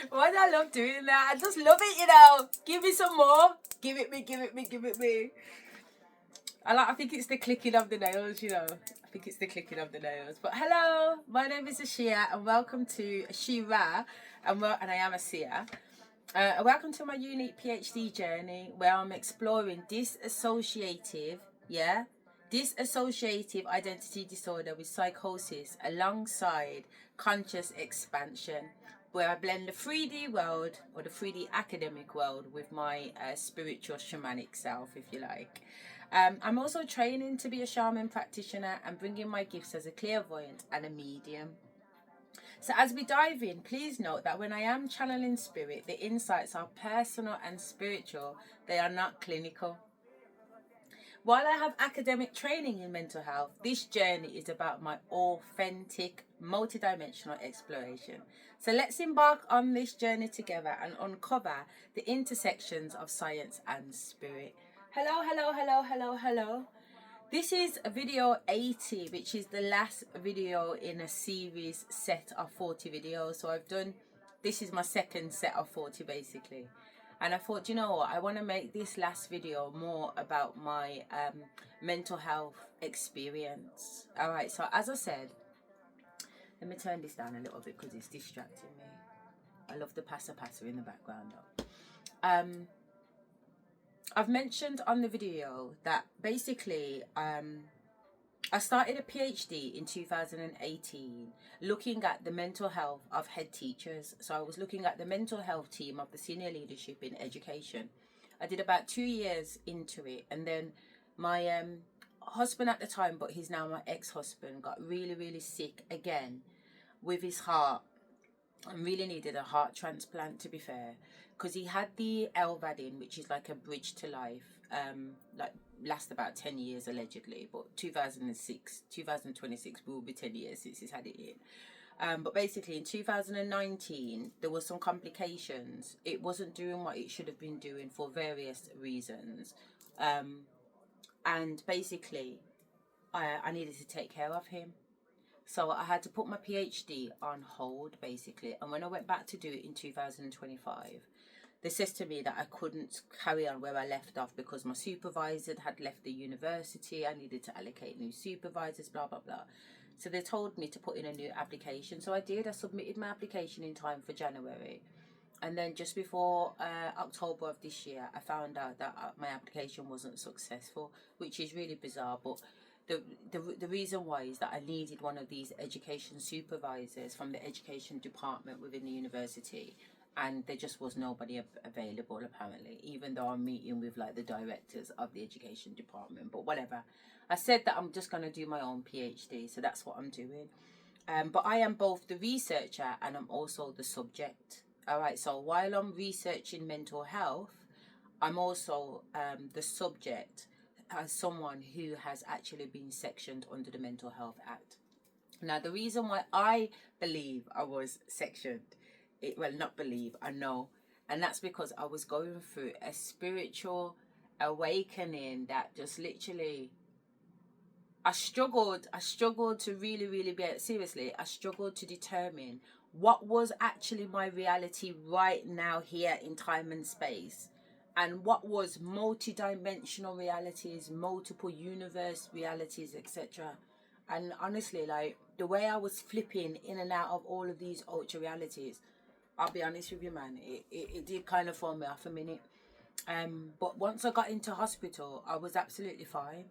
Why do I love doing that? I just love it, you know. Give me some more. Give it me, give it me, give it me. I think it's the clicking of the nails, you know. I think it's the clicking of the nails. But hello, my name is Asherah, and welcome to Asherah, and I am Asherah. Welcome to my unique PhD journey, where I'm exploring dissociative identity disorder with psychosis alongside conscious expansion, where I blend the 3D world, or the 3D academic world, with my spiritual shamanic self, if you like. I'm also training to be a shaman practitioner and bringing my gifts as a clairvoyant and a medium. So as we dive in, please note that when I am channeling spirit, the insights are personal and spiritual. They are not clinical. While I have academic training in mental health, this journey is about my authentic, multidimensional exploration. So let's embark on this journey together and uncover the intersections of science and spirit. Hello, hello, hello, hello, hello. This is video 80, which is the last video in a series set of 40 videos. So this is my second set of 40 basically. And I thought, you know what, I want to make this last video more about my mental health experience. All right, so as I said, let me turn this down a little bit because it's distracting me. I love the passer in the background though. I've mentioned on the video that basically I started a PhD in 2018 looking at the mental health of head teachers. So I was looking at the mental health team of the senior leadership in education. I did about 2 years into it, and then my husband at the time, but he's now my ex-husband, got really, really sick again with his heart and really needed a heart transplant, to be fair, because he had the LVAD, which is like a bridge to life, like last about 10 years allegedly, but 2026 will be 10 years since he's had it in. But basically in 2019 there was some complications. It wasn't doing what it should have been doing for various reasons, and basically I needed to take care of him. So I had to put my PhD on hold basically, and when I went back to do it in 2025, they said to me that I couldn't carry on where I left off because my supervisor had left the university. I needed to allocate new supervisors, blah, blah, blah. So they told me to put in a new application. So I did. I submitted my application in time for January. And then just before October of this year, I found out that my application wasn't successful, which is really bizarre. But the reason why is that I needed one of these education supervisors from the education department within the university, and there just was nobody available apparently, even though I'm meeting with like the directors of the education department. But whatever, I said that I'm just going to do my own PhD, so that's what I'm doing. But I am both the researcher and I'm also the subject. All right, so while I'm researching mental health, I'm also the subject as someone who has actually been sectioned under the Mental Health Act. Now, the reason why I believe I was sectioned, I know, and that's because I was going through a spiritual awakening that just literally, I struggled to really seriously, I struggled to determine what was actually my reality right now here in time and space, and what was multi-dimensional realities, multiple universe realities, etc. And honestly, like the way I was flipping in and out of all of these ultra realities, I'll be honest with you, man, it did kind of throw me off a minute. But once I got into hospital, I was absolutely fine,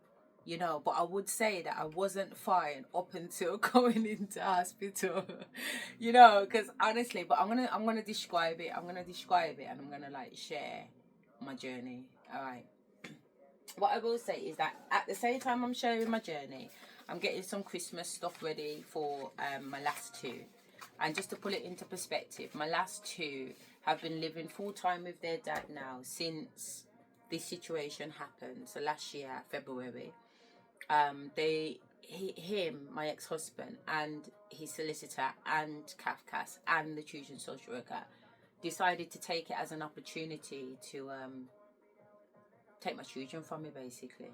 you know. But I would say that I wasn't fine up until going into hospital, you know. Because honestly, but I'm gonna describe it. I'm gonna describe it, and I'm gonna like share my journey. All right. What I will say is that at the same time I'm sharing my journey, I'm getting some Christmas stuff ready for my last two. And just to put it into perspective, my last two have been living full time with their dad now since this situation happened. So last year, February, him, my ex-husband, and his solicitor, and Kafkas, and the children's social worker decided to take it as an opportunity to take my children from me, basically.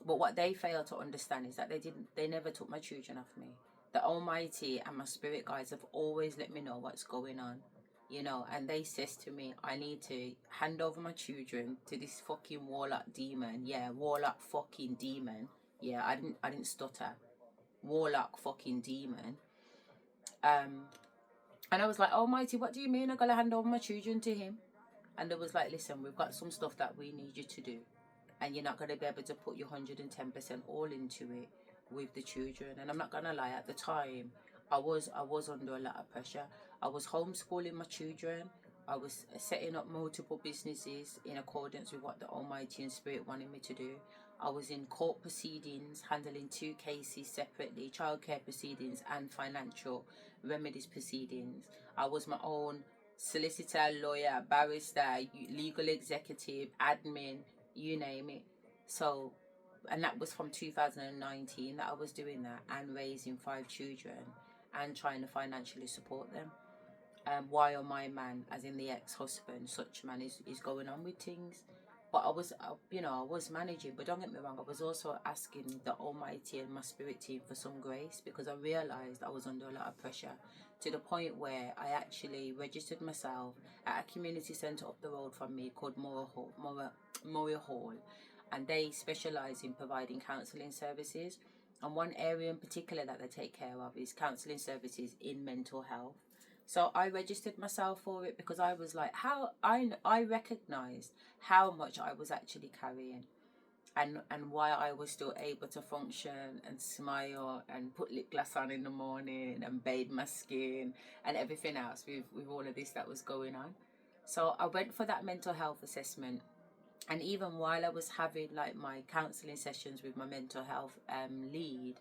But what they failed to understand is that they never took my children off me. the Almighty and my spirit guides have always let me know what's going on, you know, and they says to me, I need to hand over my children to this fucking warlock demon. Yeah, warlock fucking demon. Yeah, I didn't stutter. Warlock fucking demon. And I was like, Almighty, what do you mean I gotta hand over my children to him? And it was like, listen, we've got some stuff that we need you to do, and you're not going to be able to put your 110% all into it with the children. And I'm not going to lie, at the time I was under a lot of pressure. I was homeschooling my children, I was setting up multiple businesses in accordance with what the Almighty and Spirit wanted me to do. I was in court proceedings, handling 2 cases separately, childcare proceedings and financial remedies proceedings. I was my own solicitor, lawyer, barrister, legal executive, admin, you name it. So, and that was from 2019 that I was doing that, and raising 5 children and trying to financially support them. While my man, as in the ex-husband, such man, is going on with things. But I was, you know, I was managing, but don't get me wrong, I was also asking the Almighty and my spirit team for some grace, because I realised I was under a lot of pressure, to the point where I actually registered myself at a community centre up the road from me called Moria Hall, and they specialise in providing counselling services. And one area in particular that they take care of is counselling services in mental health. So I registered myself for it because I was like, how I recognised how much I was actually carrying, and why I was still able to function and smile and put lip gloss on in the morning and bathe my skin and everything else with all of this that was going on. So I went for that mental health assessment, and even while I was having like my counselling sessions with my mental health lead,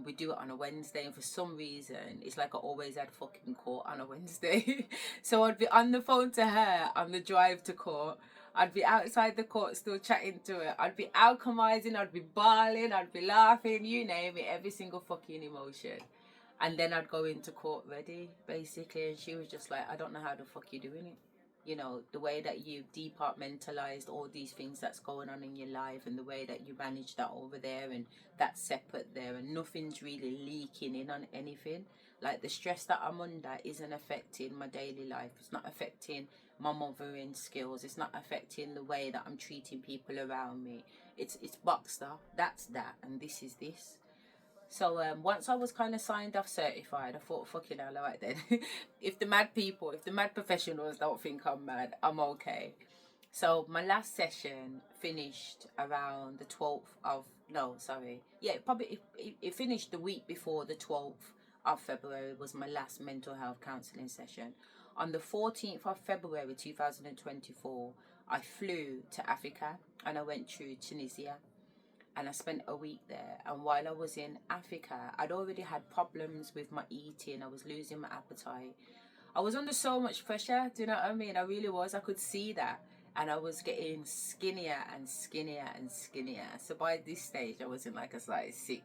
we do it on a Wednesday, and for some reason it's like I always had fucking court on a Wednesday. So I'd be on the phone to her on the drive to court, I'd be outside the court still chatting to her, I'd be alchemizing, I'd be bawling, I'd be laughing, you name it, every single fucking emotion. And then I'd go into court ready, basically, and she was just like, I don't know how the fuck you're doing it. You know, the way that you've departmentalized all these things that's going on in your life, and the way that you manage that over there and that's separate there, and nothing's really leaking in on anything. Like, the stress that I'm under isn't affecting my daily life. It's not affecting my mothering skills. It's not affecting the way that I'm treating people around me. It's boxed off. That's that, and this is this. So once I was kind of signed off certified, I thought, fucking hell, alright then. If the mad people, if the mad professionals don't think I'm mad, I'm okay. So my last session finished around the 12th of, no, sorry. Yeah, it finished the week before the 12th of February was my last mental health counselling session. On the 14th of February 2024, I flew to Africa and I went through Tunisia. And I spent a week there. And while I was in Africa, I'd already had problems with my eating. I was losing my appetite. I was under so much pressure, do you know what I mean? I really was. I could see that. And I was getting skinnier and skinnier and skinnier. So by this stage, I was in like a size 6,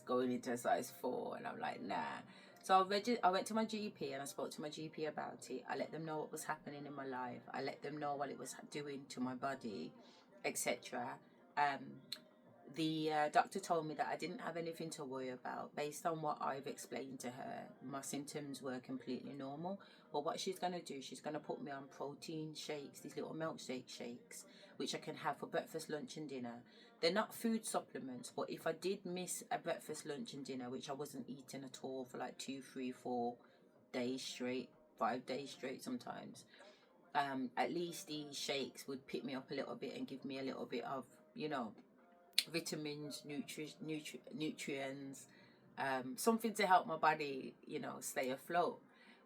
going into a size 4. And I'm like, nah. So I went to my GP and I spoke to my GP about it. I let them know what was happening in my life. I let them know what it was doing to my body, etc. The doctor told me that I didn't have anything to worry about. Based on what I've explained to her, my symptoms were completely normal. But what she's going to do, she's going to put me on protein shakes, these little milkshake shakes, which I can have for breakfast, lunch and dinner. They're not food supplements, but if I did miss a breakfast, lunch and dinner, which I wasn't eating at all for like 2, 3, 4 days straight, 5 days straight sometimes, at least these shakes would pick me up a little bit and give me a little bit of, you know, vitamins, nutrients, something to help my body, you know, stay afloat.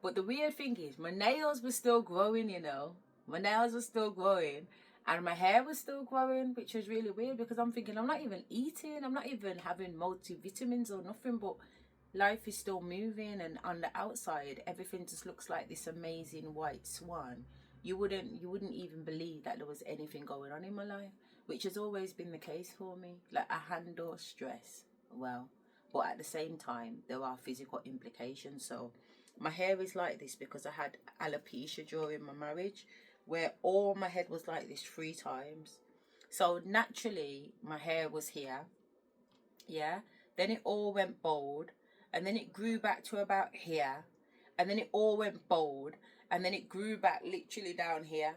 But the weird thing is, my nails were still growing, you know. My nails were still growing, and my hair was still growing, which was really weird, because I'm thinking, I'm not even eating, I'm not even having multivitamins or nothing, but life is still moving, and on the outside, everything just looks like this amazing white swan. You wouldn't even believe that there was anything going on in my life, which has always been the case for me. Like, I handle stress well, but at the same time, there are physical implications. So my hair is like this because I had alopecia during my marriage, where all my head was like this 3 times. So naturally, my hair was here, yeah. Then it all went bald, and then it grew back to about here, and then it all went bald, and then it grew back literally down here,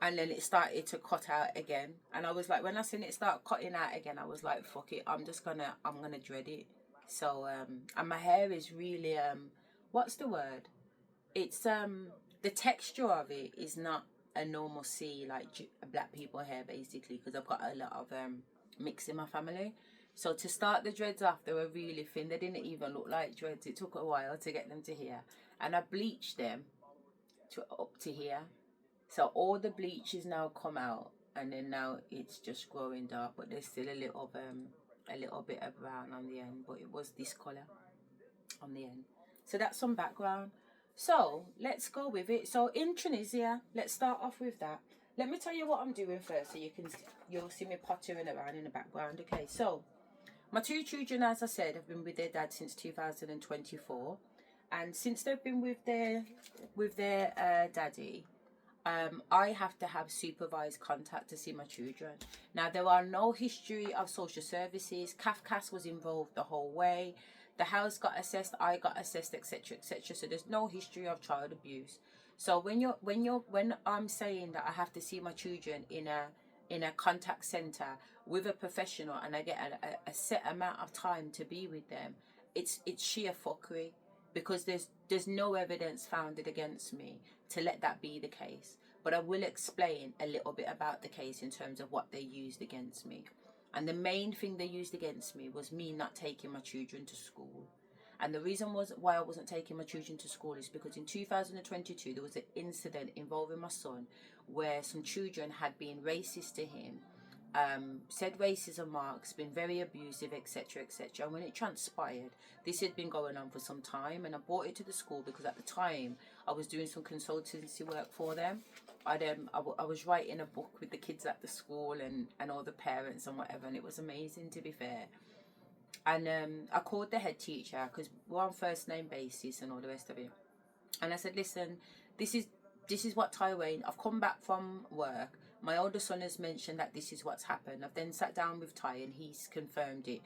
and then it started to cut out again. And I was like, when I seen it start cutting out again, I was like, fuck it, I'm gonna dread it. So and my hair is really what's the word? It's the texture of it is not a normal C like black people hair, basically, because I've got a lot of mix in my family. So to start the dreads off, they were really thin. They didn't even look like dreads. It took a while to get them to here, and I bleached them to up to here. So all the bleach is now come out, and then now it's just growing dark, but there's still a little bit of brown on the end, but it was this color on the end. So that's some background. So let's go with it. So in Tunisia, let's start off with that. Let me tell you what I'm doing first, so you'll see me pottering around in the background. Okay, so my two children, as I said, have been with their dad since 2024, and since they've been with their daddy, I have to have supervised contact to see my children. Now, there are no history of social services. CAFCAS was involved the whole way. The house got assessed, I got assessed, etc., etc. So there's no history of child abuse. So when I'm saying that I have to see my children in a contact center with a professional, and I get a set amount of time to be with them, it's sheer fuckery, because there's no evidence founded against me to let that be the case. But I will explain a little bit about the case in terms of what they used against me. And the main thing they used against me was me not taking my children to school. And the reason why I wasn't taking my children to school is because in 2022 there was an incident involving my son where some children had been racist to him, said racist remarks, been very abusive, etc., etc. And when it transpired, this had been going on for some time, and I brought it to the school because at the time I was doing some consultancy work for them. I was writing a book with the kids at the school and all the parents and whatever, and it was amazing, to be fair. And I called the head teacher, because we're on first name basis and all the rest of it. And I said, listen, this is what Tywayne, I've come back from work. My older son has mentioned that this is what's happened. I've then sat down with Ty and he's confirmed it.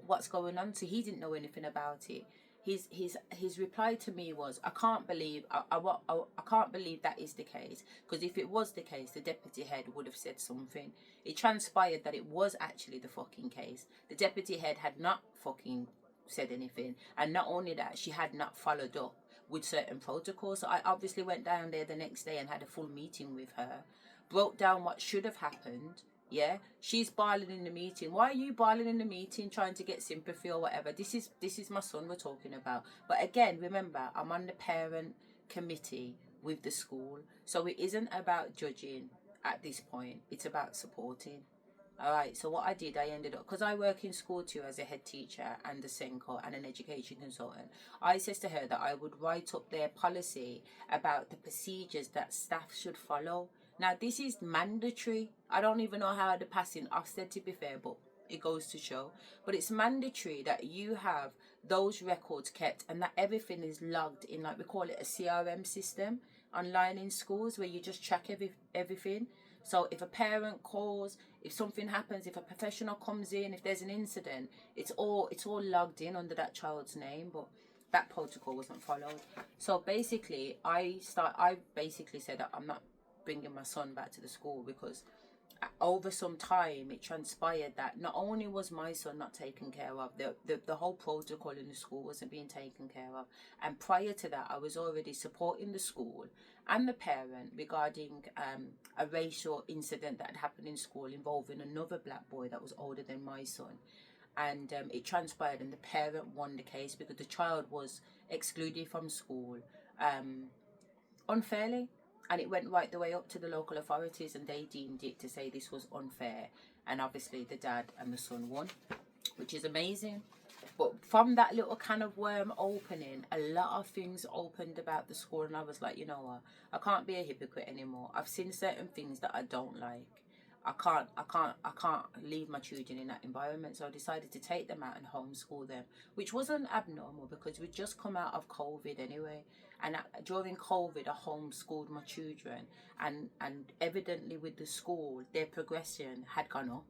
What's going on? So he didn't know anything about it. His reply to me was, I can't believe that is the case, because if it was the case, the deputy head would have said something. It transpired that it was actually the fucking case. The deputy head had not fucking said anything, and not only that, she had not followed up with certain protocols. So I obviously went down there the next day and had a full meeting with her, broke down what should have happened. Yeah, she's barling in the meeting. Why are you barling in the meeting, trying to get sympathy or whatever? This is my son we're talking about. But again, remember, I'm on the parent committee with the school, so it isn't about judging at this point. It's about supporting. All right, so what I did, I ended up, because I work in school too as a head teacher and a Senko and an education consultant, I said to her that I would write up their policy about the procedures that staff should follow. Now, this is mandatory. I don't even know how the passing Ofsted, to be fair, but it goes to show. But it's mandatory that you have those records kept and that everything is logged in, like we call it a CRM system online in schools, where you just track everything. So if a parent calls, if something happens, if a professional comes in, if there's an incident, it's all logged in under that child's name. But that protocol wasn't followed. So basically, I basically said that I'm not bringing my son back to the school, because over some time it transpired that not only was my son not taken care of, the whole protocol in the school wasn't being taken care of. And prior to that, I was already supporting the school and the parent regarding a racial incident that had happened in school involving another black boy that was older than my son. And it transpired, and the parent won the case because the child was excluded from school unfairly. And it went right the way up to the local authorities, and they deemed it to say this was unfair. And obviously the dad and the son won, which is amazing. But from that little can of worm opening, a lot of things opened about the school, and I was like, you know what, I can't be a hypocrite anymore. I've seen certain things that I don't like. I can't leave my children in that environment. So I decided to take them out and homeschool them, which wasn't abnormal because we'd just come out of COVID anyway. And during COVID, I homeschooled my children, and evidently with the school, their progression had gone up.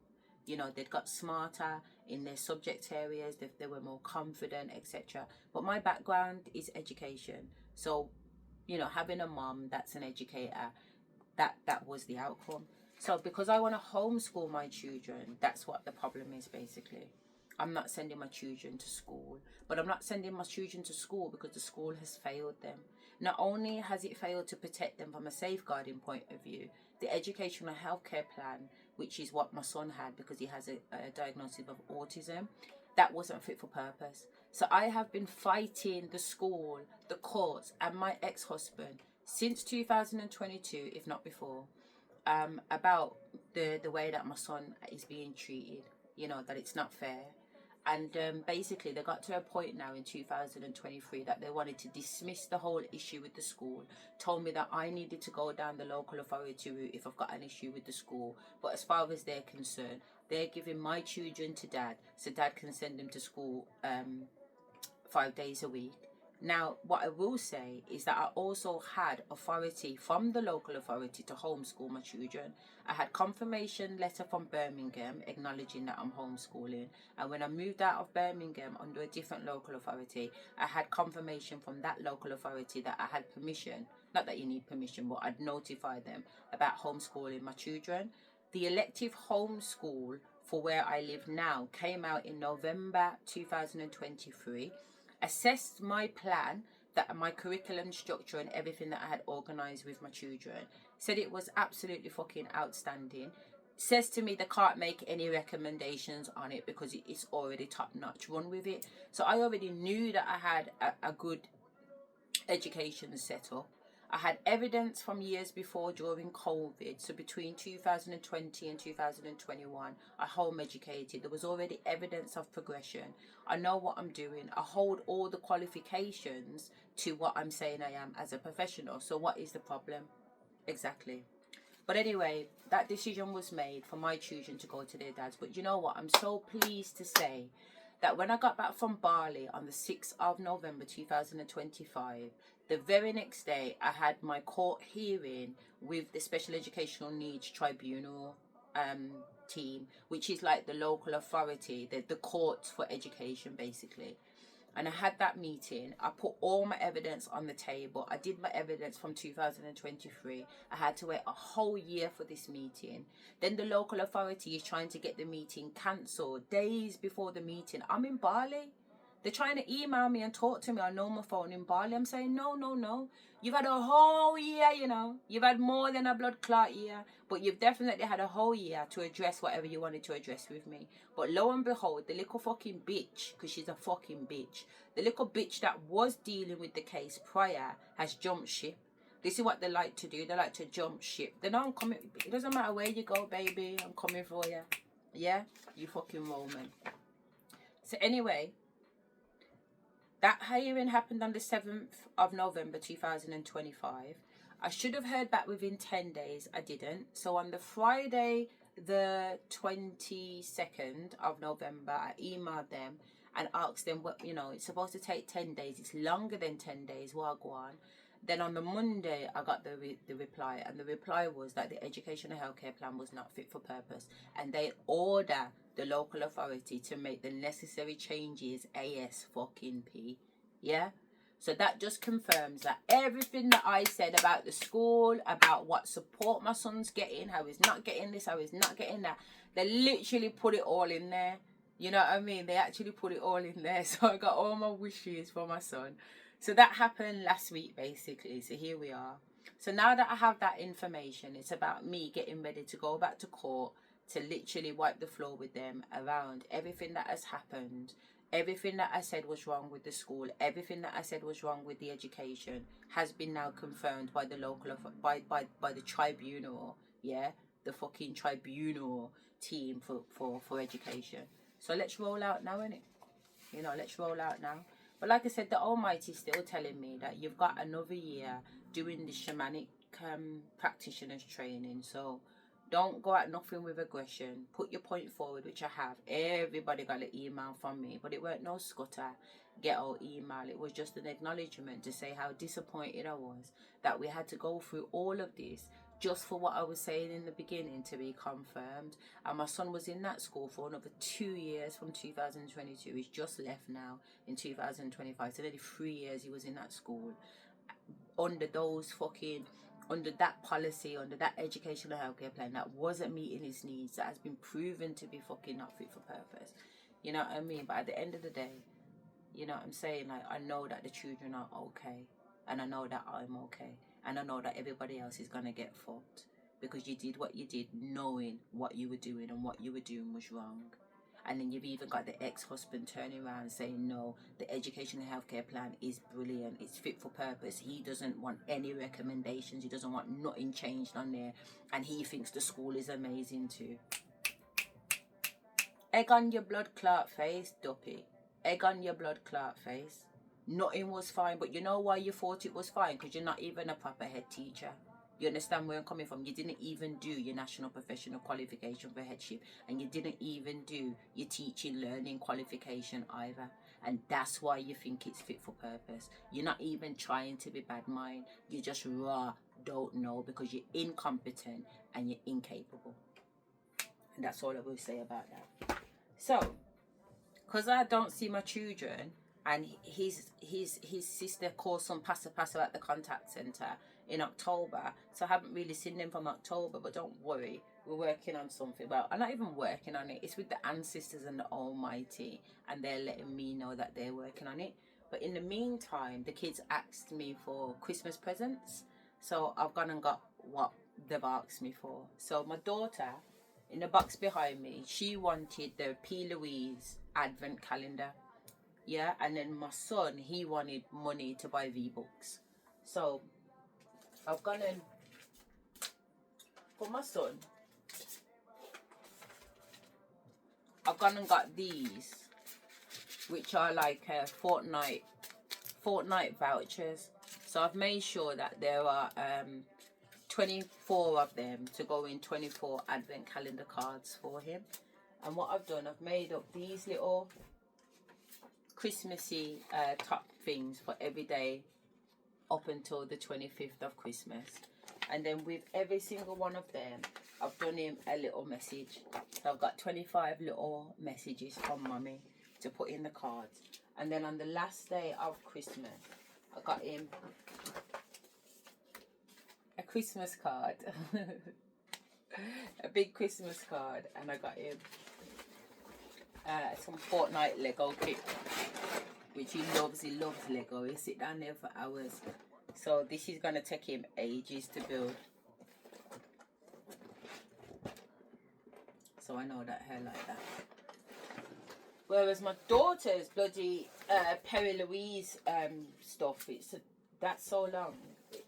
You know, they'd got smarter in their subject areas, they were more confident, etc. But my background is education. So, you know, having a mom that's an educator, that was the outcome. So because I want to homeschool my children, that's what the problem is basically. I'm not sending my children to school, but I'm not sending my children to school because the school has failed them. Not only has it failed to protect them from a safeguarding point of view, the educational healthcare plan, which is what my son had because he has a diagnosis of autism, that wasn't fit for purpose. So I have been fighting the school, the courts, and my ex-husband since 2022, if not before, about the way that my son is being treated. You know, that it's not fair. And basically, they got to a point now in 2023 that they wanted to dismiss the whole issue with the school. Told me that I needed to go down the local authority route if I've got an issue with the school. But as far as they're concerned, they're giving my children to dad, so dad can send them to school 5 days a week. Now, what I will say is that I also had authority from the local authority to homeschool my children. I had confirmation letter from Birmingham acknowledging that I'm homeschooling. And when I moved out of Birmingham under a different local authority, I had confirmation from that local authority that I had permission. Not that you need permission, but I'd notify them about homeschooling my children. The elective homeschool for where I live now came out in November 2023. Assessed my plan, that my curriculum structure and everything that I had organised with my children, said it was absolutely fucking outstanding. Says to me they can't make any recommendations on it because it's already top notch. Run with it. So I already knew that I had a good education set up. I had evidence from years before during COVID. So between 2020 and 2021, I home educated. There was already evidence of progression. I know what I'm doing. I hold all the qualifications to what I'm saying I am as a professional. So what is the problem? Exactly. But anyway, that decision was made for my children to go to their dads. But you know what? I'm so pleased to say that when I got back from Bali on the 6th of November 2025, the very next day I had my court hearing with the Special Educational Needs Tribunal team, which is like the local authority, the courts for education basically. And I had that meeting. I put all my evidence on the table. I did my evidence from 2023. I had to wait a whole year for this meeting. Then the local authority is trying to get the meeting cancelled days before the meeting. I'm in Bali. They're trying to email me and talk to me on normal phone in Bali. I'm saying, no. You've had a whole year, you know. You've had more than a blood clot year. But you've definitely had a whole year to address whatever you wanted to address with me. But lo and behold, the little fucking bitch, because she's a fucking bitch, the little bitch that was dealing with the case prior has jumped ship. This is what they like to do. They like to jump ship. They know I'm coming. It doesn't matter where you go, baby. I'm coming for you. Yeah? You fucking Roman. So anyway, that hearing happened on the 7th of November 2025. I should have heard back within 10 days. I didn't. So on the Friday, the 22nd of November, I emailed them and asked them, what, you know, it's supposed to take 10 days. It's longer than 10 days. Wagwan. Then on the Monday, I got the reply. And the reply was that the educational healthcare plan was not fit for purpose. And they order the local authority to make the necessary changes ASAP. Yeah? So that just confirms that everything that I said about the school, about what support my son's getting, how he's not getting this, how he's not getting that, they literally put it all in there. You know what I mean? They actually put it all in there. So I got all my wishes for my son. So that happened last week, basically. So here we are. So now that I have that information, it's about me getting ready to go back to court to literally wipe the floor with them around everything that has happened. Everything that I said was wrong with the school, everything that I said was wrong with the education has been now confirmed by the local, by the tribunal, yeah? The fucking tribunal team for education. So let's roll out now, innit? You know, let's roll out now. But like I said, the Almighty's still telling me that you've got another year doing the shamanic practitioner's training. So don't go at nothing with aggression. Put your point forward, which I have. Everybody got an email from me, but it weren't no scutter ghetto email. It was just an acknowledgement to say how disappointed I was that we had to go through all of this just for what I was saying in the beginning to be confirmed. And my son was in that school for another 2 years from 2022. He's just left now in 2025. So nearly 3 years he was in that school. Under that policy, under that educational healthcare plan that wasn't meeting his needs, that has been proven to be fucking not fit for purpose. You know what I mean? But at the end of the day, you know what I'm saying? Like, I know that the children are okay. And I know that I'm okay. And I know that everybody else is going to get fucked. Because you did what you did knowing what you were doing, and what you were doing was wrong. And then you've even got the ex-husband turning around and saying, no, the education and healthcare plan is brilliant. It's fit for purpose. He doesn't want any recommendations. He doesn't want nothing changed on there. And he thinks the school is amazing too. Egg on your blood clot face, duppy. Egg on your blood clot face. Nothing was fine. But you know why you thought it was fine? Because you're not even a proper head teacher. You understand where I'm coming from? You didn't even do your national professional qualification for headship. And you didn't even do your teaching learning qualification either. And that's why you think it's fit for purpose. You're not even trying to be bad mind. You just don't know because you're incompetent and you're incapable. And that's all I will say about that. So, because I don't see my children, and his sister calls some passer at the contact centre in October, so I haven't really seen them from October, but don't worry, we're working on something. Well, I'm not even working on it, it's with the ancestors and the Almighty, and they're letting me know that they're working on it. But in the meantime, the kids asked me for Christmas presents, so I've gone and got what they've asked me for. So my daughter, in the box behind me, she wanted the P. Louise advent calendar. Yeah, and then my son, he wanted money to buy V-Books. So I've gone and, for my son, I've gone and got these, which are like fortnight vouchers. So I've made sure that there are 24 of them to go in 24 advent calendar cards for him. And what I've done, I've made up these little Christmassy top things for every day up until the 25th of Christmas. And then with every single one of them, I've done him a little message. So I've got 25 little messages from Mummy to put in the cards. And then on the last day of Christmas, I got him a Christmas card. A big Christmas card. And I got him some Fortnite Lego kit, which he loves Lego. He'll sit down there for hours. So this is going to take him ages to build. So I know that hair like that. Whereas my daughter's bloody Perry Louise stuff, that's so long.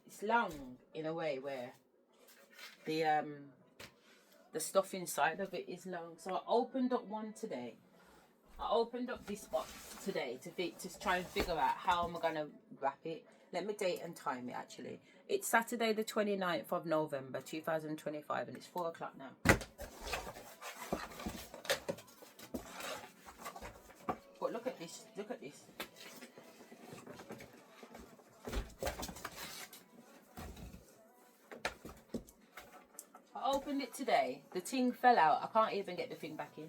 It's long in a way where the stuff inside of it is long. So I opened up one today. I opened up this box today to try and figure out how am I going to wrap it. Let me date and time it actually. It's Saturday the 29th of November 2025 and it's 4 o'clock now. But look at this, look at this. I opened it today, the thing fell out, I can't even get the thing back in.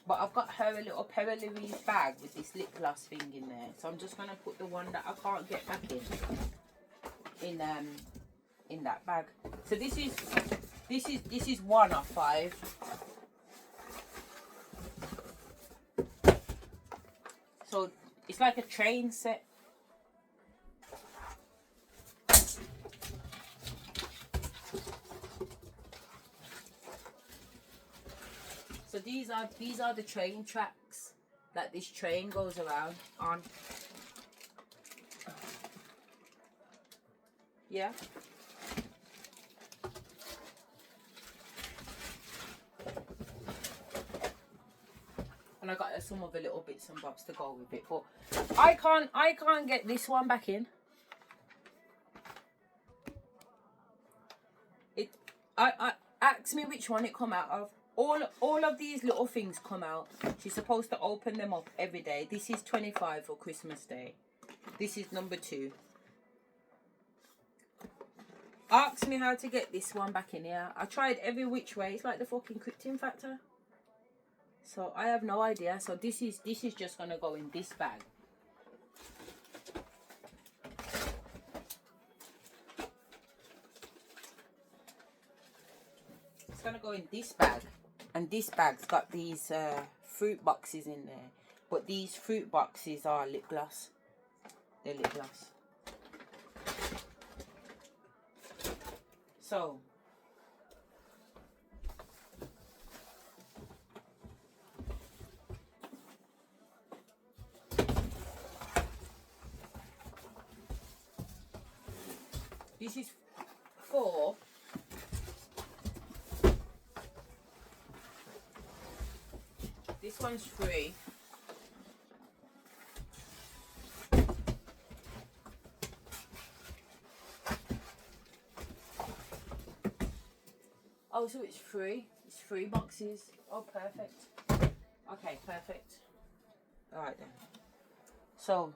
But I've got her a little Perry Louise bag with this lip gloss thing in there. So I'm just going to put the one that I can't get back in that bag. So this is 1 of 5. So it's like a train set. So these are the train tracks that this train goes around on. Yeah. And I got some other little bits and bobs to go with it, but I can't get this one back in. I ask me which one it come out of. All of these little things come out. She's supposed to open them up every day. This is 25 for Christmas Day. This is number 2. asked me how to get this one back in here. I tried every which way. It's like the fucking encrypting factor. So I have no idea. So this is just gonna go in this bag. It's gonna go in this bag, and this bag's got these fruit boxes in there. But these fruit boxes are lip gloss. They're lip gloss. So this is for this one's free. Oh, so it's free. It's free boxes. Oh, perfect. Okay, perfect. All right then. So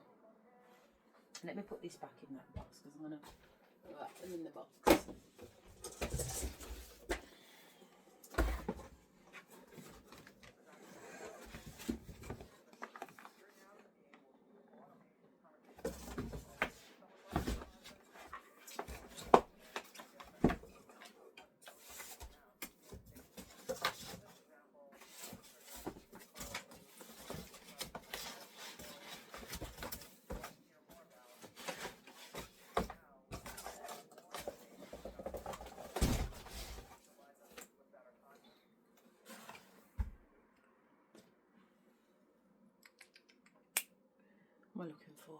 let me put this back in that box because I'm gonna put that in the box. What am I looking for?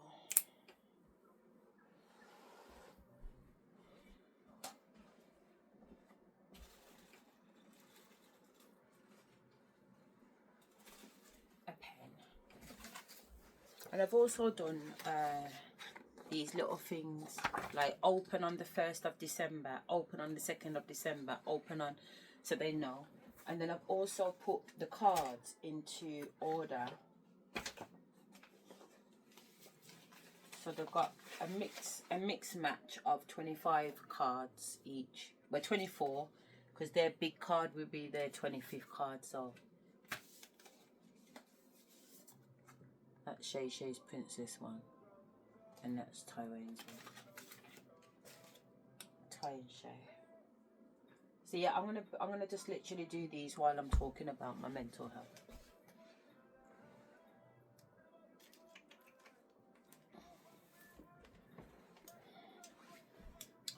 A pen. And I've also done these little things like open on the 1st of December, open on the 2nd of December, open on, so they know. And then I've also put the cards into order. So they've got a mix match of 25 cards each. Well, 24, because their big card will be their 25th card. So that's Shay Shay's Princess one, and that's Tywayne's one. Ty and Shay. So yeah, I'm gonna just literally do these while I'm talking about my mental health.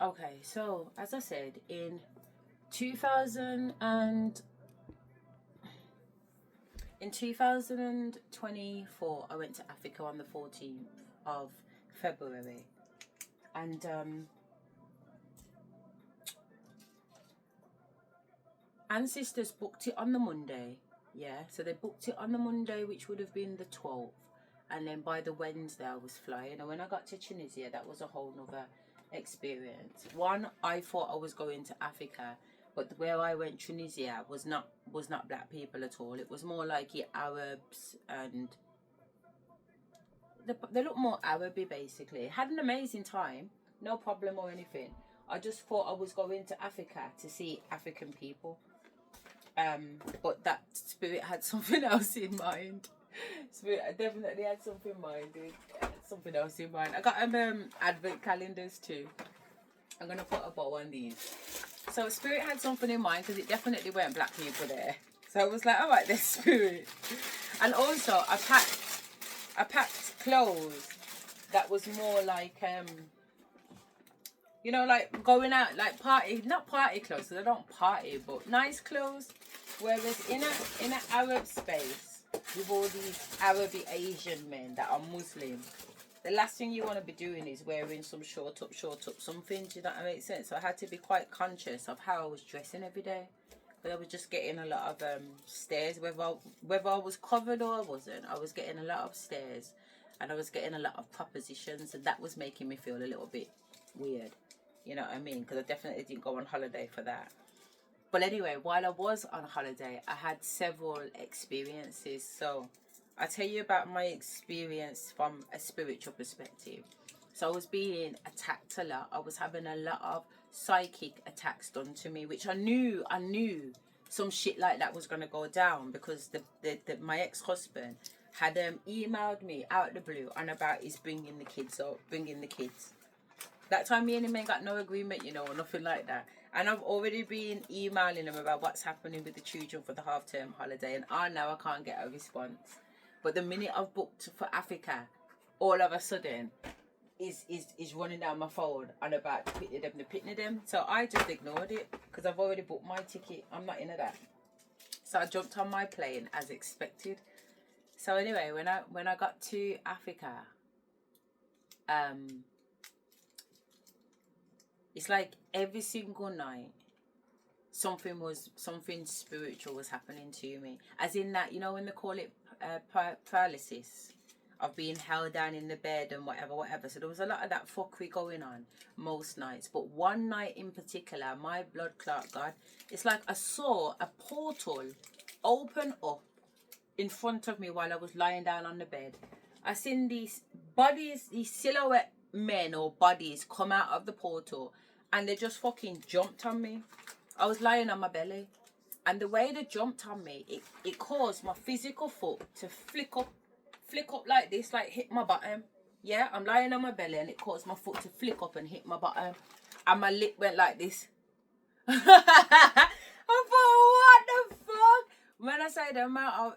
Okay, so as I said, in 2024, I went to Africa on the 14th of February, and ancestors booked it on the Monday. Yeah, so they booked it on the Monday, which would have been the 12th, and then by the Wednesday I was flying. And when I got to Tunisia, that was a whole nother experience. One, I thought I was going to Africa, but where I went, Tunisia, was not black people at all. It was more like Arabs, and they look more Araby basically. Had an amazing time, no problem or anything. I just thought I was going to Africa to see African people. But that spirit had something else in mind. Spirit definitely had something in mind. Something else in mind. I got advent calendars too. I'm gonna put a bow on these. So Spirit had something in mind because it definitely weren't black people there. So I was like, all right, there's Spirit. And also I packed clothes that was more like you know, like going out, like party, not party clothes, so they don't party, but nice clothes. Whereas in a Arab space, with all these Arabic Asian men that are Muslim, the last thing you want to be doing is wearing some short up something. Do you know what makes sense? So I had to be quite conscious of how I was dressing every day. But I was just getting a lot of stares, whether I was covered or I wasn't. I was getting a lot of stares, and I was getting a lot of propositions, and that was making me feel a little bit weird. You know what I mean? Because I definitely didn't go on holiday for that. But anyway, while I was on holiday, I had several experiences. So I'll tell you about my experience from a spiritual perspective. So I was being attacked a lot. I was having a lot of psychic attacks done to me, which I knew some shit like that was gonna go down, because my ex-husband had emailed me out of the blue and about his bringing the kids. That time me and him ain't got no agreement, or nothing like that. And I've already been emailing him about what's happening with the children for the half-term holiday, and I know I can't get a response. But the minute I've booked for Africa, all of a sudden, is running down my phone and about to pitney them. So I just ignored it, because I've already booked my ticket. I'm not into that. So I jumped on my plane as expected. So anyway, when I got to Africa, it's like every single night something spiritual was happening to me. As in that, when they call it paralysis, of being held down in the bed and whatever. So there was a lot of that fuckery going on most nights. But one night in particular, my blood clot, God, it's like I saw a portal open up in front of me while I was lying down on the bed. I seen these bodies, these silhouette men or bodies come out of the portal, and they just fucking jumped on me. I was lying on my belly, and the way they jumped on me, it caused my physical foot to flick up like this, like hit my bottom. Yeah, I'm lying on my belly, and it caused my foot to flick up and hit my bottom, and my lip went like this. I thought, what the fuck? When I say the amount of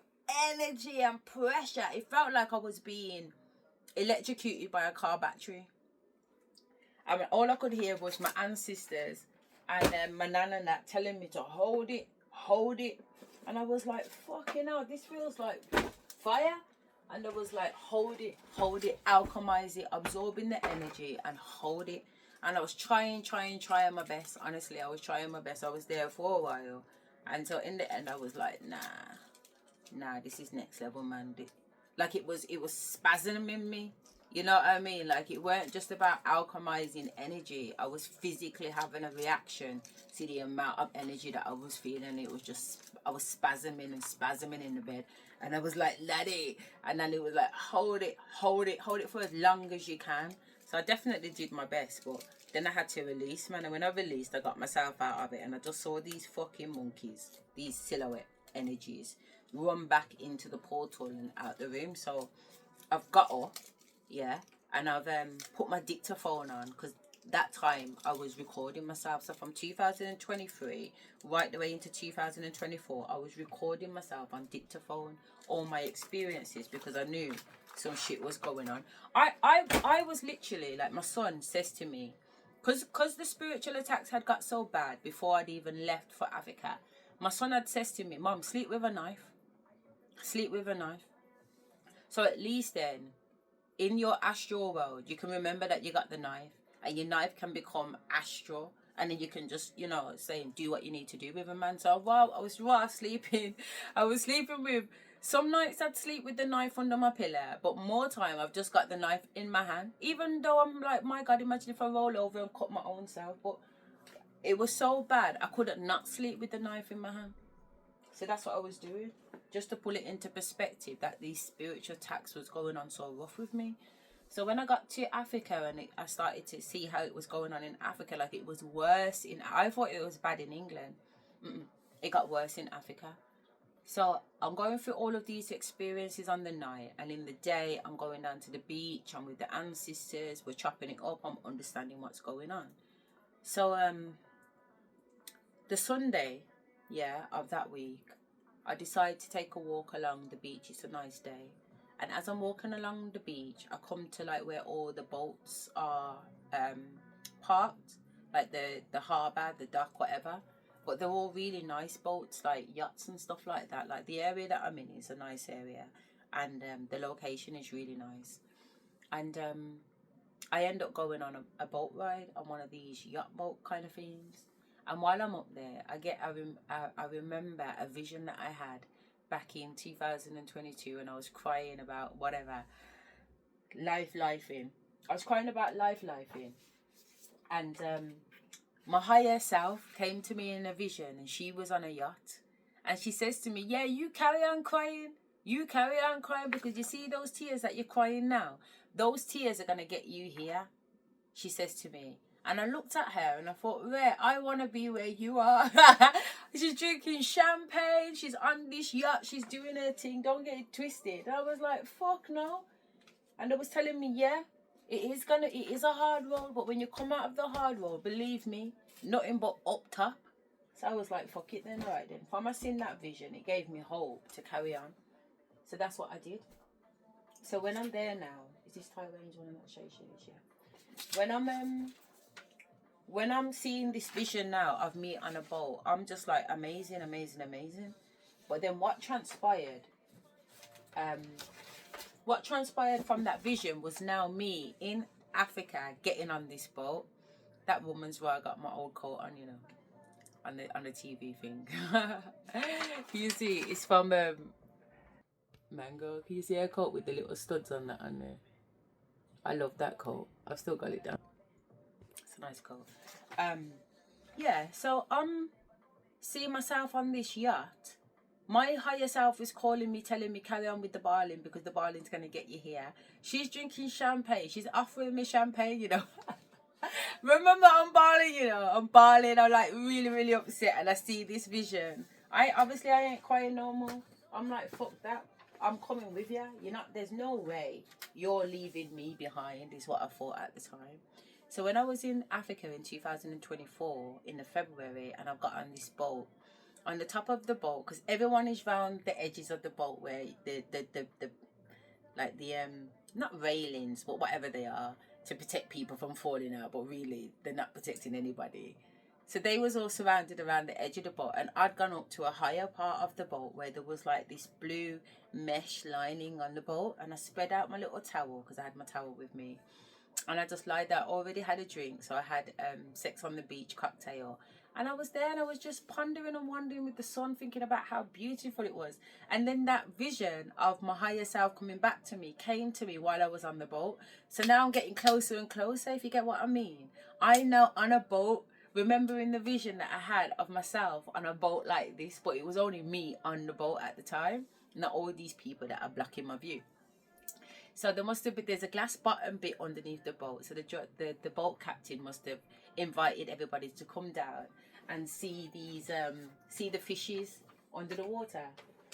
energy and pressure, it felt like I was being electrocuted by a car battery. I mean, all I could hear was my ancestors and my nan and that telling me to hold it. And I was like, fucking hell, this feels like fire. And I was like, hold it, alchemize it, absorbing the energy and hold it. And I was trying my best. Honestly, I was trying my best. I was there for a while. And so in the end, I was like, nah, this is next level, man. Like it was spasming in me. You know what I mean? Like it weren't just about alchemizing energy. I was physically having a reaction to the amount of energy that I was feeling. It was just, I was spasming in the bed. And I was like, laddie. And then it was like, hold it for as long as you can. So I definitely did my best. But then I had to release, man. And when I released, I got myself out of it. And I just saw these fucking monkeys, these silhouette energies, run back into the portal and out the room. So I've got up, yeah. And I've put my dictaphone on, because that time I was recording myself. So from 2023 right the way into 2024, I was recording myself on dictaphone, all my experiences, because I knew some shit was going on. I was literally like, my son says to me, because the spiritual attacks had got so bad before I'd even left for Africa, my son had says to me, Mom, sleep with a knife. So at least then, in your astral world, you can remember that you got the knife, and your knife can become astral, and then you can just, say and do what you need to do with a man. So while I was sleeping, with, some nights I'd sleep with the knife under my pillow, but more time I've just got the knife in my hand, even though I'm like, my God, imagine if I roll over and cut my own self. But it was so bad, I couldn't not sleep with the knife in my hand. So that's what I was doing, just to pull it into perspective that these spiritual attacks was going on so rough with me. So when I got to Africa and I started to see how it was going on in Africa, like it was worse I thought it was bad in England. It got worse in Africa. So I'm going through all of these experiences on the night, and in the day I'm going down to the beach, I'm with the ancestors, we're chopping it up, I'm understanding what's going on. So the Sunday, of that week, I decided to take a walk along the beach. It's a nice day. And as I'm walking along the beach, I come to like where all the boats are parked, like the harbour, the dock, whatever. But they're all really nice boats, like yachts and stuff like that. Like the area that I'm in is a nice area, and the location is really nice. And I end up going on a boat ride on one of these yacht boat kind of things. And while I'm up there, I remember a vision that I had back in 2022 when I was crying about whatever, lifing. I was crying about lifing. And my higher self came to me in a vision, and she was on a yacht. And she says to me, yeah, you carry on crying. You carry on crying, because you see those tears that you're crying now, those tears are going to get you here, she says to me. And I looked at her and I thought, Ray, I want to be where you are. She's drinking champagne, she's on this yacht, she's doing her thing, don't get it twisted. I was like, fuck no. And they was telling me, yeah, it is a hard road, but when you come out of the hard road, believe me, nothing but up top. So I was like, fuck it then, alright then. From I seen that vision, it gave me hope to carry on. So that's what I did. So when I'm there now, is this Thai range one? I'm not sure she is, yeah. When I'm seeing this vision now of me on a boat, I'm just like, amazing, amazing, amazing. But then what transpired from that vision was now me in Africa getting on this boat. That woman's where I got my old coat on, you know, on the TV thing. You see, it's from Mango. Can you see her coat with the little studs on that on there? I love that coat. I've still got it down. It's a nice coat. Yeah, so I'm seeing myself on this yacht. My higher self is calling me, telling me carry on with the barling because the barling's going to get you here. She's drinking champagne. She's offering me champagne, you know. Remember, I'm barling, you know. I'm barling. I'm like really, really upset, and I see this vision. I ain't crying no more. I'm like, fuck that. I'm coming with you. You're not. There's no way you're leaving me behind. Is what I thought at the time. So when I was in Africa in 2024 in the February, and I got on this boat, on the top of the boat, because everyone is round the edges of the boat where the like the not railings but whatever they are to protect people from falling out, but really they're not protecting anybody. So they was all surrounded around the edge of the boat, and I'd gone up to a higher part of the boat where there was like this blue mesh lining on the boat, and I spread out my little towel because I had my towel with me. And I just lied there. I already had a drink, so I had sex on the beach cocktail. And I was there and I was just pondering and wondering with the sun, thinking about how beautiful it was. And then that vision of my higher self coming back to me came to me while I was on the boat. So now I'm getting closer and closer, if you get what I mean. I know on a boat, remembering the vision that I had of myself on a boat like this, but it was only me on the boat at the time, not all these people that are blocking my view. So there's a glass bottom bit underneath the boat. So the boat captain must have invited everybody to come down and see the fishes under the water.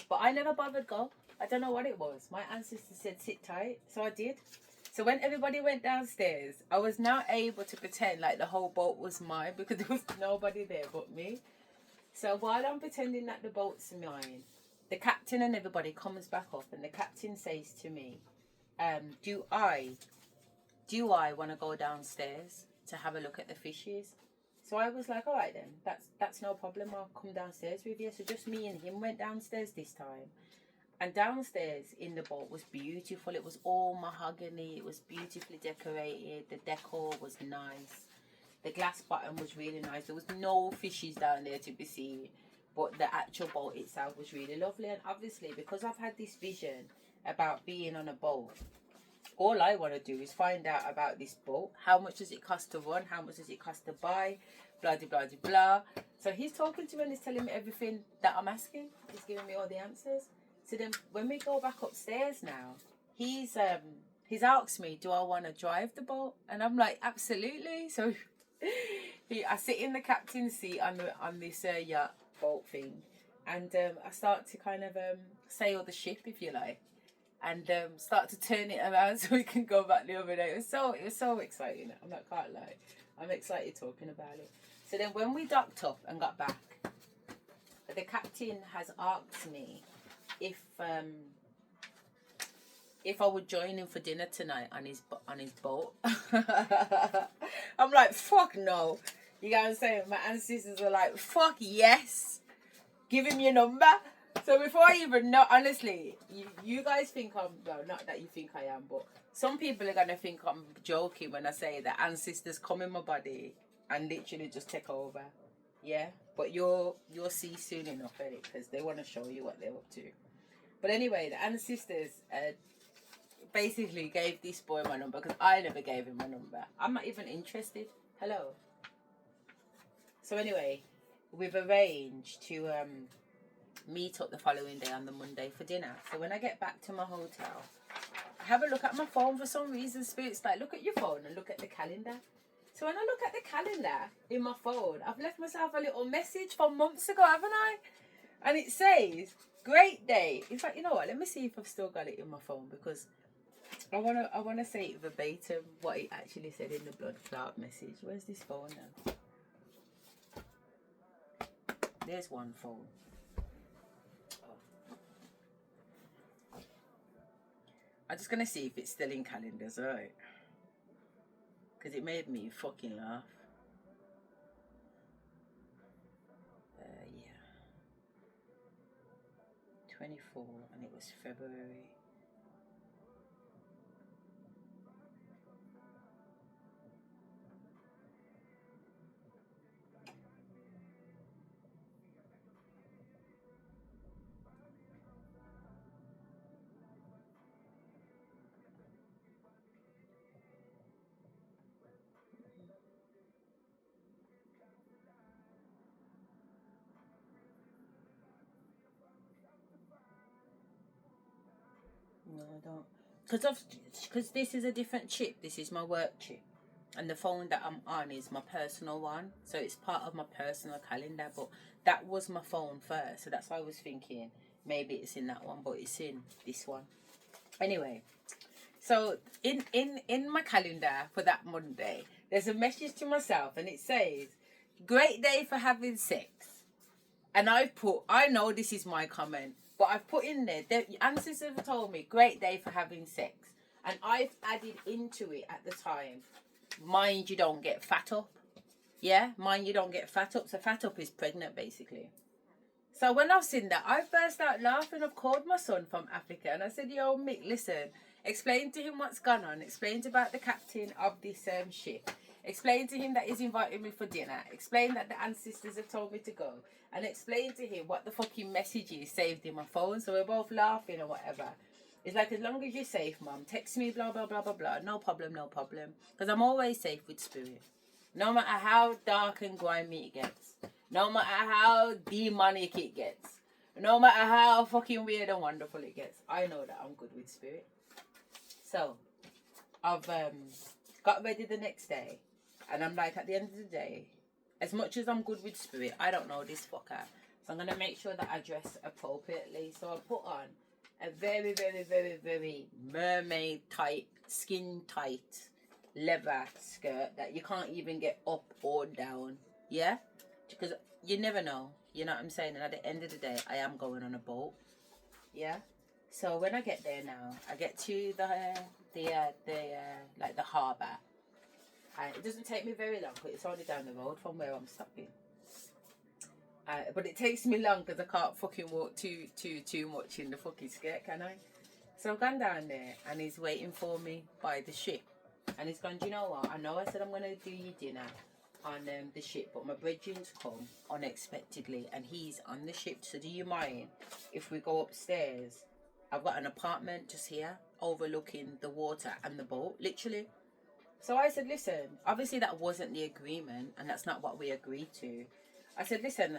But I never bothered go. I don't know what it was. My ancestors said sit tight, so I did. So when everybody went downstairs, I was now able to pretend like the whole boat was mine because there was nobody there but me. So while I'm pretending that the boat's mine, the captain and everybody comes back up, and the captain says to me, do I want to go downstairs to have a look at the fishes? So I was like, all right then, that's no problem. I'll come downstairs with you. So just me and him went downstairs this time. And downstairs in the boat was beautiful. It was all mahogany. It was beautifully decorated. The decor was nice. The glass bottom was really nice. There was no fishes down there to be seen, but the actual boat itself was really lovely. And obviously, because I've had this vision about being on a boat, all I want to do is find out about this boat. How much does it cost to run? How much does it cost to buy? Blah, blah, blah, blah. So he's talking to me and he's telling me everything that I'm asking. He's giving me all the answers. So then when we go back upstairs now, he's asked me, do I want to drive the boat? And I'm like, absolutely. So I sit in the captain's seat on this yacht boat thing, and I start to kind of sail the ship, if you like, and start to turn it around so we can go back the other day. It was so exciting. I'm not can't lie. I'm excited talking about it. So then when we docked up and got back, the captain has asked me if I would join him for dinner tonight on his boat. I'm like, fuck no. You know what I'm saying? My ancestors were like, fuck yes. Give him your number. So before I even know, honestly, you guys think I'm, well, not that you think I am, but some people are going to think I'm joking when I say that ancestors come in my body and literally just take over. Yeah? But you'll see soon enough, Eric, because they want to show you what they're up to. But anyway, the ancestors basically gave this boy my number because I never gave him my number. I'm not even interested. Hello. So anyway, we've arranged to meet up the following day on the Monday for dinner. So when I get back to my hotel, I have a look at my phone. For some reason, Spirit's like, look at your phone and look at the calendar. So when I look at the calendar in my phone, I've left myself a little message from months ago, haven't I? And it says, great day. In fact, you know what? Let me see if I've still got it in my phone, because I wanna say it verbatim what it actually said in the blood clot message. Where's this phone now? There's one phone. I'm just gonna see if it's still in calendars, alright? Because it made me fucking laugh. Yeah. 24, and it was February. No, I don't. Because this is a different chip. This is my work chip. And the phone that I'm on is my personal one. So it's part of my personal calendar. But that was my phone first. So that's why I was thinking maybe it's in that one. But it's in this one. Anyway. So in my calendar for that Monday, there's a message to myself. And it says, great day for having sex. And I know this is my comment, but I've put in there, the ancestors have told me, great day for having sex. And I've added into it at the time, mind you don't get fat up. Yeah, mind you don't get fat up. So fat up is pregnant, basically. So when I've seen that, I burst out laughing. I've called my son from Africa and I said, yo, Mick, listen, explain to him what's gone on. Explain about the captain of this ship. Explain to him that he's invited me for dinner. Explain that the ancestors have told me to go. And explain to him what the fucking message is saved in my phone. So we're both laughing or whatever. It's like, as long as you're safe, Mum, text me, blah, blah, blah, blah, blah. No problem, no problem. Because I'm always safe with Spirit. No matter how dark and grimy it gets. No matter how demonic it gets. No matter how fucking weird and wonderful it gets. I know that I'm good with Spirit. So, I've got ready the next day. And I'm like, at the end of the day, as much as I'm good with Spirit, I don't know this fucker. So I'm going to make sure that I dress appropriately. So I put on a very, very, very, very mermaid type, skin tight leather skirt that you can't even get up or down. Yeah? Because you never know. You know what I'm saying? And at the end of the day, I am going on a boat. Yeah? So when I get there now, I get to the harbour. And it doesn't take me very long, because it's only down the road from where I'm stopping. But it takes me long because I can't fucking walk too much in the fucking skirt, can I? So I've gone down there and he's waiting for me by the ship. And he's gone, do you know what? I know I said I'm going to do your dinner on the ship, but my brethren's come unexpectedly and he's on the ship. So do you mind if we go upstairs? I've got an apartment just here overlooking the water and the boat, literally. So I said, listen, obviously that wasn't the agreement and that's not what we agreed to. I said, listen,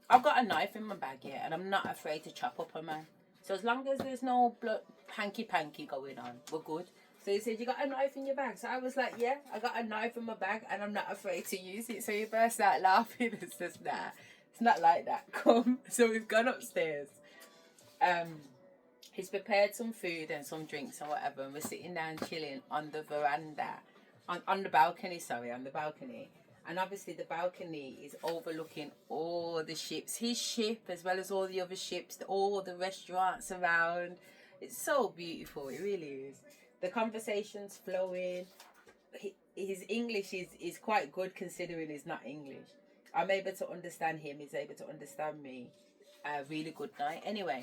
I've got a knife in my bag here and I'm not afraid to chop up a man. So as long as there's no blood hanky-panky going on, we're good. So he said, you got a knife in your bag? So I was like, yeah, I got a knife in my bag and I'm not afraid to use it. So he burst out laughing and says, nah, it's not like that. Come. So we've gone upstairs. He's prepared some food and some drinks and whatever, and we're sitting down chilling on the veranda, on the balcony, and obviously the balcony is overlooking all the ships, his ship as well as all the other ships, all the restaurants around. It's so beautiful, it really is. The conversation's flowing. His English is quite good considering he's not English. I'm able to understand him, he's able to understand me. A really good night. Anyway,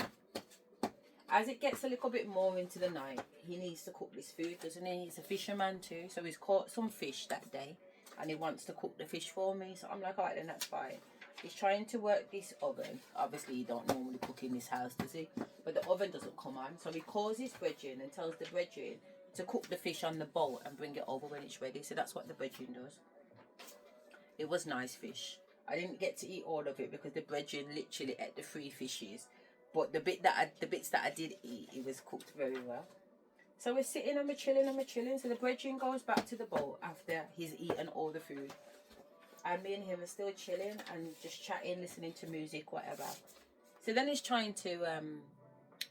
as it gets a little bit more into the night, he needs to cook this food, doesn't he? He's a fisherman too, so he's caught some fish that day and he wants to cook the fish for me. So I'm like, alright then, that's fine. He's trying to work this oven. Obviously, you don't normally cook in this house, does he? But the oven doesn't come on. So he calls his brethren and tells the brethren to cook the fish on the boat and bring it over when it's ready. So that's what the brethren does. It was nice fish. I didn't get to eat all of it because the brethren literally ate the 3 fishes. But the bits that I did eat, it was cooked very well. So we're sitting and we're chilling. So the brethren goes back to the boat after he's eaten all the food. And me and him are still chilling and just chatting, listening to music, whatever. So then he's trying to,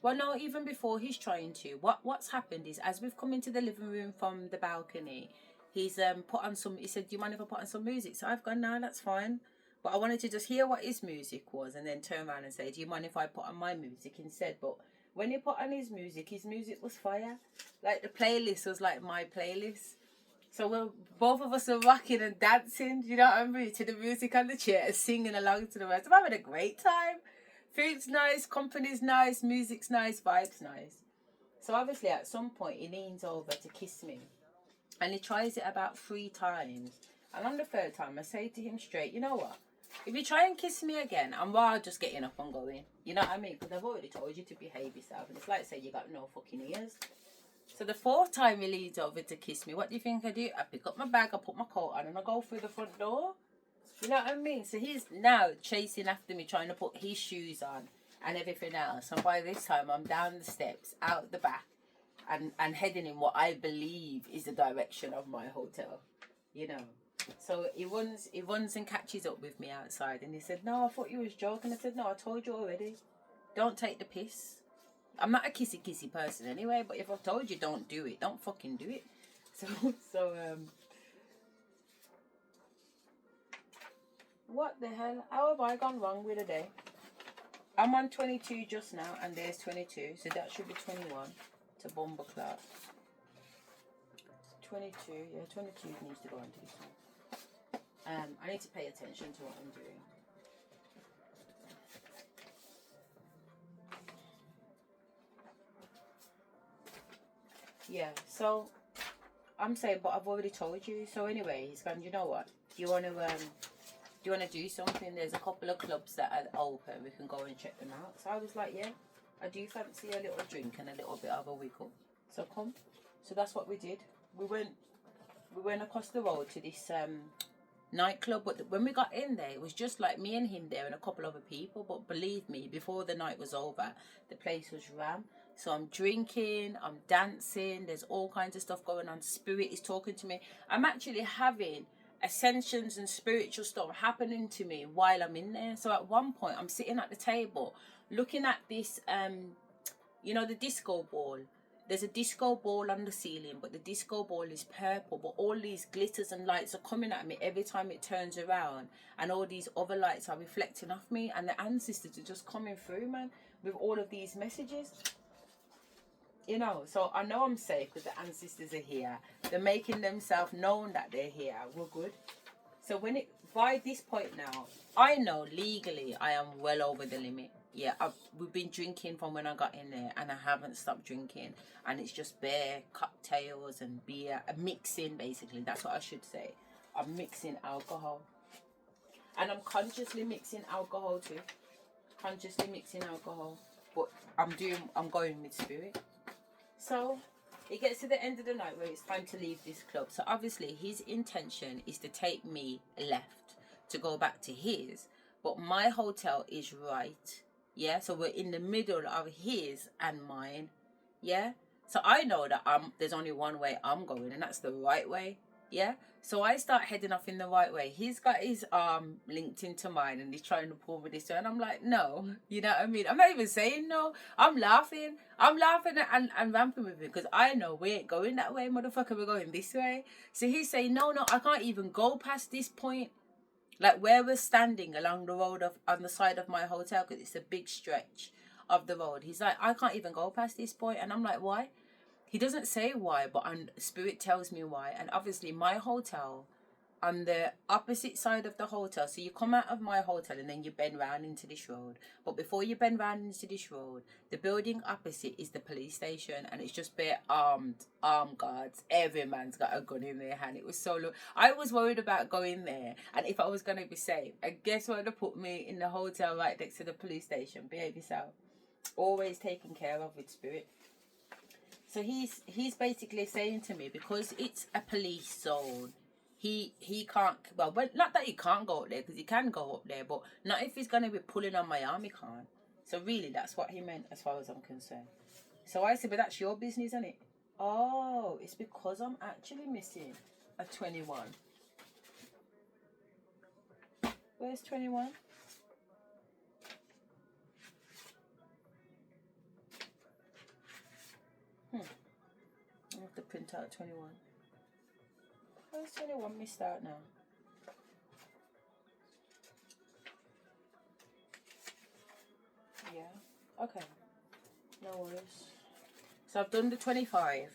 well, no, even before he's trying to, what's happened is, as we've come into the living room from the balcony, he's put on some, he said, do you mind if I put on some music? So I've gone, no, that's fine. But I wanted to just hear what his music was and then turn around and say, do you mind if I put on my music instead? But when he put on his music was fire. Like, the playlist was like my playlist. So both of us are rocking and dancing, you know what I mean, to the music on the chair and singing along to the rest. I'm having a great time. Food's nice, company's nice, music's nice, vibe's nice. So obviously at some point he leans over to kiss me. And he tries it about 3 times. And on the 3rd time I say to him straight, you know what? If you try and kiss me again, I'm rather just getting up and going. You know what I mean? Because I've already told you to behave yourself. And it's like saying you got no fucking ears. So the 4th time he leads over to kiss me, what do you think I do? I pick up my bag, I put my coat on and I go through the front door. You know what I mean? So he's now chasing after me, trying to put his shoes on and everything else. And by this time I'm down the steps, out the back and heading in what I believe is the direction of my hotel. You know. So he runs and catches up with me outside and he said, no, I thought you was joking. I said, no, I told you already. Don't take the piss. I'm not a kissy person anyway, but if I've told you don't do it, don't fucking do it. So what the hell? How have I gone wrong with a day? I'm on 22 just now, and there's 22, so that should be 21 to bomber clock. 22, yeah, 22 needs to go into this one. I need to pay attention to what I'm doing. Yeah, so I'm saying, but I've already told you. So anyway, he's gone, you know what? Do you want to do something? There's a couple of clubs that are open. We can go and check them out. So I was like, yeah, I do fancy a little drink and a little bit of a wiggle. So come. So that's what we did. We went across the road to this nightclub, but when we got in there, it was just like me and him there and a couple other people. But believe me, before the night was over, the place was ram. So I'm drinking, I'm dancing, there's all kinds of stuff going on. Spirit is talking to me. I'm actually having ascensions and spiritual stuff happening to me while I'm in there. So at one point, I'm sitting at the table looking at this, you know, the disco ball. There's a disco ball on the ceiling, but the disco ball is purple, but all these glitters and lights are coming at me every time it turns around, and all these other lights are reflecting off me, and the ancestors are just coming through, man, with all of these messages. You know, so I know I'm safe because the ancestors are here. They're making themselves known that they're here. We're good. So by this point now, I know legally I am well over the limit. Yeah, we've been drinking from when I got in there and I haven't stopped drinking. And it's just bare cocktails and beer. Mixing, basically. That's what I should say. I'm mixing alcohol. And I'm consciously mixing alcohol too. Consciously mixing alcohol. But I'm going with spirit. So it gets to the end of the night where it's time to leave this club. So obviously his intention is to take me left to go back to his. But my hotel is right. Yeah. So we're in the middle of his and mine. Yeah. So I know that there's only one way I'm going, and that's the right way. Yeah. So I start heading off in the right way. He's got his arm linked into mine and he's trying to pull me this way. And I'm like, no. You know what I mean? I'm not even saying no. I'm laughing. And ramping with him because I know we ain't going that way, motherfucker. We're going this way. So he's saying, no, I can't even go past this point. Like where we're standing along the road on the side of my hotel, because it's a big stretch of the road. He's like, I can't even go past this point. And I'm like, why? He doesn't say why, but spirit tells me why. And obviously my hotel, on the opposite side of the hotel, so you come out of my hotel and then you bend round into this road. But before you bend round into this road, the building opposite is the police station, and it's just bare armed guards. Every man's got a gun in their hand. It was so low. I was worried about going there and if I was going to be safe. And guess what? They put me in the hotel right next to the police station. Behave yourself. Always taken care of with spirit. So he's basically saying to me, because it's a police zone, he can't, well, not that he can't go up there, because he can go up there, but not if he's going to be pulling on my arm, he can't. So really, that's what he meant as far as I'm concerned. So I said, but that's your business, isn't it? Oh, it's because I'm actually missing a 21. Where's 21? I have to print out 21. Where's 21 missed out now? Yeah, okay. No worries. So I've done the 25.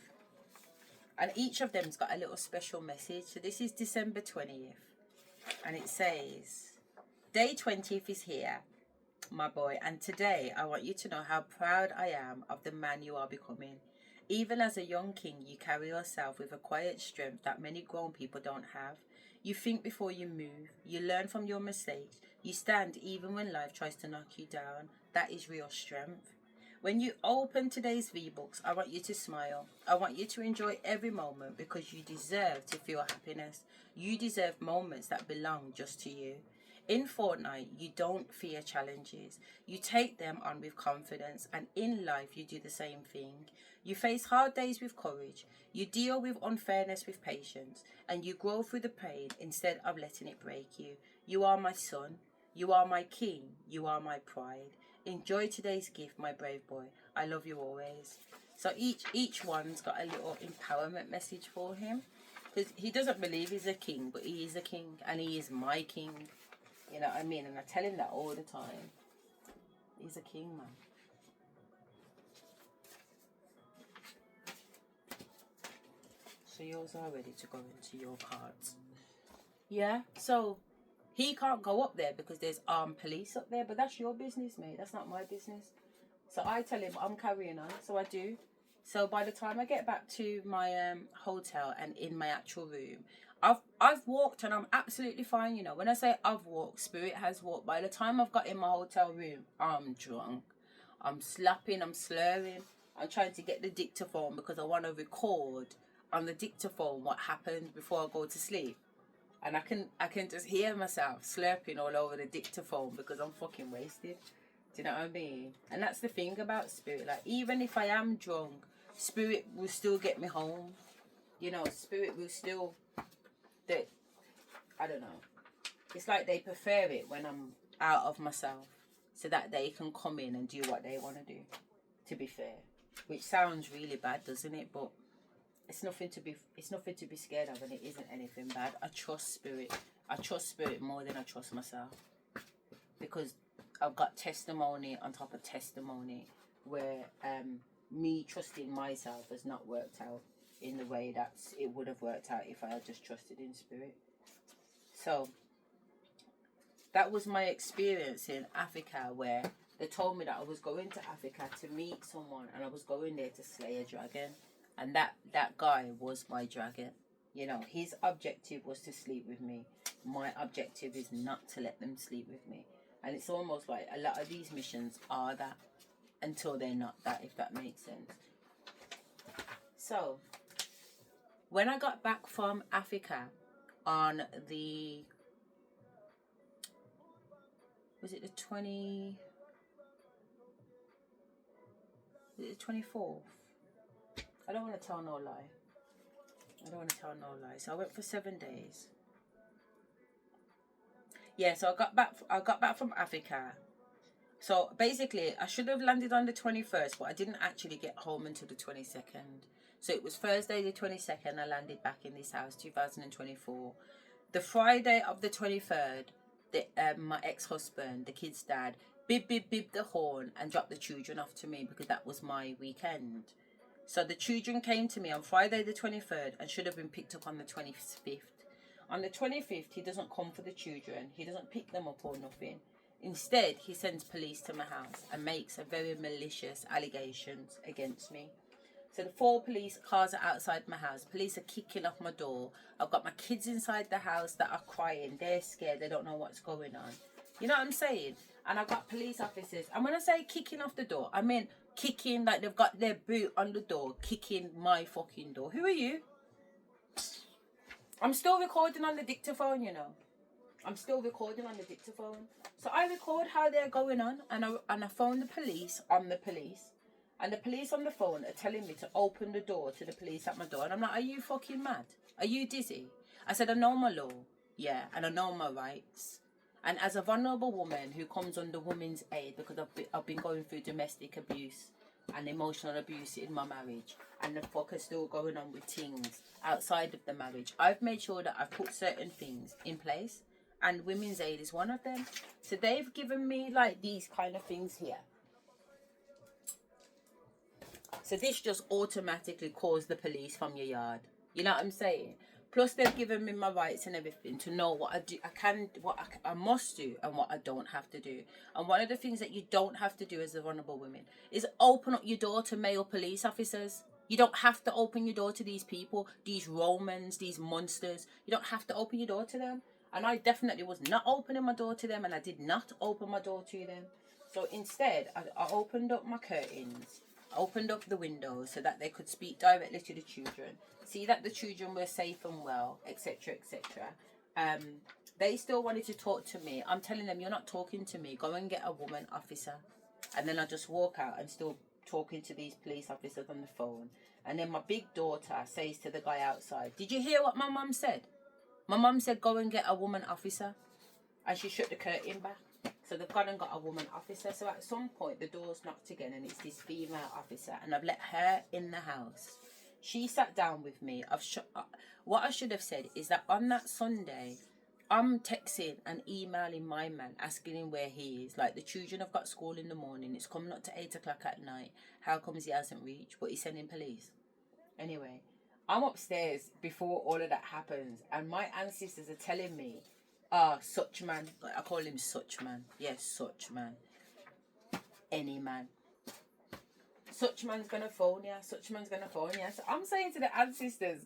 And each of them's got a little special message. So this is December 20th. And it says, Day 20th is here, my boy. And today I want you to know how proud I am of the man you are becoming. Even as a young king, you carry yourself with a quiet strength that many grown people don't have. You think before you move. You learn from your mistakes. You stand even when life tries to knock you down. That is real strength. When you open today's V-Books, I want you to smile. I want you to enjoy every moment because you deserve to feel happiness. You deserve moments that belong just to you. In Fortnite, you don't fear challenges. You take them on with confidence, and in life, you do the same thing. You face hard days with courage. You deal with unfairness with patience, and you grow through the pain instead of letting it break you. You are my son. You are my king. You are my pride. Enjoy today's gift, my brave boy. I love you always. So each one's got a little empowerment message for him, because he doesn't believe he's a king, but he is a king, and he is my king. You know what I mean? And I tell him that all the time. He's a king, man. So yours are ready to go into your cards. Yeah, so he can't go up there because there's armed police up there, but that's your business, mate. That's not my business. So I tell him I'm carrying on, so I do. So by the time I get back to my hotel and in my actual room, I've walked and I'm absolutely fine, you know. When I say I've walked, spirit has walked. By the time I've got in my hotel room, I'm drunk. I'm slapping, I'm slurring. I'm trying to get the dictaphone because I want to record on the dictaphone what happened before I go to sleep. And I can just hear myself slurping all over the dictaphone because I'm fucking wasted. Do you know what I mean? And that's the thing about spirit. Like, even if I am drunk, spirit will still get me home. You know, spirit will still... I don't know. It's like they prefer it when I'm out of myself, so that they can come in and do what they want to do, to be fair. Which sounds really bad, doesn't it? But it's nothing to be scared of, and it isn't anything bad. I trust spirit. I trust spirit more than I trust myself, because I've got testimony on top of testimony where me trusting myself has not worked out in the way that it would have worked out if I had just trusted in spirit. So that was my experience in Africa, where they told me that I was going to Africa to meet someone, and I was going there to slay a dragon. And that guy was my dragon. You know, his objective was to sleep with me. My objective is not to let them sleep with me. And it's almost like a lot of these missions are that until they're not that, if that makes sense. So, when I got back from Africa on the... Was it the 20... Was it the 24th? I don't want to tell no lie. So I went for 7 days. Yeah, so I got back from Africa. So basically, I should have landed on the 21st, but I didn't actually get home until the 22nd. So it was Thursday the 22nd, I landed back in this house, 2024. The Friday of the 23rd, my ex-husband, the kid's dad, bib the horn and dropped the children off to me, because that was my weekend. So the children came to me on Friday the 23rd and should have been picked up on the 25th. On the 25th, he doesn't come for the children. He doesn't pick them up or nothing. Instead, he sends police to my house and makes a very malicious allegations against me. So the 4 police cars are outside my house. Police are kicking off my door. I've got my kids inside the house that are crying. They're scared. They don't know what's going on. You know what I'm saying? And I've got police officers. And when I say kicking off the door, I mean kicking, like they've got their boot on the door, kicking my fucking door. Who are you? I'm still recording on the dictaphone, you know. I'm still recording on the dictaphone. So I record how they're going on, and I phone the police on the police. And the police on the phone are telling me to open the door to the police at my door. And I'm like, are you fucking mad? Are you dizzy? I said, I know my law. Yeah, and I know my rights. And as a vulnerable woman who comes under women's aid, because I've been going through domestic abuse and emotional abuse in my marriage, and the fuck is still going on with things outside of the marriage, I've made sure that I've put certain things in place, and women's aid is one of them. So they've given me like these kind of things here. So this just automatically calls the police from your yard. You know what I'm saying? Plus they've given me my rights and everything to know what I do, I must do, and what I don't have to do. And one of the things that you don't have to do as a vulnerable woman is open up your door to male police officers. You don't have to open your door to these people, these Romans, these monsters. You don't have to open your door to them. And I definitely was not opening my door to them, and I did not open my door to them. So instead, I opened up my curtains, opened up the windows so that they could speak directly to the children, see that the children were safe and well, etc., etc. They still wanted to talk to me. I'm telling them, you're not talking to me. Go and get a woman officer. And then I just walk out and still talking to these police officers on the phone. And then my big daughter says to the guy outside, did you hear what my mum said? My mum said, go and get a woman officer. And she shut the curtain back. So they've gone and got a woman officer. So at some point, the door's knocked again, and it's this female officer. And I've let her in the house. She sat down with me. What I should have said is that on that Sunday, I'm texting and emailing my man, asking him where he is. Like, the children have got school in the morning. It's coming up to 8 o'clock at night. How comes he hasn't reached? But he's sending police. Anyway, I'm upstairs before all of that happens. And my ancestors are telling me, such man. I call him such man. Yes, such man. Any man. Such man's gonna phone ya. Such man's gonna phone ya. So I'm saying to the ancestors,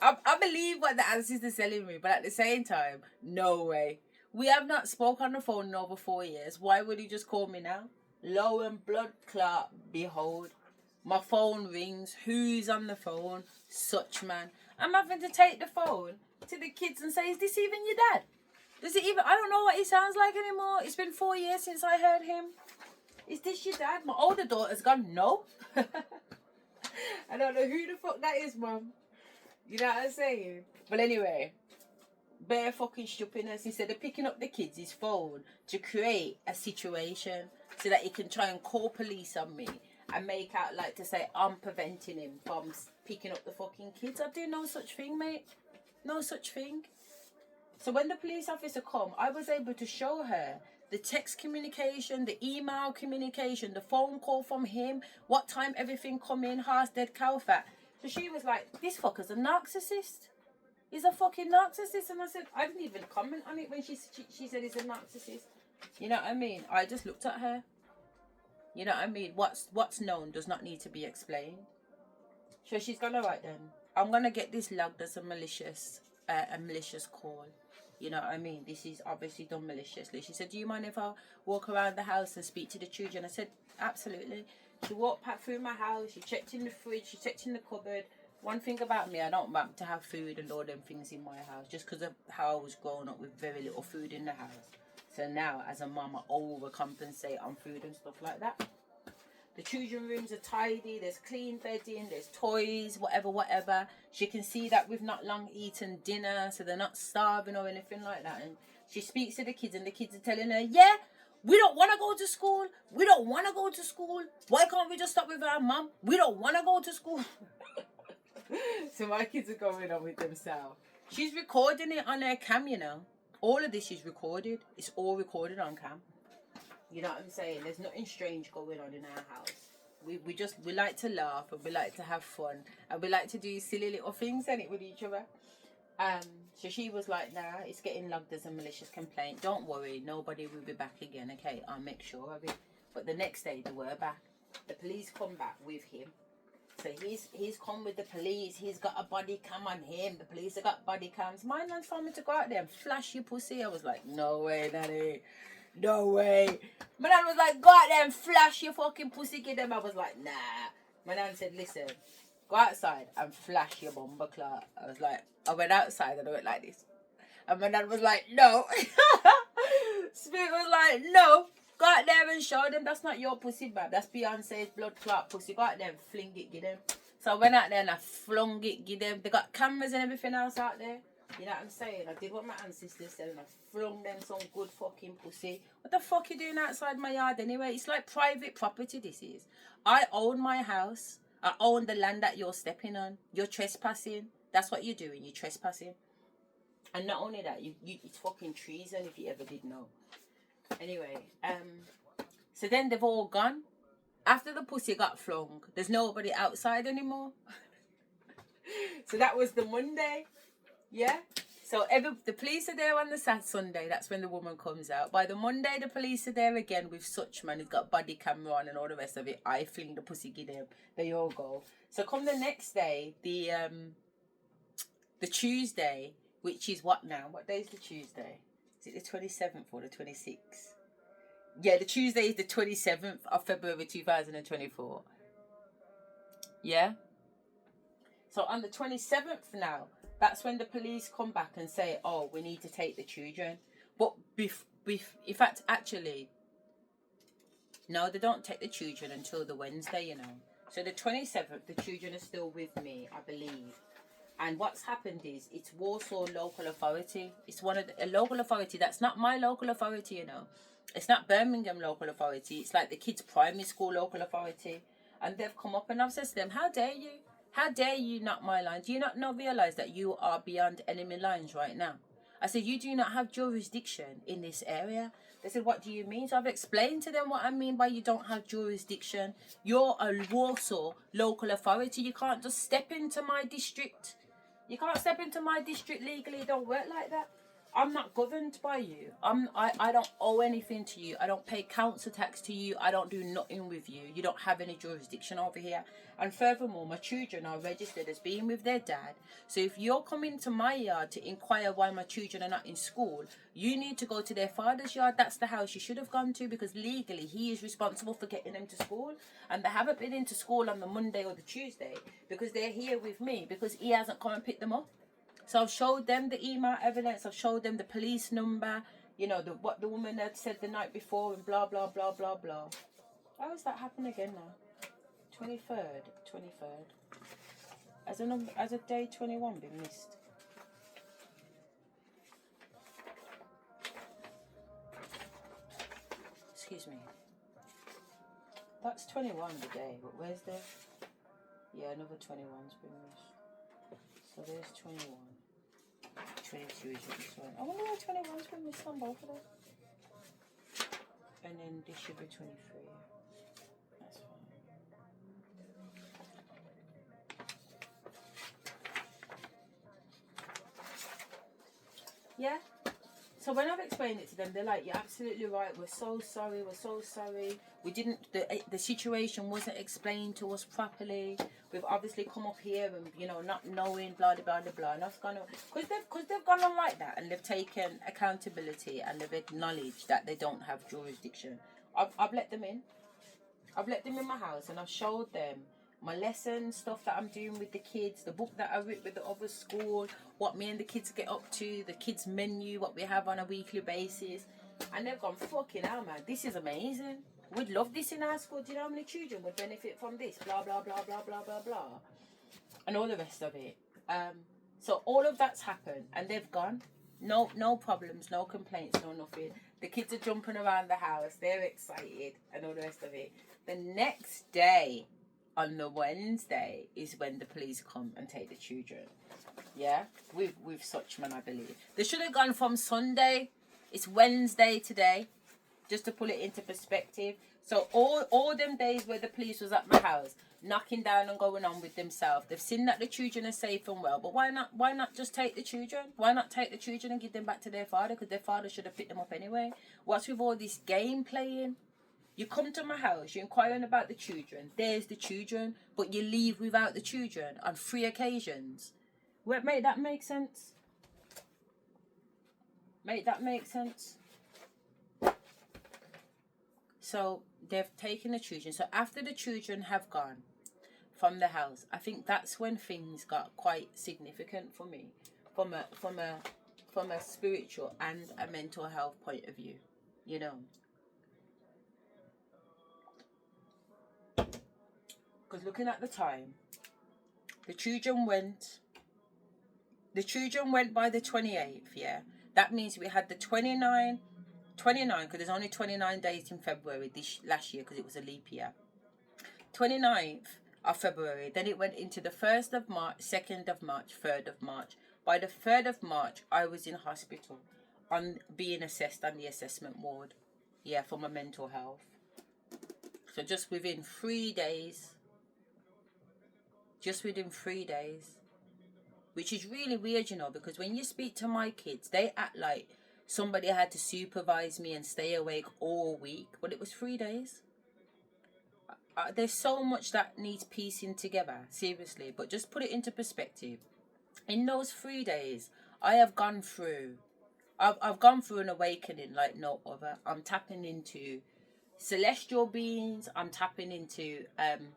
I believe what the ancestors are telling me, but at the same time, no way. We have not spoke on the phone in over 4 years. Why would he just call me now? Lo and blood clot, behold. My phone rings. Who's on the phone? Such man. I'm having to take the phone to the kids and say, is this even your dad? Does it even... I don't know what he sounds like anymore. It's been 4 years since I heard him. Is this your dad? My older daughter's gone, no. I don't know who the fuck that is, Mum. You know what I'm saying? But anyway, bare fucking stupidness. Instead of picking up the kids' his phone to create a situation so that he can try and call police on me and make out like to say I'm preventing him from picking up the fucking kids. I do no such thing, mate. No such thing. So when the police officer come, I was able to show her the text communication, the email communication, the phone call from him, what time everything come in, heart's dead, cow fat. So she was like, this fucker's a narcissist. He's a fucking narcissist. And I said, I didn't even comment on it when she said he's a narcissist. You know what I mean? I just looked at her. You know what I mean? What's known does not need to be explained. So she's gone, all right then. I'm going to get this logged as a malicious call. You know what I mean? This is obviously done maliciously. She said, do you mind if I walk around the house and speak to the children? I said, absolutely. She walked back through my house. She checked in the fridge. She checked in the cupboard. One thing about me, I don't want to have food and all them things in my house just because of how I was growing up with very little food in the house. So now, as a mum, I overcompensate on food and stuff like that. The children's rooms are tidy, there's clean bedding, there's toys, whatever. She can see that we've not long eaten dinner, so they're not starving or anything like that. And she speaks to the kids, and the kids are telling her, yeah, we don't want to go to school. We don't want to go to school. Why can't we just stop with our mum? We don't want to go to school. So my kids are going on with themselves. She's recording it on her cam, you know. All of this is recorded. It's all recorded on cam. You know what I'm saying? There's nothing strange going on in our house. We like to laugh, and we like to have fun, and we like to do silly little things, ain't it, with each other? So she was like, nah, it's getting logged as a malicious complaint. Don't worry, nobody will be back again, okay? I'll make sure of it. But the next day they were back. The police come back with him. So he's come with the police. He's got a body cam on him. The police have got body cams. My man told me to go out there and flash your pussy. I was like, no way, daddy. No way. My nan was like, go out there and flash your fucking pussy, kid. I was like, nah. My nan said, listen, go outside and flash your bomber clock. I was like, I went outside and I went like this. And my dad was like, no. Spirit was like, no. Go out there and show them that's not your pussy, man. That's Beyonce's blood clot pussy. Go out there and fling it, get them. So I went out there and I flung it, get them. They got cameras and everything else out there. You know what I'm saying? I did what my ancestors said and I flung them some good fucking pussy. What the fuck you doing outside my yard anyway? It's like private property, this is. I own my house. I own the land that you're stepping on. You're trespassing. That's what you're doing. You're trespassing. And not only that, it's fucking treason if you ever did know. Anyway, so then they've all gone. After the pussy got flung, there's nobody outside anymore. So that was the Monday. Yeah. So the police are there on the Sunday. That's when the woman comes out. By the Monday, the police are there again with such man. He's got body camera on and all the rest of it. I fling the pussy, get him. They all go. So come the next day, the Tuesday, which is what now? What day is the Tuesday? Is it the 27th or the 26th? Yeah, the Tuesday is the 27th of February 2024. Yeah? So on the 27th now, that's when the police come back and say, oh, we need to take the children. But in fact, actually, no, they don't take the children until the Wednesday, you know. So the 27th, the children are still with me, I believe. And what's happened is, it's Warsaw Local Authority. It's a local authority. That's not my local authority, you know. It's not Birmingham Local Authority. It's like the kids' primary school local authority. And they've come up and I've said to them, how dare you? How dare you knock my line? Do you not realise that you are beyond enemy lines right now? I said, you do not have jurisdiction in this area. They said, what do you mean? So I've explained to them what I mean by you don't have jurisdiction. You're a Warsaw Local Authority. You can't just step into my district. You can't step into my district legally. It don't work like that. I'm not governed by you. I don't owe anything to you. I don't pay council tax to you. I don't do nothing with you. You don't have any jurisdiction over here. And furthermore, my children are registered as being with their dad. So if you're coming to my yard to inquire why my children are not in school, you need to go to their father's yard. That's the house you should have gone to, because legally he is responsible for getting them to school. And they haven't been into school on the Monday or the Tuesday because they're here with me, because he hasn't come and picked them up. So I've showed them the email evidence. I've showed them the police number. You know, what the woman had said the night before and blah, blah, blah, blah, blah. How has that happened again now? 23rd. Has a day 21 been missed? Excuse me. That's 21 today, but where's the... Yeah, another 21's been missed. So there's 21. 22 is this one. I wonder why 21's been missed on both of them. And then this should be 23. That's fine. Yeah? So when I've explained it to them, they're like, you're absolutely right. We're so sorry. We're so sorry. We didn't... The situation wasn't explained to us properly. We've obviously come up here and, you know, not knowing, blah, blah, blah, blah. And I've gone on... Because they've gone on like that and they've taken accountability and they've acknowledged that they don't have jurisdiction. I've let them in. I've let them in my house and I've showed them my lessons, stuff that I'm doing with the kids, the book that I wrote with the other school, what me and the kids get up to, the kids' menu, what we have on a weekly basis. And they've gone, fucking hell, man, this is amazing. We'd love this in our school. Do you know how many children would benefit from this? Blah, blah, blah, blah, blah, blah, blah. And all the rest of it. So all of that's happened and they've gone. No problems, no complaints, no nothing. The kids are jumping around the house. They're excited and all the rest of it. The next day, on the Wednesday, is when the police come and take the children. Yeah? With such man, I believe. They should have gone from Sunday. It's Wednesday today. Just to put it into perspective. So all them days where the police was at my house, knocking down and going on with themselves, they've seen that the children are safe and well. But why not just take the children? Why not take the children and give them back to their father? Because their father should have picked them up anyway. What's with all this game playing? You come to my house, you're inquiring about the children. There's the children, but you leave without the children on 3 occasions. Make that make sense? Make that make sense? So they've taken the children. So after the children have gone, from the house, I think that's when things got quite significant for me, from a spiritual and a mental health point of view, you know. Because looking at the time, the children went by the 28th, yeah. That means we had the 29, because there's only 29 days in February this last year because it was a leap year. 29th of February, then it went into the 1st of March, 2nd of March, 3rd of March. By the 3rd of March, I was in hospital on being assessed on the assessment ward, yeah, for my mental health. So just within 3 days, which is really weird, you know, because when you speak to my kids, they act like somebody had to supervise me and stay awake all week. Well, it was 3 days. There's so much that needs piecing together, seriously. But just put it into perspective. In those 3 days, I've gone through an awakening like no other. I'm tapping into celestial beings. I'm tapping into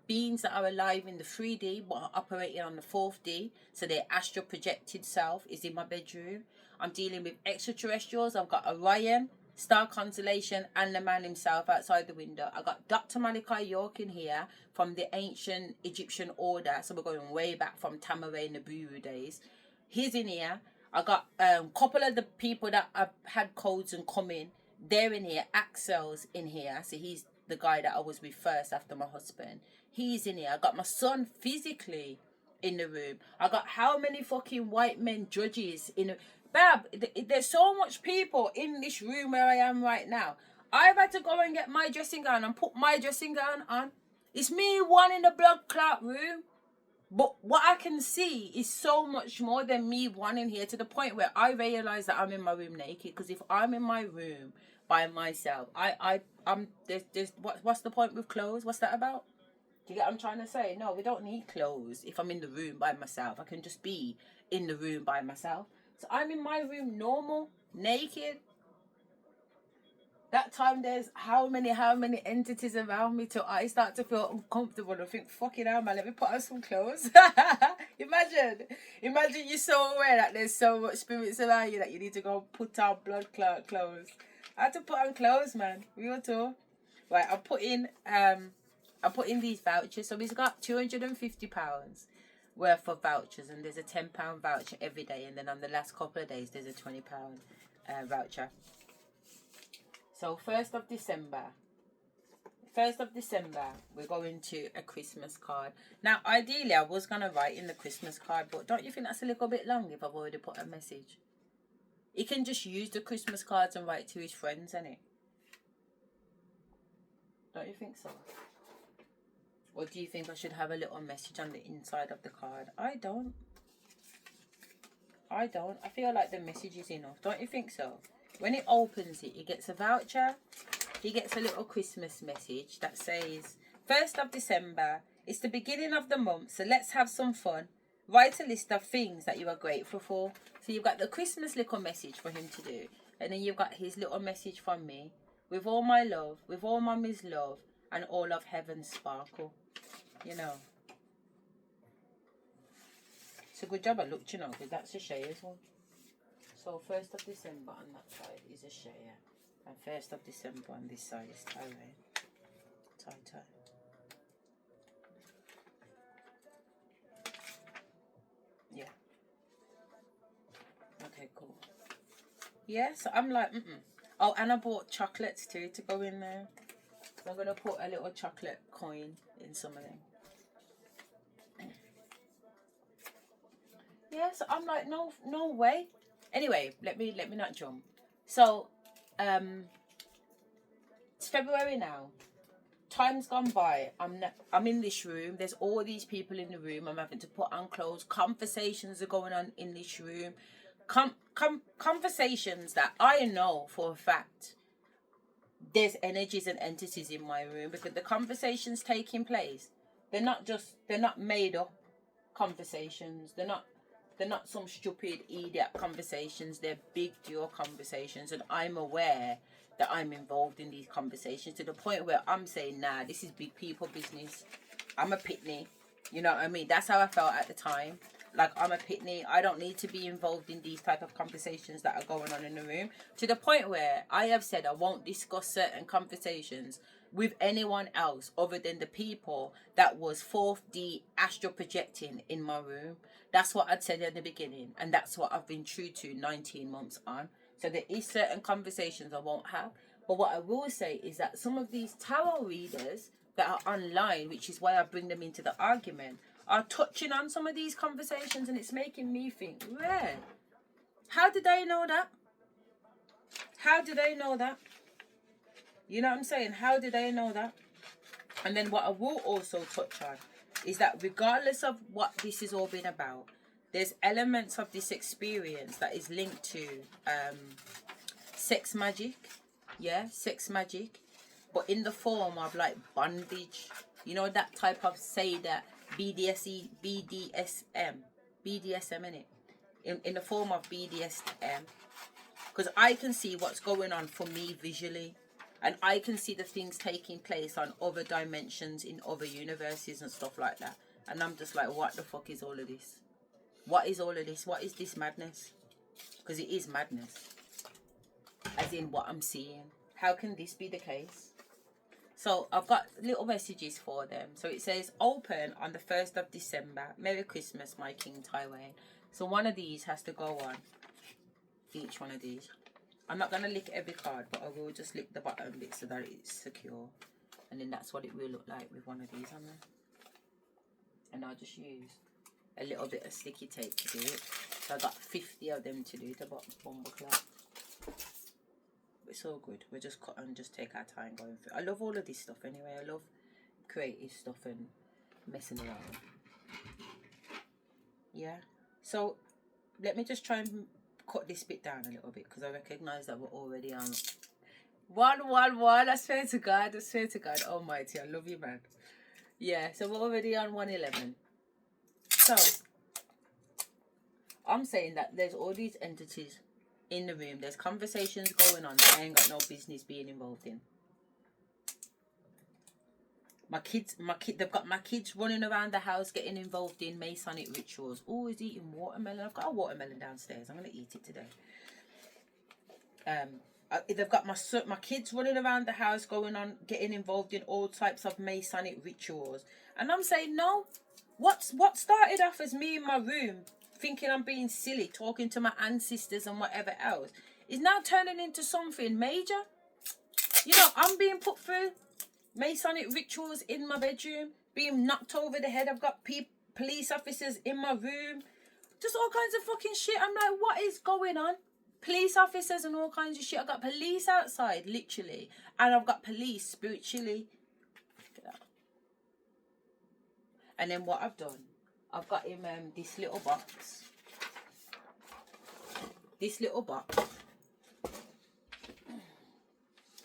beings that are alive in the 3D but are operating on the 4D. So their astral projected self is in my bedroom. I'm dealing with extraterrestrials. I've got Orion, star constellation, and the man himself outside the window. I got Dr. Malachi York in here from the ancient Egyptian order. So we're going way back from Tamaray Nibiru days. He's in here. I got a couple of the people that I've had codes and come in. They're in here. Axel's in here. So he's the guy that I was with first after my husband. He's in here. I got my son physically in the room. I got how many fucking white men judges in the... Bab, there's so much people in this room where I am right now. I've had to go and get my dressing gown and put my dressing gown on. It's me one in the blood clot room. But what I can see is so much more than me one in here, to the point where I realise that I'm in my room naked. Because if I'm in my room by myself, what's the point with clothes? What's that about? Do you get what I'm trying to say? No, we don't need clothes if I'm in the room by myself. I can just be in the room by myself. So I'm in my room normal, naked. That time there's how many entities around me till I start to feel uncomfortable and think, fucking hell, man, let me put on some clothes. Imagine you're so aware that there's so much spirits around you that you need to go put on blood clot clothes. I had to put on clothes, man. Real talk. Right, I'm putting these vouchers. So we've got £250 worth of vouchers, and there's a £10 voucher every day, and then on the last couple of days there's a £20 voucher. So 1st of December, we're going to a Christmas card. Now, ideally, I was going to write in the Christmas card, but don't you think that's a little bit long if I've already put a message? He can just use the Christmas cards and write to his friends, innit? Don't you think so? Or do you think I should have a little message on the inside of the card? I don't. I feel like the message is enough. Don't you think so? When it opens it, he gets a voucher. He gets a little Christmas message that says, 1st of December, it's the beginning of the month, so let's have some fun. Write a list of things that you are grateful for. So you've got the Christmas little message for him to do. And then you've got his little message from me. With all my love, with all mommy's love, and all of heaven's sparkle. You know. It's a good job I looked, you know, because that's Asherah's one. So 1st of December on that side is Asherah. And 1st of December on this side is Tyrone. Tie. Yeah. Okay, cool. Yeah, so I'm like, Oh, and I bought chocolates too to go in there. So I'm going to put a little chocolate coin in some of them. Yeah, so I'm like, no way. Anyway, let me not jump. So, it's February now. Time's gone by. I'm in this room. There's all these people in the room. I'm having to put on clothes. Conversations are going on in this room. Conversations that I know for a fact there's energies and entities in my room, because the conversations taking place, they're not made up conversations. They're not some stupid idiot conversations. They're big deal conversations, and I'm aware that I'm involved in these conversations to the point where I'm saying, nah, this is big people business. I'm a pitney. You know what I mean? That's how I felt at the time. Like, I'm a pitney. I don't need to be involved in these type of conversations that are going on in the room. To the point where I have said I won't discuss certain conversations with anyone else other than the people that was 4D astral projecting in my room. That's what I'd said in the beginning. And that's what I've been true to 19 months on. So there is certain conversations I won't have. But what I will say is that some of these tarot readers that are online, which is why I bring them into the argument, are touching on some of these conversations, and it's making me think, where? How did they know that? How do they know that? You know what I'm saying? How do they know that? And then what I will also touch on is that regardless of what this has all been about, there's elements of this experience that is linked to sex magic. Yeah, sex magic. But in the form of like bondage. You know, that type of, say that BDSM, innit? In the form of BDSM. Because I can see what's going on for me visually. And I can see the things taking place on other dimensions in other universes and stuff like that. And I'm just like, what the fuck is all of this? What is all of this? What is this madness? Because it is madness. As in what I'm seeing. How can this be the case? So I've got little messages for them. So it says, open on the 1st of December. Merry Christmas, my King Taiwan. So one of these has to go on. Each one of these. I'm not going to lick every card, but I will just lick the bottom bit so that it's secure. And then that's what it will look like with one of these on there. And I'll just use a little bit of sticky tape to do it. So I got 50 of them to do the bumble cloth. It's all good. We'll just cut and just take our time going through. I love all of this stuff anyway. I love creative stuff and messing around. Yeah. So let me just try and cut this bit down a little bit, because I recognise that we're already on 111. I swear to God. I swear to God Almighty. I love you, man. Yeah. So we're already on 111. So I'm saying that there's all these entities in the room. There's conversations going on that I ain't got no business being involved in. They've got my kids running around the house getting involved in Masonic rituals. Oh, he's eating watermelon. I've got a watermelon downstairs. I'm going to eat it today. They've got my kids running around the house getting involved in all types of Masonic rituals. And I'm saying, no. What started off as me in my room thinking I'm being silly, talking to my ancestors and whatever else, is now turning into something major. You know, I'm being put through Masonic rituals in my bedroom, being knocked over the head. I've got police officers in my room, just all kinds of fucking shit. I'm like, what is going on? Police officers and all kinds of shit. I've got police outside, literally, and I've got police spiritually. And then what I've done, I've got him this little box. This little box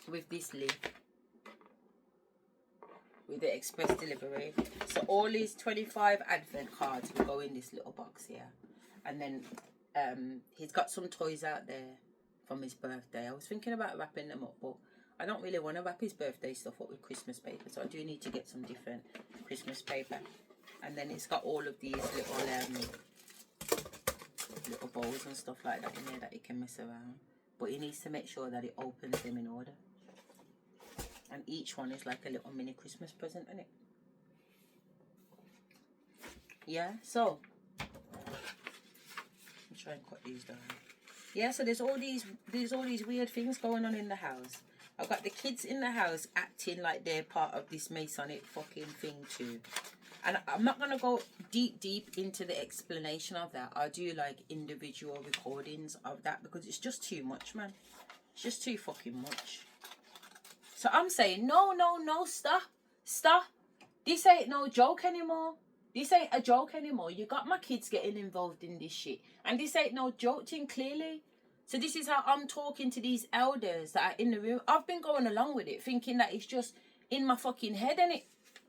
with this lid. With the express delivery. So all these 25 advent cards will go in this little box here. And then he's got some toys out there from his birthday. I was thinking about wrapping them up, but I don't really want to wrap his birthday stuff up with Christmas paper. So I do need to get some different Christmas paper. And then it's got all of these little bowls and stuff like that in there that he can mess around. But he needs to make sure that he opens them in order. And each one is like a little mini Christmas present, isn't it? Yeah, so I'm trying to cut these down. Yeah, so there's all these weird things going on in the house. I've got the kids in the house acting like they're part of this Masonic fucking thing too. And I'm not going to go deep into the explanation of that. I do like individual recordings of that because it's just too much, man. It's just too fucking much. So I'm saying, no, stop. This ain't no joke anymore. This ain't a joke anymore. You got my kids getting involved in this shit. And this ain't no joke thing, clearly. So this is how I'm talking to these elders that are in the room. I've been going along with it, thinking that it's just in my fucking head, innit?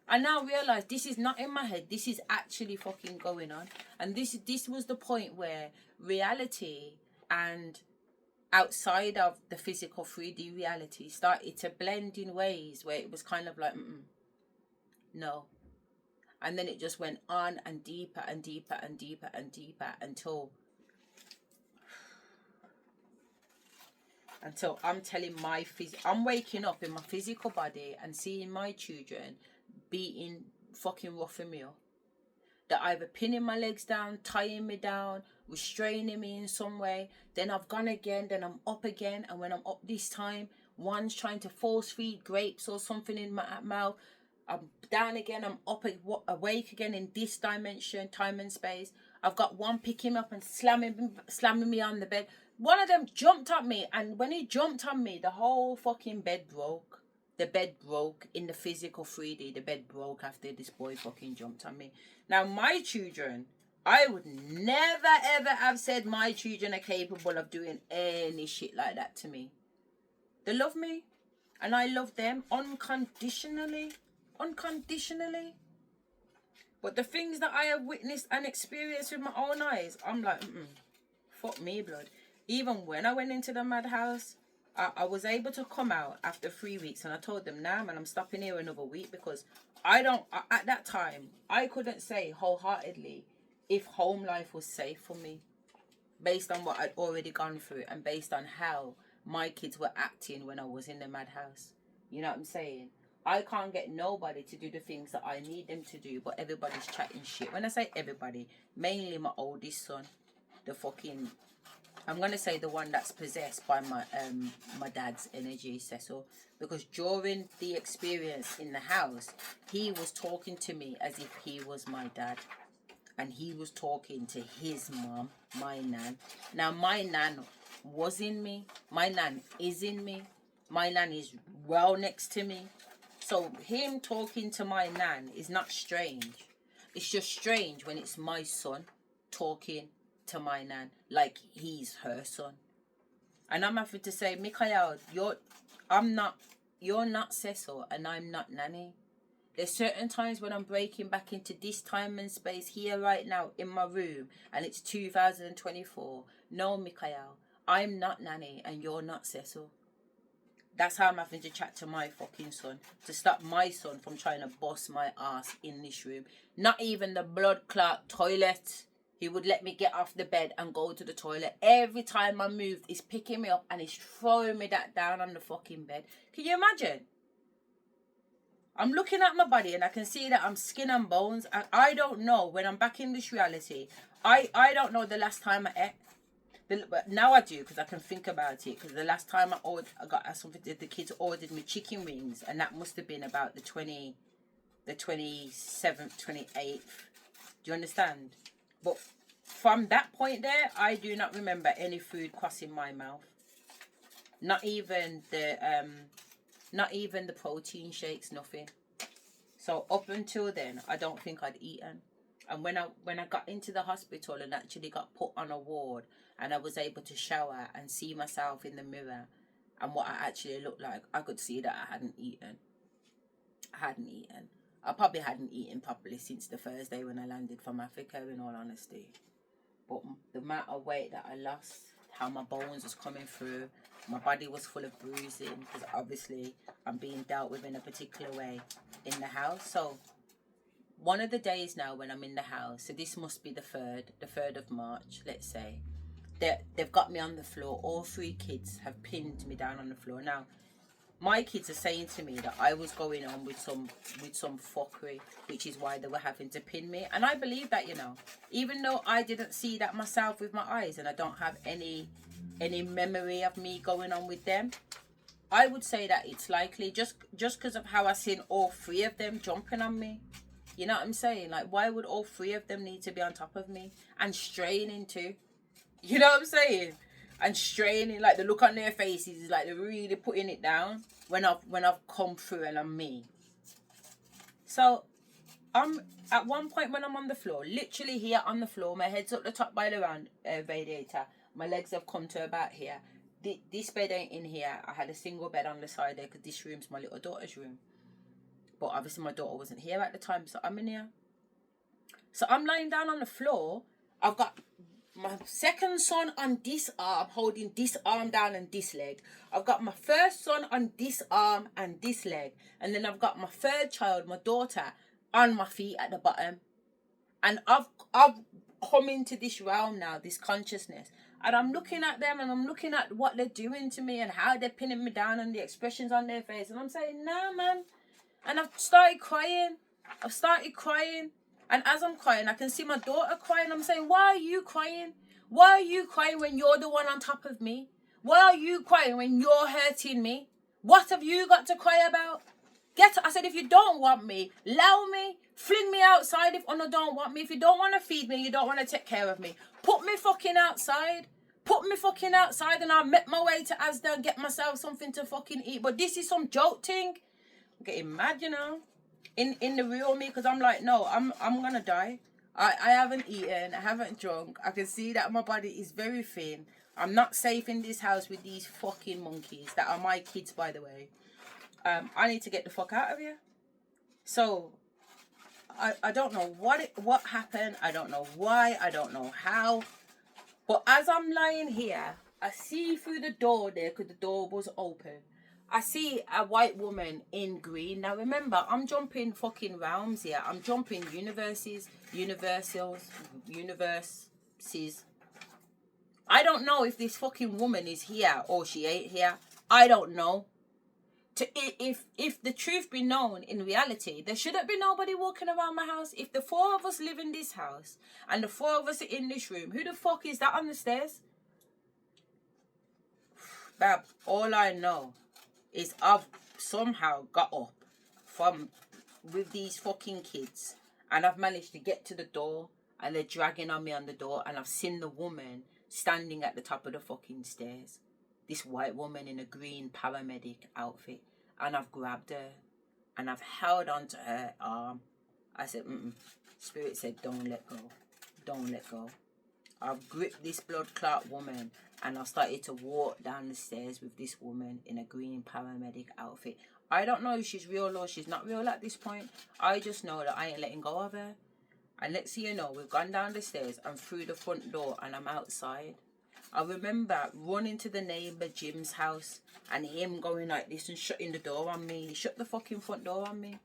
I now realise this is not in my head. This is actually fucking going on. And this was the point where reality and outside of the physical 3D reality started to blend in ways where it was kind of like, no. And then it just went on and deeper and deeper and deeper and deeper until I'm telling I'm waking up in my physical body and seeing my children beating, fucking roughing me up. They're either pinning my legs down, tying me down, restraining me in some way. Then I've gone again, then I'm up again. And when I'm up this time, one's trying to force feed grapes or something in my mouth. I'm down again, I'm up, awake again in this dimension, time and space. I've got one picking me up and slamming me on the bed. One of them jumped at me, and when he jumped on me, the whole fucking bed broke. The bed broke in the physical 3D. The bed broke after this boy fucking jumped on me. Now, my children, I would never ever have said my children are capable of doing any shit like that to me. They love me, and I love them unconditionally. Unconditionally. But the things that I have witnessed and experienced with my own eyes, I'm like, fuck me, blood. Even when I went into the madhouse, I was able to come out after 3 weeks, and I told them, nah, man, I'm stopping here another week, because at that time, I couldn't say wholeheartedly if home life was safe for me, based on what I'd already gone through and based on how my kids were acting when I was in the madhouse. You know what I'm saying? I can't get nobody to do the things that I need them to do, but everybody's chatting shit. When I say everybody, mainly my oldest son, I'm going to say the one that's possessed by my dad's energy, Cecil. Because during the experience in the house, he was talking to me as if he was my dad. And he was talking to his mom, my nan. Now, my nan was in me. My nan is in me. My nan is well next to me. So him talking to my nan is not strange. It's just strange when it's my son talking to my nan like he's her son. And I'm having to say, Mikhail, you're not Cecil, and I'm not Nanny. There's certain times when I'm breaking back into this time and space here right now in my room, and it's 2024. No, Mikhail, I'm not Nanny, and you're not Cecil. That's how I'm having to chat to my fucking son, to stop my son from trying to bust my ass in this room. Not even the blood clot toilet. He would let me get off the bed and go to the toilet. Every time I moved, he's picking me up and he's throwing me that down on the fucking bed. Can you imagine? I'm looking at my body and I can see that I'm skin and bones. And I don't know, when I'm back in this reality, I don't know the last time I ate. But now I do, because I can think about it. Because the last time I got something, the kids ordered me chicken wings, and that must have been about the 27th, 28th. Do you understand? But from that point there, I do not remember any food crossing my mouth. Not even the protein shakes, nothing. So up until then, I don't think I'd eaten. And when I got into the hospital and actually got put on a ward, and I was able to shower and see myself in the mirror and what I actually looked like, I could see that I hadn't eaten. I probably hadn't eaten properly since the Thursday when I landed from Africa, in all honesty. But the amount of weight that I lost, how my bones was coming through, my body was full of bruising, because obviously I'm being dealt with in a particular way in the house. So one of the days now when I'm in the house, so this must be the 3rd of March, let's say, they've got me on the floor. All 3 kids have pinned me down on the floor. Now, my kids are saying to me that I was going on with some fuckery, which is why they were having to pin me. And I believe that, you know, even though I didn't see that myself with my eyes, and I don't have any memory of me going on with them, I would say that it's likely just because of how I seen all 3 of them jumping on me. You know what I'm saying? Like, why would all 3 of them need to be on top of me and straining too? You know what I'm saying? And straining, like the look on their faces is like they're really putting it down when I've come through and I'm me. So I'm at one point when I'm on the floor, literally here on the floor, my head's up the top by the radiator, my legs have come to about here. This bed ain't in here. I had a single bed on the side there because this room's my little daughter's room. But obviously my daughter wasn't here at the time, so I'm in here. So I'm lying down on the floor. I've got my second son on this arm, holding this arm down and this leg. I've got my first son on this arm and this leg. And then I've got my 3rd child, my daughter, on my feet at the bottom. And I've come into this realm now, this consciousness. And I'm looking at them and I'm looking at what they're doing to me and how they're pinning me down and the expressions on their face. And I'm saying, nah, man. And I've started crying. And as I'm crying, I can see my daughter crying. I'm saying, why are you crying? Why are you crying when you're the one on top of me? Why are you crying when you're hurting me? What have you got to cry about? I said, if you don't want me, allow me, fling me outside if you don't want me. If you don't want to feed me, you don't want to take care of me, put me fucking outside. And I'll make my way to Asda and get myself something to fucking eat. But this is some joke thing. I'm getting mad, you know, in the real me, because I'm like, no, I'm gonna die. I haven't eaten, I haven't drunk. I can see that my body is very thin. I'm not safe in this house with these fucking monkeys that are my kids, by the way. I need to get the fuck out of here. So I don't know what happened. I don't know why. I don't know how. But as I'm lying here, I see through the door there, because the door was open, I see a white woman in green. Now remember, I'm jumping fucking realms here. I'm jumping universes. I don't know if this fucking woman is here or she ain't here. I don't know. If the truth be known, in reality, there shouldn't be nobody walking around my house. If the four of us live in this house and the four of us are in this room, who the fuck is that on the stairs? Bab, all I know is I've somehow got up with these fucking kids, and I've managed to get to the door, and they're dragging on me on the door, and I've seen the woman standing at the top of the fucking stairs. This white woman in a green paramedic outfit, and I've grabbed her and I've held onto her arm. I said, Spirit said, don't let go. I've gripped this blood clot woman and I've started to walk down the stairs with this woman in a green paramedic outfit. I don't know if she's real or she's not real at this point. I just know that I ain't letting go of her. And next thing you know, we've gone down the stairs and through the front door and I'm outside. I remember running to the neighbour Jim's house and him going like this and shutting the door on me. He shut the fucking front door on me.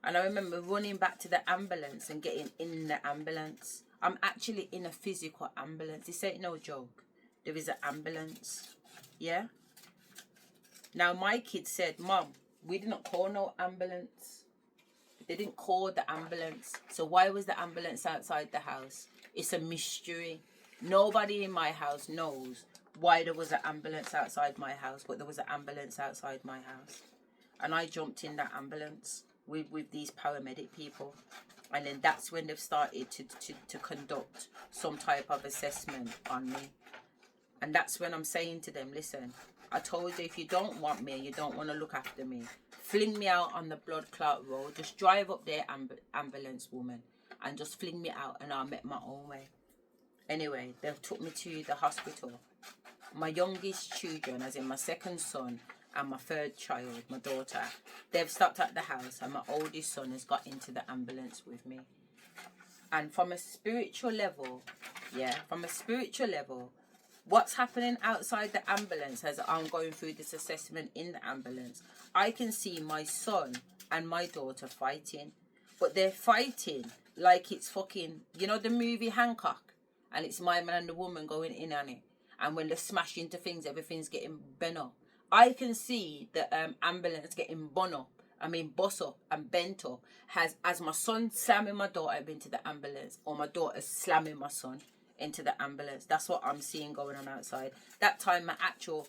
And I remember running back to the ambulance and getting in the ambulance. I'm actually in a physical ambulance. This ain't no joke. There is an ambulance. Yeah? Now my kid said, Mom, we didn't call no ambulance. They didn't call the ambulance. So why was the ambulance outside the house? It's a mystery. Nobody in my house knows why there was an ambulance outside my house, but there was an ambulance outside my house. And I jumped in that ambulance with these paramedic people. And then that's when they've started to conduct some type of assessment on me. And that's when I'm saying to them, listen, I told you, if you don't want me and you don't want to look after me, fling me out on the blood clot road. Just drive up there, ambulance woman, and just fling me out and I'll make my own way. Anyway, they took me to the hospital. My youngest children, as in my second son and my third child, my daughter, they've stopped at the house and my oldest son has got into the ambulance with me. And from a spiritual level, what's happening outside the ambulance as I'm going through this assessment in the ambulance, I can see my son and my daughter fighting. But they're fighting like it's fucking, you know the movie Hancock? And it's my man and the woman going in on it. And when they smash into things, everything's getting bent up. I can see the ambulance getting bust up and bent up. As my son slamming my daughter into the ambulance, or my daughter slamming my son into the ambulance. That's what I'm seeing going on outside. That time my actual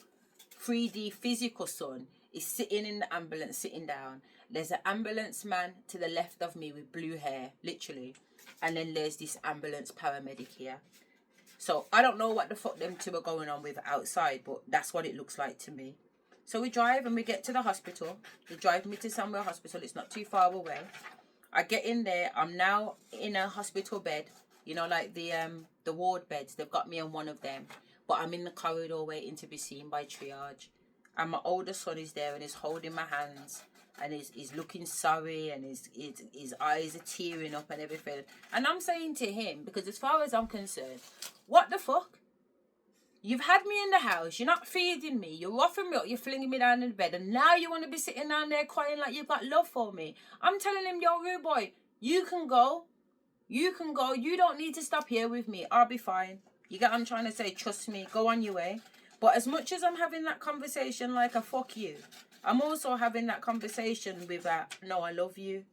3D physical son is sitting in the ambulance, sitting down. There's an ambulance man to the left of me with blue hair, literally. And then there's this ambulance paramedic here. So I don't know what the fuck them two are going on with outside, but that's what it looks like to me. So we drive and we get to the hospital. They drive me to somewhere hospital. It's not too far away. I get in there. I'm now in a hospital bed. You know, like the ward beds. They've got me on one of them. But I'm in the corridor waiting to be seen by triage. And my older son is there and he's holding my hands. And he's looking sorry and his eyes are tearing up and everything. And I'm saying to him, because as far as I'm concerned, what the fuck? You've had me in the house, you're not feeding me, you're roughing me up, you're flinging me down in the bed, and now you want to be sitting down there crying like you've got love for me. I'm telling him, yo, rude boy, you can go. You can go. You don't need to stop here with me. I'll be fine. You get what I'm trying to say? Trust me. Go on your way. But as much as I'm having that conversation like a fuck you, I'm also having that conversation with a no, I love you.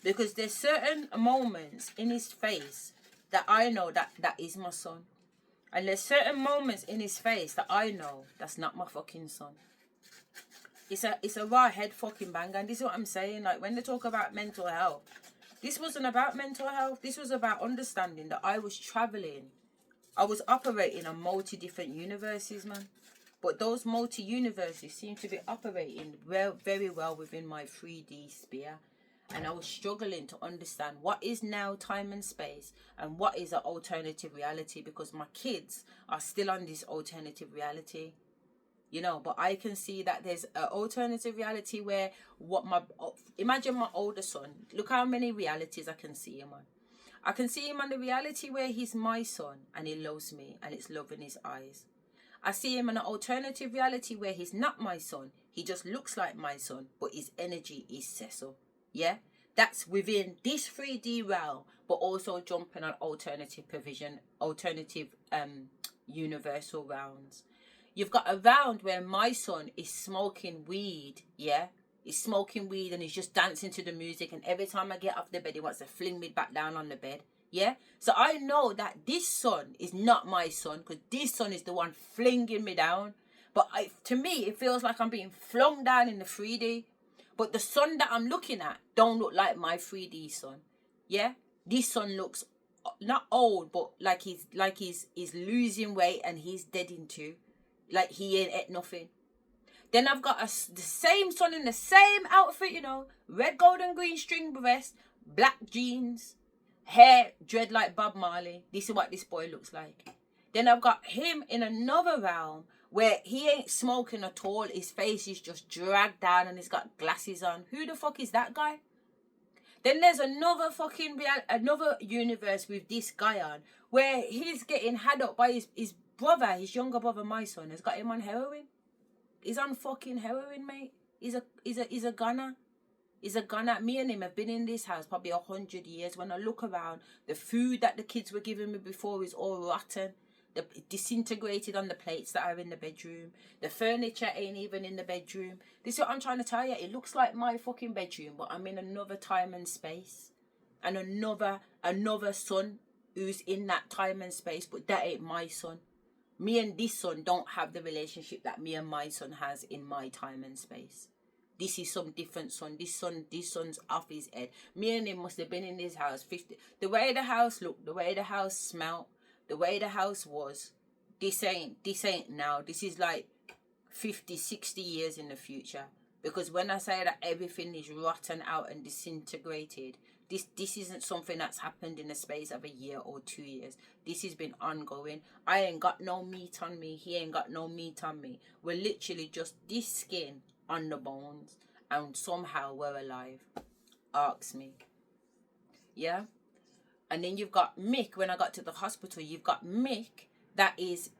Because there's certain moments in his face that I know that is my son. And there's certain moments in his face that I know that's not my fucking son. It's a raw head fucking bang. And this is what I'm saying. Like, when they talk about mental health, this wasn't about mental health. This was about understanding that I was traveling. I was operating on multi-different universes, man. But those multi-universes seem to be operating very well within my 3D sphere. And I was struggling to understand what is now time and space and what is an alternative reality, because my kids are still on this alternative reality, you know. But I can see that there's an alternative reality where imagine my older son, look how many realities I can see him on. I can see him on the reality where he's my son and he loves me and it's love in his eyes. I see him in an alternative reality where he's not my son, he just looks like my son, but his energy is Cecil. Yeah, that's within this 3D realm, but also jumping on alternative provision, alternative universal rounds. You've got a round where my son is smoking weed, yeah? He's smoking weed and he's just dancing to the music, and every time I get off the bed, he wants to fling me back down on the bed, yeah? So I know that this son is not my son, because this son is the one flinging me down. But to me, it feels like I'm being flung down in the 3D. But the son that I'm looking at don't look like my 3D son. Yeah? This son looks not old, but like he's losing weight and he's dead into. Like he ain't ate nothing. Then I've got the same son in the same outfit, you know. Red, gold and green string breast, black jeans, hair, dread like Bob Marley. This is what this boy looks like. Then I've got him in another realm where he ain't smoking at all. His face is just dragged down and he's got glasses on. Who the fuck is that guy? Then there's another another universe with this guy on where he's getting had up by his brother, his younger brother, my son, has got him on heroin. He's on fucking heroin, mate. He's a gunner. He's a gunner. Me and him have been in this house probably 100 years. When I look around, the food that the kids were giving me before is all rotten. Disintegrated on the plates that are in the bedroom. The furniture ain't even in the bedroom. This is what I'm trying to tell you. It looks like my fucking bedroom, but I'm in another time and space. And another son who's in that time and space, but that ain't my son. Me and this son don't have the relationship that me and my son has in my time and space. This is some different son. This son's off his head. Me and him must have been in this house 50. The way the house looked, the way the house smelled, the way the house was, this ain't now. This is like 50, 60 years in the future. Because when I say that everything is rotten out and disintegrated, this isn't something that's happened in the space of a year or 2 years. This has been ongoing. I ain't got no meat on me. He ain't got no meat on me. We're literally just this skin on the bones. And somehow we're alive. Ask me. Yeah? And then you've got Mick, when I got to the hospital, you've got Mick that is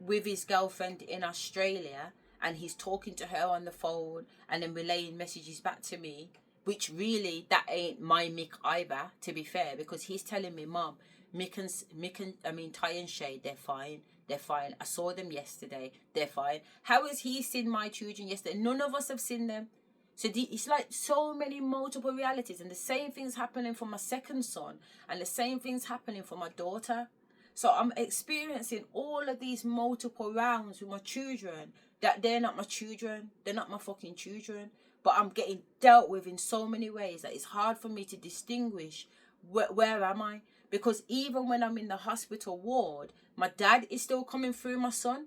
with his girlfriend in Australia and he's talking to her on the phone and then relaying messages back to me, which really, that ain't my Mick either, to be fair, because he's telling me, Mom, Ty and Shay, they're fine. They're fine. I saw them yesterday. They're fine. How has he seen my children yesterday? None of us have seen them. So it's like so many multiple realities, and the same things happening for my second son and the same things happening for my daughter. So I'm experiencing all of these multiple rounds with my children that they're not my children. They're not my fucking children. But I'm getting dealt with in so many ways that it's hard for me to distinguish where am I. Because even when I'm in the hospital ward, my dad is still coming through my son.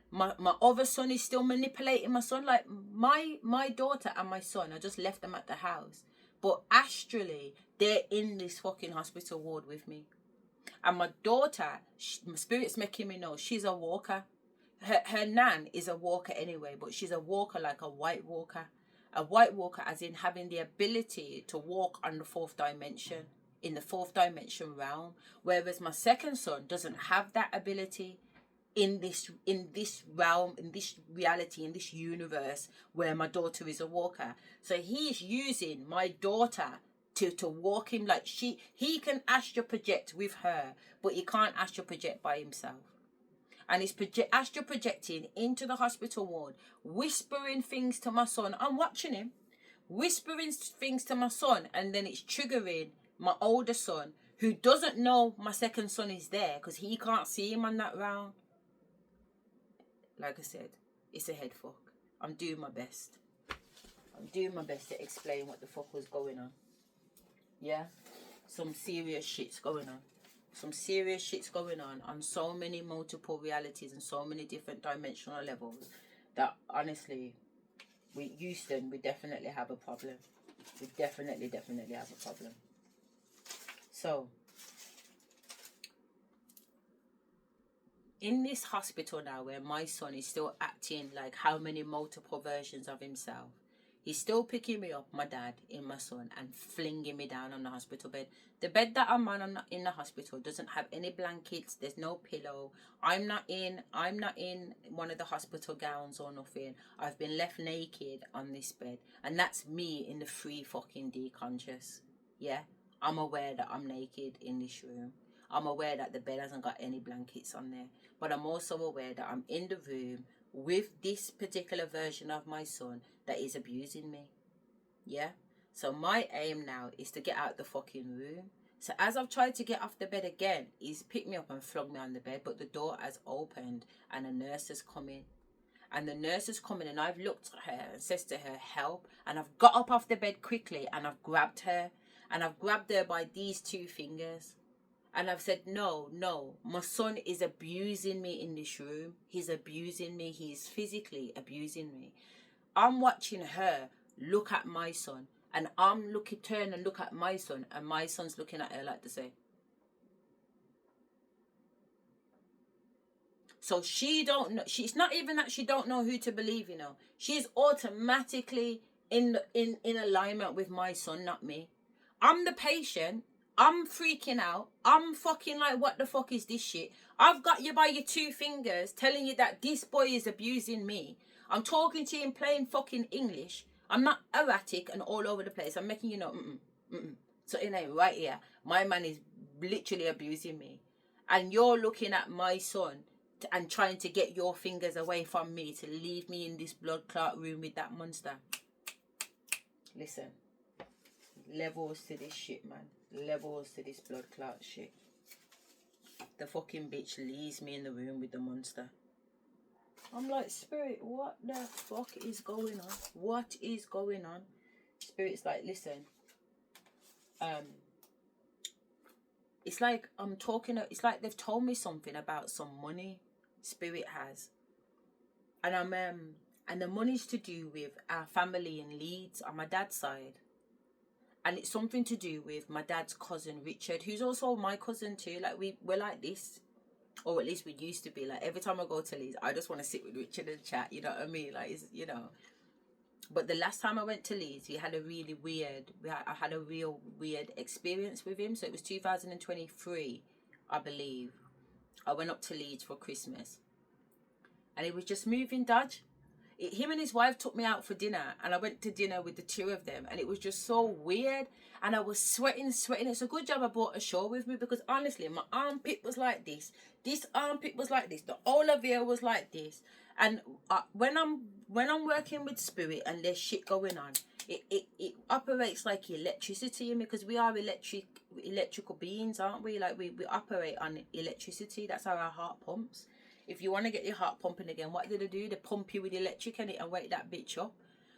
My other son is still manipulating my son. Like my daughter and my son, I just left them at the house. But astrally, they're in this fucking hospital ward with me. And my daughter, my spirit's making me know she's a walker. Her nan is a walker anyway, but she's a walker like a white walker. A white walker as in having the ability to walk on the fourth dimension, in the fourth dimension realm. Whereas my second son doesn't have that ability. in this realm, in this reality, in this universe where my daughter is a walker. So he's using my daughter to walk him, like he can astral project with her, but he can't astral project by himself. And he's astral projecting into the hospital ward, whispering things to my son. I'm watching him, whispering things to my son, and then it's triggering my older son, who doesn't know my second son is there because he can't see him on that round. Like I said, it's a head fuck. I'm doing my best. I'm doing my best to explain what the fuck was going on. Yeah? Some serious shit's going on. Some serious shit's going on so many multiple realities and so many different dimensional levels that honestly, with Houston, we definitely have a problem. We definitely have a problem. So, in this hospital now where my son is still acting like how many multiple versions of himself, he's still picking me up, my dad, in my son, and flinging me down on the hospital bed. The bed that I'm on in the hospital doesn't have any blankets. There's no pillow. I'm not in one of the hospital gowns or nothing. I've been left naked on this bed. And that's me in the free fucking D conscious. Yeah? I'm aware that I'm naked in this room. I'm aware that the bed hasn't got any blankets on there. But I'm also aware that I'm in the room with this particular version of my son that is abusing me. Yeah? So my aim now is to get out the fucking room. So as I've tried to get off the bed again, he's picked me up and flung me on the bed, but the door has opened and a nurse has come in. And the nurse has come in and I've looked at her and says to her, help. And I've got up off the bed quickly and I've grabbed her. And I've grabbed her by these two fingers. And I've said, no, my son is abusing me in this room. He's abusing me. He's physically abusing me. I'm watching her look at my son. And I'm turn and look at my son. And my son's looking at her like to say. So she don't know. It's not even that she don't know who to believe, you know. She's automatically in alignment with my son, not me. I'm the patient. I'm freaking out. I'm fucking like, what the fuck is this shit? I've got you by your two fingers telling you that this boy is abusing me. I'm talking to you in plain fucking English. I'm not erratic and all over the place. I'm making you know, So it ain't right here. My man is literally abusing me. And you're looking at my son and trying to get your fingers away from me to leave me in this blood clot room with that monster. Listen. Levels to this shit, man. Levels to this blood clot shit. The fucking bitch leaves me in the room with the monster. I'm like, Spirit, what the fuck is going on? What is going on? Spirit's like, listen. It's like I'm talking. It's like they've told me something about some money. Spirit has, and and the money's to do with our family in Leeds on my dad's side. And it's something to do with my dad's cousin Richard, who's also my cousin too. Like we're like this. Or at least we used to be. Like every time I go to Leeds, I just want to sit with Richard and chat, you know what I mean? Like, you know. But the last time I went to Leeds, I had a real weird experience with him. So it was 2023, I believe. I went up to Leeds for Christmas. And it was just moving dodge. Him and his wife took me out for dinner, and I went to dinner with the two of them, and it was just so weird, and I was sweating. It's a good job I brought a shawl with me, because honestly, my armpit was like this armpit was like this, the whole of here was like this, and when I'm working with spirit and there's shit going on, it operates like electricity in me, because we are electrical beings, aren't we? Like we operate on electricity. That's how our heart pumps. If you want to get your heart pumping again, what do? They pump you with electric in it and wake that bitch up.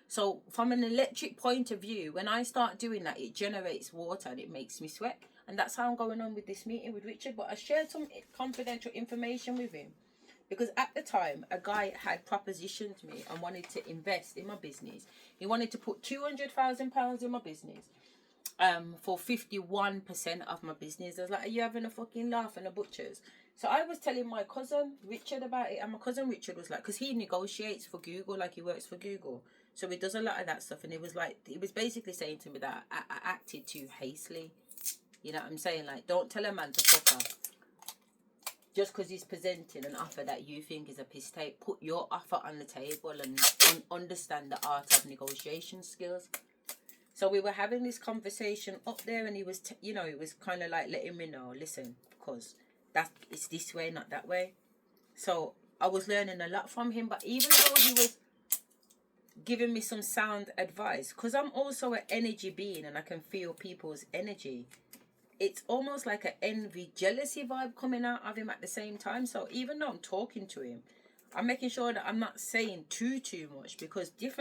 So from an electric point of view, when I start doing that, it generates water and it makes me sweat. And that's how I'm going on with this meeting with Richard. But I shared some confidential information with him. Because at the time, a guy had propositioned me and wanted to invest in my business. He wanted to put £200,000 in my business. For 51% of my business. I was like, are you having a fucking laugh and a butcher's? So I was telling my cousin Richard about it, and my cousin Richard was like, because he negotiates for Google, like he works for Google, so he does a lot of that stuff, and it was basically saying to me that I acted too hastily. You know what I'm saying? Like, don't tell a man to fuck off just because he's presenting an offer that you think is a piss take, put your offer on the table and understand the art of negotiation skills. So we were having this conversation up there, and he was, he was kind of like letting me know, listen, because it's this way, not that way. So I was learning a lot from him, but even though he was giving me some sound advice, because I'm also an energy being and I can feel people's energy, it's almost like an envy, jealousy vibe coming out of him at the same time. So even though I'm talking to him, I'm making sure that I'm not saying too much, because your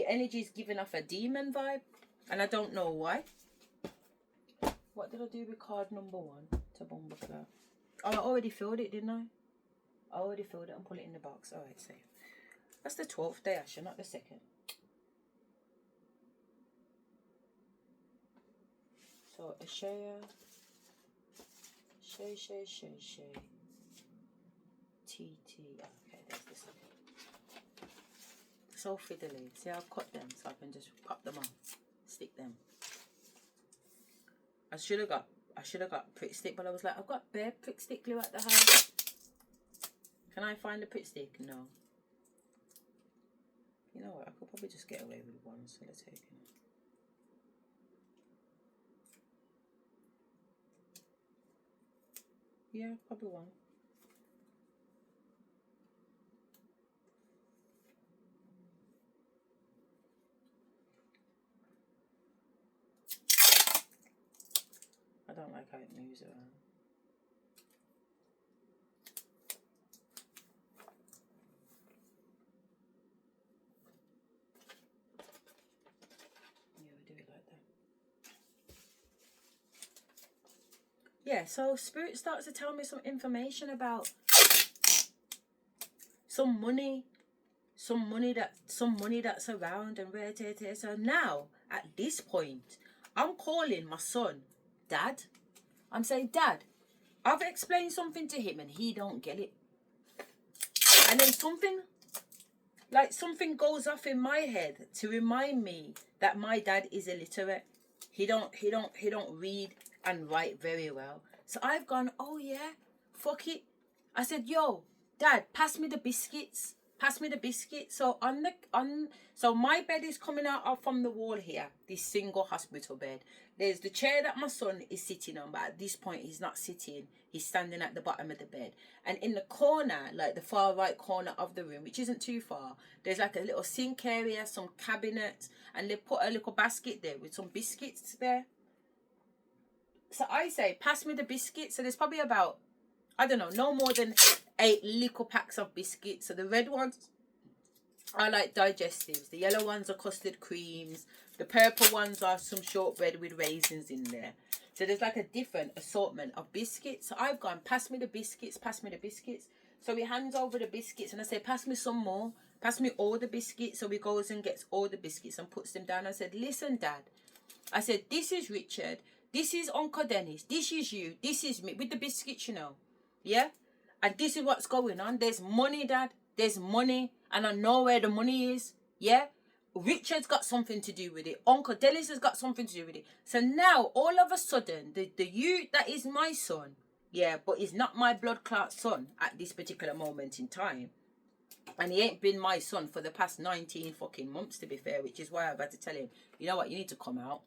energy is giving off a demon vibe, and I don't know why. What did I do with card number 1 to Bumbleclaw? Oh, I already filled it, didn't I? I already filled it and put it in the box. All right, safe. That's the 12th day, Asherah, not the 2nd. So, Asherah, Shay, TT. Okay, there's the 2nd. So fiddly. See, I've cut them so I can just pop them on, stick them. I should have got prick stick, but I was like, I've got bare prick stick glue at the house. Can I find a prick stick? No. You know what? I could probably just get away with one instead of taking it. Yeah, probably one. I don't like how it moves around. Yeah, so Spirit starts to tell me some information about some money that's around and rare. So now, at this point, I'm calling my son Dad. I'm saying, Dad, I've explained something to him and he don't get it. And then something goes off in my head to remind me that my dad is illiterate. He don't read and write very well. So I've gone, oh yeah, fuck it. I said, yo, Dad, pass me the biscuits. So so my bed is coming out from the wall here, this single hospital bed. There's the chair that my son is sitting on, but at this point he's not sitting. He's standing at the bottom of the bed. And in the corner, like the far right corner of the room, which isn't too far, there's like a little sink area, some cabinets, and they put a little basket there with some biscuits there. So I say, pass me the biscuits. So there's probably about, I don't know, no more than 8 little packs of biscuits. So the red ones are like digestives. The yellow ones are custard creams. The purple ones are some shortbread with raisins in there. So there's like a different assortment of biscuits. So I've gone, pass me the biscuits. So he hands over the biscuits and I say, pass me some more. Pass me all the biscuits. So he goes and gets all the biscuits and puts them down. I said, listen, Dad. I said, this is Richard. This is Uncle Dennis. This is you. This is me. With the biscuits, you know. Yeah? And this is what's going on. There's money, Dad. There's money. And I know where the money is. Yeah? Richard's got something to do with it. Uncle Dennis has got something to do with it. So now, all of a sudden, the you that is my son, yeah, but is not my blood clot son at this particular moment in time. And he ain't been my son for the past 19 fucking months, to be fair, which is why I've had to tell him, you know what, you need to come out.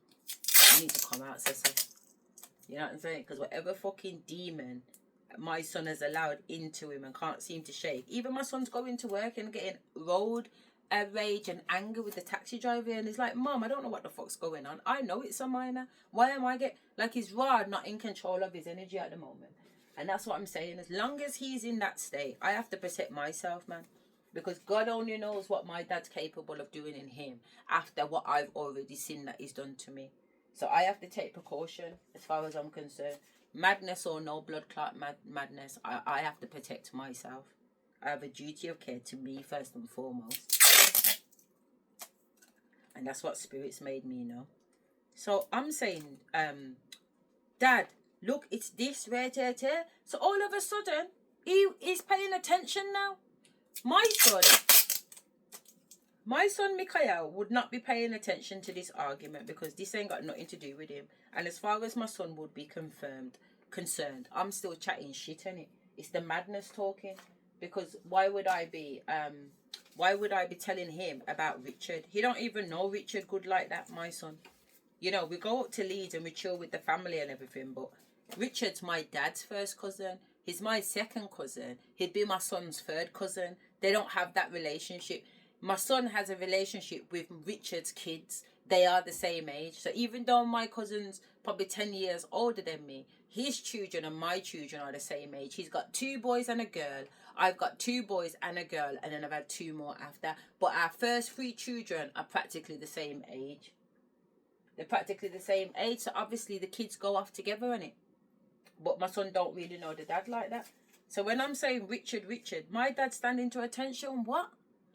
You need to come out, Cecil. You know what I'm saying? Because whatever fucking demon my son has allowed into him and can't seem to shake. Even my son's going to work and getting road rage and anger with the taxi driver, and he's like, Mom, I don't know what the fuck's going on. I know it's a minor. Why am I like his rod not in control of his energy at the moment? And that's what I'm saying. As long as he's in that state, I have to protect myself, man. Because God only knows what my dad's capable of doing in him after what I've already seen that he's done to me. So I have to take precaution as far as I'm concerned. Madness or no blood clot madness, I have to protect myself. I have a duty of care to me first and foremost. And that's what Spirit's made me know. So I'm saying, Dad, look, it's this, right here. So all of a sudden, he's paying attention now. My son Mikhail would not be paying attention to this argument because this ain't got nothing to do with him. And as far as my son would be confirmed, concerned. I'm still chatting shit, innit? It's the madness talking. Because why would I be telling him about Richard? He don't even know Richard good like that, my son. You know, we go up to Leeds and we chill with the family and everything, but Richard's my dad's first cousin. He's my second cousin. He'd be my son's third cousin. They don't have that relationship. My son has a relationship with Richard's kids. They are the same age. So even though my cousin's probably 10 years older than me, his children and my children are the same age. He's got 2 boys and a girl. I've got 2 boys and a girl, and then I've had 2 more after. But our first 3 children are practically the same age. They're practically the same age, so obviously the kids go off together, innit? But my son don't really know the dad like that. So when I'm saying Richard, my dad's standing to attention, what?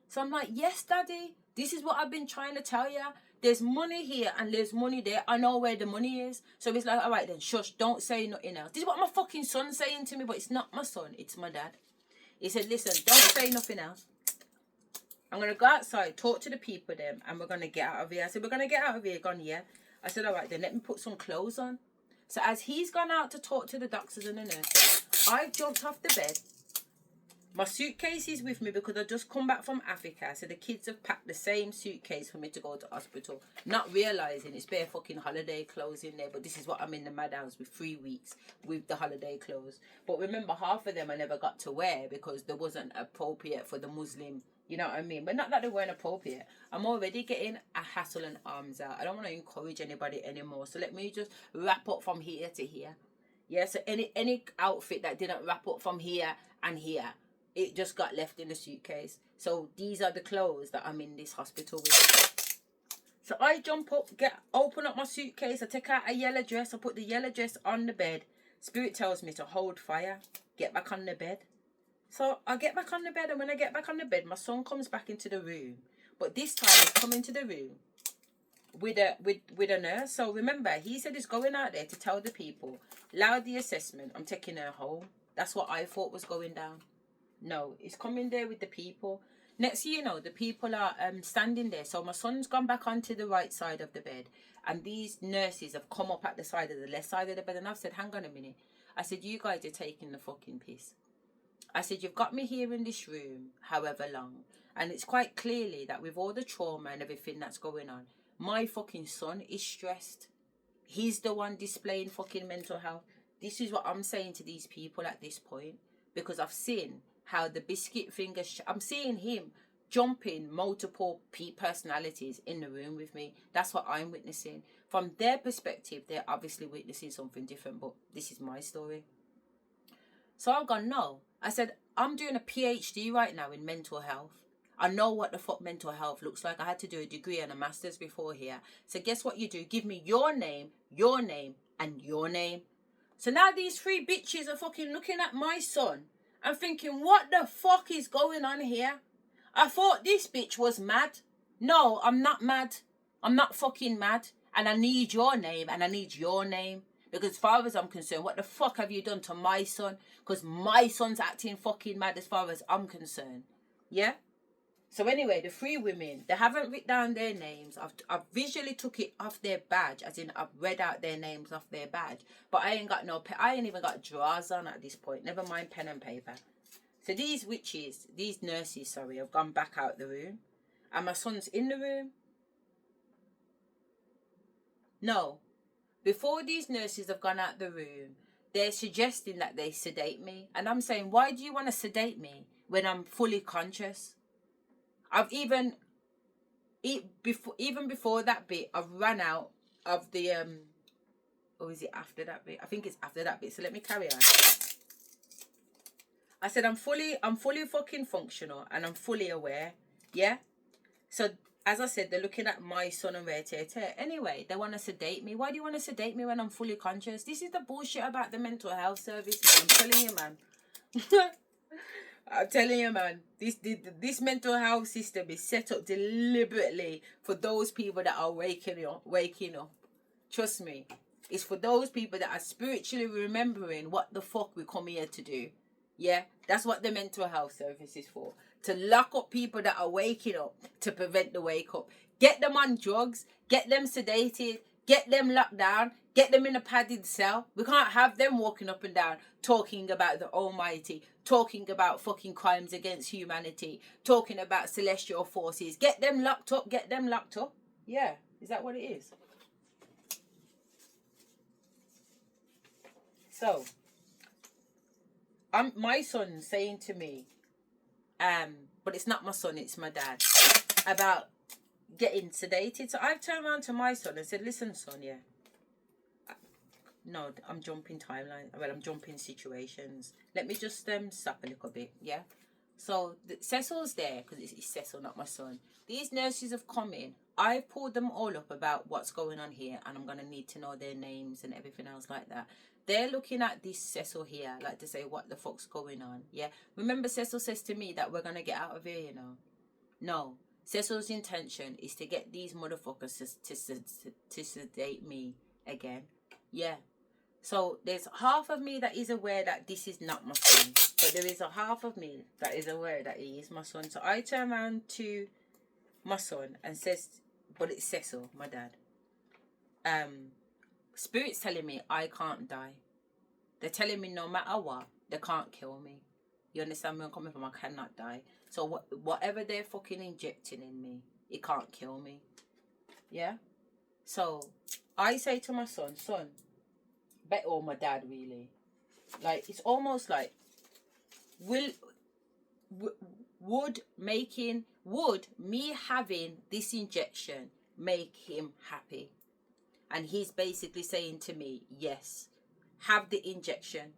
So I'm like, yes, daddy, this is what I've been trying to tell you. There's money here and there's money there. I know where the money is. So he's like, all right then, shush, don't say nothing else. This is what my fucking son's saying to me, but it's not my son, it's my dad. He said, listen, don't say nothing else. I'm going to go outside, talk to the people then, and we're going to get out of here. I said, we're going to get out of here. Gone, yeah. I said, all right then, let me put some clothes on. So as he's gone out to talk to the doctors and the nurses, I jumped off the bed. My suitcase is with me because I just come back from Africa. So the kids have packed the same suitcase for me to go to hospital. Not realising it's bare fucking holiday clothes in there. But this is what I'm in the madhouse with 3 weeks with the holiday clothes. But remember, half of them I never got to wear because they wasn't appropriate for the Muslim. You know what I mean? But not that they weren't appropriate. I'm already getting a hassle and arms out. I don't want to encourage anybody anymore. So let me just wrap up from here to here. Yeah, so any outfit that didn't wrap up from here and here, it just got left in the suitcase. So these are the clothes that I'm in this hospital with. So I jump up, open up my suitcase. I take out a yellow dress. I put the yellow dress on the bed. Spirit tells me to hold fire. Get back on the bed. So I get back on the bed, and when I get back on the bed, my son comes back into the room. But this time he's come into the room with a nurse. So remember, he said he's going out there to tell the people, loud the assessment, I'm taking her home. That's what I thought was going down. No, he's coming there with the people. Next thing you know, the people are standing there. So my son's gone back onto the right side of the bed, and these nurses have come up at the side of the left side of the bed, and I've said, hang on a minute. I said, you guys are taking the fucking piss. I said, you've got me here in this room however long, and it's quite clearly that with all the trauma and everything that's going on, my fucking son is stressed. He's the one displaying fucking mental health. This is what I'm saying to these people at this point, because I've seen how the biscuit fingers, I'm seeing him jumping multiple personalities in the room with me. That's what I'm witnessing. From their perspective, they're obviously witnessing something different, but this is my story. So I've gone, no. I said, I'm doing a PhD right now in mental health. I know what the fuck mental health looks like. I had to do a degree and a master's before here. So guess what you do? Give me your name, and your name. So now these 3 bitches are fucking looking at my son and thinking, what the fuck is going on here? I thought this bitch was mad. No, I'm not mad. I'm not fucking mad. And I need your name, and I need your name. Because as far as I'm concerned, what the fuck have you done to my son? Because my son's acting fucking mad as far as I'm concerned. Yeah? So anyway, the 3 women, they haven't written down their names. I've visually took it off their badge, as in I've read out their names off their badge. But I ain't even got drawers on at this point. Never mind pen and paper. So these nurses, have gone back out the room. And my son's in the room. No. Before these nurses have gone out the room, they're suggesting that they sedate me. And I'm saying, why do you want to sedate me when I'm fully conscious? I've even before that bit, I've run out of the, or is it after that bit? I think it's after that bit. So let me carry on. I said, I'm fully fucking functional and I'm fully aware. Yeah? So, as I said, they're looking at my son and rare tear. Anyway, they want to sedate me. Why do you want to sedate me when I'm fully conscious? This is the bullshit about the mental health service, man. I'm telling you, man. I'm telling you, man. This mental health system is set up deliberately for those people that are waking up. Trust me. It's for those people that are spiritually remembering what the fuck we come here to do. Yeah? That's what the mental health service is for. To lock up people that are waking up to prevent the wake up. Get them on drugs. Get them sedated. Get them locked down. Get them in a padded cell. We can't have them walking up and down talking about the Almighty, talking about fucking crimes against humanity, talking about celestial forces. Get them locked up. Get them locked up. Yeah. Is that what it is? So, my son saying to me, but it's not my son, it's my dad, about getting sedated. So I've turned around to my son and said, listen, son, yeah. No, I'm jumping timelines. Well, I'm jumping situations. Let me just stop a little bit, yeah? So Cecil's there, because it's Cecil, not my son. These nurses have come in. I've pulled them all up about what's going on here, and I'm going to need to know their names and everything else like that. They're looking at this Cecil here, like to say, what the fuck's going on, yeah? Remember, Cecil says to me that we're going to get out of here, you know? No. Cecil's intention is to get these motherfuckers to sedate me again. Yeah. So there's half of me that is aware that this is not my son. But there is a half of me that is aware that he is my son. So I turn around to my son and says, but it's Cecil, my dad. Spirit's telling me I can't die. They're telling me no matter what, they can't kill me. You understand where I'm coming from? I cannot die. So whatever they're fucking injecting in me, it can't kill me. Yeah? So I say to my son, or my dad really, like, it's almost like, would me having this injection make him happy? And he's basically saying to me, yes, have the injection,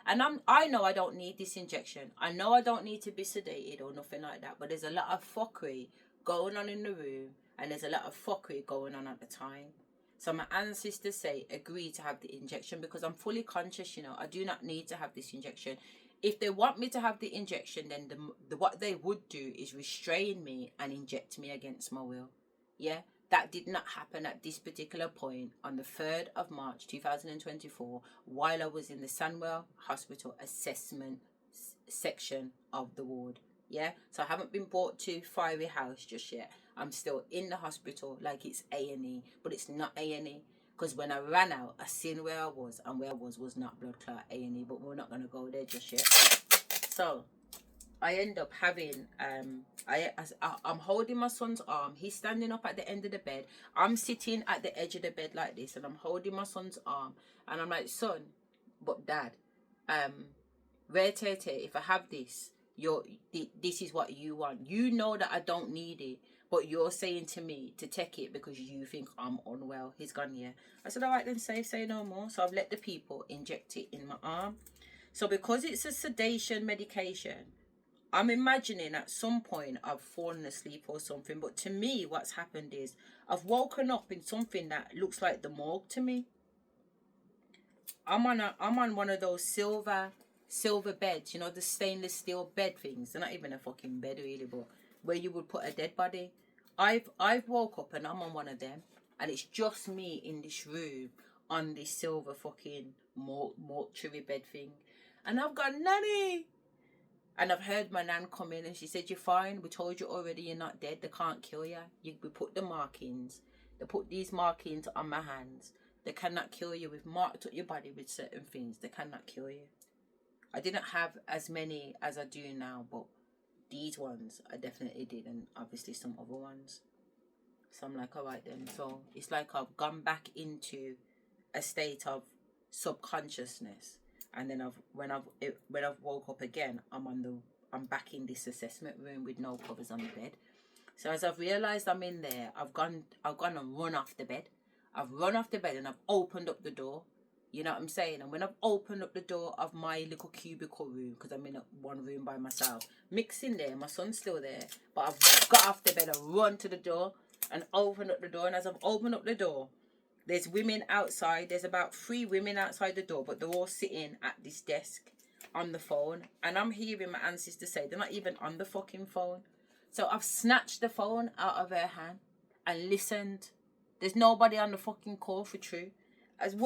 and I know I don't need this injection. I know I don't need to be sedated or nothing like that, but there's a lot of fuckery going on in the room, and there's a lot of fuckery going on at the time. So my ancestors say, agree to have the injection, because I'm fully conscious, you know, I do not need to have this injection. If they want me to have the injection, then what they would do is restrain me and inject me against my will. Yeah? That did not happen at this particular point on the 3rd of March 2024 while I was in the Sandwell Hospital assessment section of the ward. Yeah? So I haven't been brought to Fiery House just yet. I'm still in the hospital like it's A&E, but it's not A&E. Because when I ran out, I seen where I was, and where I was not blood clot A&E, but we're not going to go there just yet. So I end up having, I'm holding my son's arm. He's standing up at the end of the bed. I'm sitting at the edge of the bed like this, and I'm holding my son's arm. And I'm like, son, but dad, if I have this, this is what you want. You know that I don't need it, but you're saying to me to take it because you think I'm unwell. He's gone, yeah. I said, all right then, say no more. So I've let the people inject it in my arm. So because it's a sedation medication, I'm imagining at some point I've fallen asleep or something. But to me, what's happened is I've woken up in something that looks like the morgue to me. I'm on one of those silver beds, you know, the stainless steel bed things. They're not even a fucking bed really, but where you would put a dead body. I've woke up and I'm on one of them, and it's just me in this room on this silver fucking mortuary bed thing, and I've got Nanny. And I've heard my nan come in and she said, you're fine. We told you already you're not dead. They can't kill you. We put the markings. They put these markings on my hands. They cannot kill you. We've marked up your body with certain things. They cannot kill you. I didn't have as many as I do now, but these ones I definitely did, and obviously some other ones. So I'm like, all right then. So it's like I've gone back into a state of subconsciousness. And then when I've woke up again, I'm back in this assessment room with no covers on the bed. So as I've realised I'm in there, I've gone and run off the bed. I've run off the bed and I've opened up the door. You know what I'm saying? And when I've opened up the door of my little cubicle room, because I'm in one room by myself, Mick's in there, my son's still there, but I've got off the bed and run to the door and opened up the door. And as I've opened up the door, there's women outside. There's about 3 women outside the door, but they're all sitting at this desk on the phone. And I'm hearing my ancestors say they're not even on the fucking phone. So I've snatched the phone out of her hand and listened. There's nobody on the fucking call for true.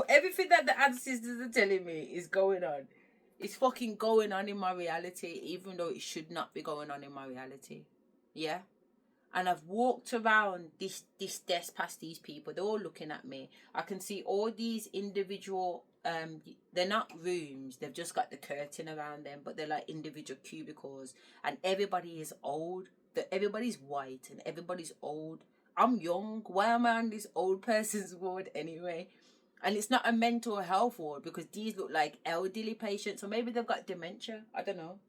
Everything that the ancestors are telling me is going on. It's fucking going on in my reality, even though it should not be going on in my reality. Yeah? And I've walked around this desk past these people. They're all looking at me. I can see all these individual, they're not rooms. They've just got the curtain around them, but they're like individual cubicles. And everybody is old. Everybody's white and everybody's old. I'm young. Why am I on this old person's ward anyway? And it's not a mental health ward because these look like elderly patients. Or maybe they've got dementia. I don't know.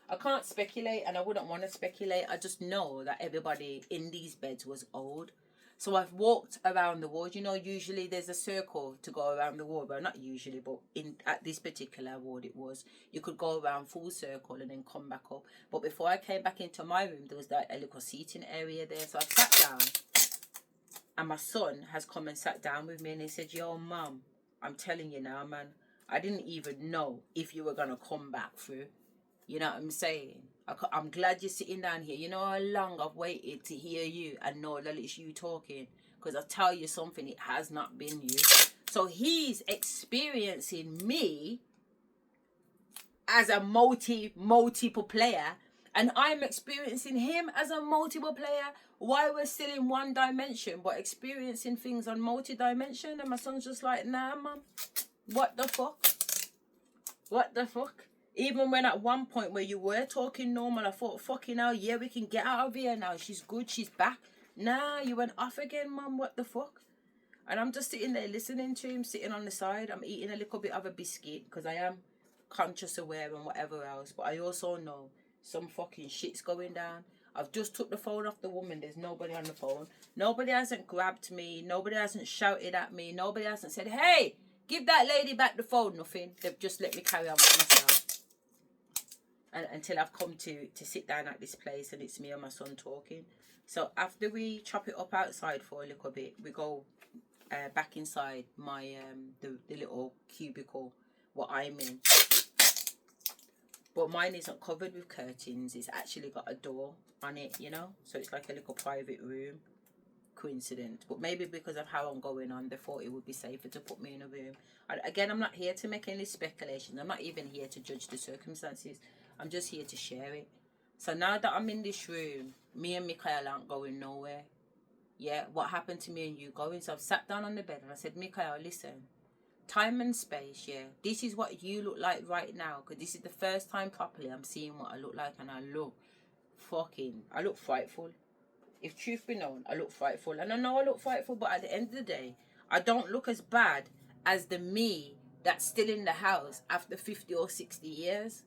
I can't speculate and I wouldn't want to speculate. I just know that everybody in these beds was old. So I've walked around the ward. You know, usually there's a circle to go around the ward. Well, not usually, but at this particular ward it was. You could go around full circle and then come back up. But before I came back into my room, there was like a little seating area there. So I sat down and my son has come and sat down with me and he said, yo, mum, I'm telling you now, man, I didn't even know if you were going to come back through. You know what I'm saying? I'm glad you're sitting down here. You know how long I've waited to hear you and know that it's you talking. Because I tell you something, it has not been you. So he's experiencing me as a multiple player. And I'm experiencing him as a multiple player. While we're still in one dimension, but experiencing things on multi-dimension. And my son's just like, nah, mum. What the fuck? What the fuck? Even when at one point where you were talking normal, I thought, fucking hell, yeah, we can get out of here now. She's good, she's back. Nah, you went off again, mum, what the fuck? And I'm just sitting there listening to him, sitting on the side. I'm eating a little bit of a biscuit because I am conscious aware and whatever else. But I also know some fucking shit's going down. I've just took the phone off the woman. There's nobody on the phone. Nobody hasn't grabbed me. Nobody hasn't shouted at me. Nobody hasn't said, hey, give that lady back the phone. Nothing. They've just let me carry on with myself. And until I've come to sit down at this place and it's me and my son talking. So after we chop it up outside for a little bit, we go back inside my the little cubicle what I'm in. But mine isn't covered with curtains. It's actually got a door on it, you know. So it's like a little private room. Coincidence. But maybe because of how I'm going on, they thought it would be safer to put me in a room. And again, I'm not here to make any speculations. I'm not even here to judge the circumstances. I'm just here to share it. So now that I'm in this room, me and Mikhail aren't going nowhere. Yeah, what happened to me and you going? So I've sat down on the bed and I said, Mikhail, listen. Time and space, yeah. This is what you look like right now. Because this is the first time properly I'm seeing what I look like. And I look frightful. If truth be known, I look frightful. And I know I look frightful, but at the end of the day, I don't look as bad as the me that's still in the house after 50 or 60 years.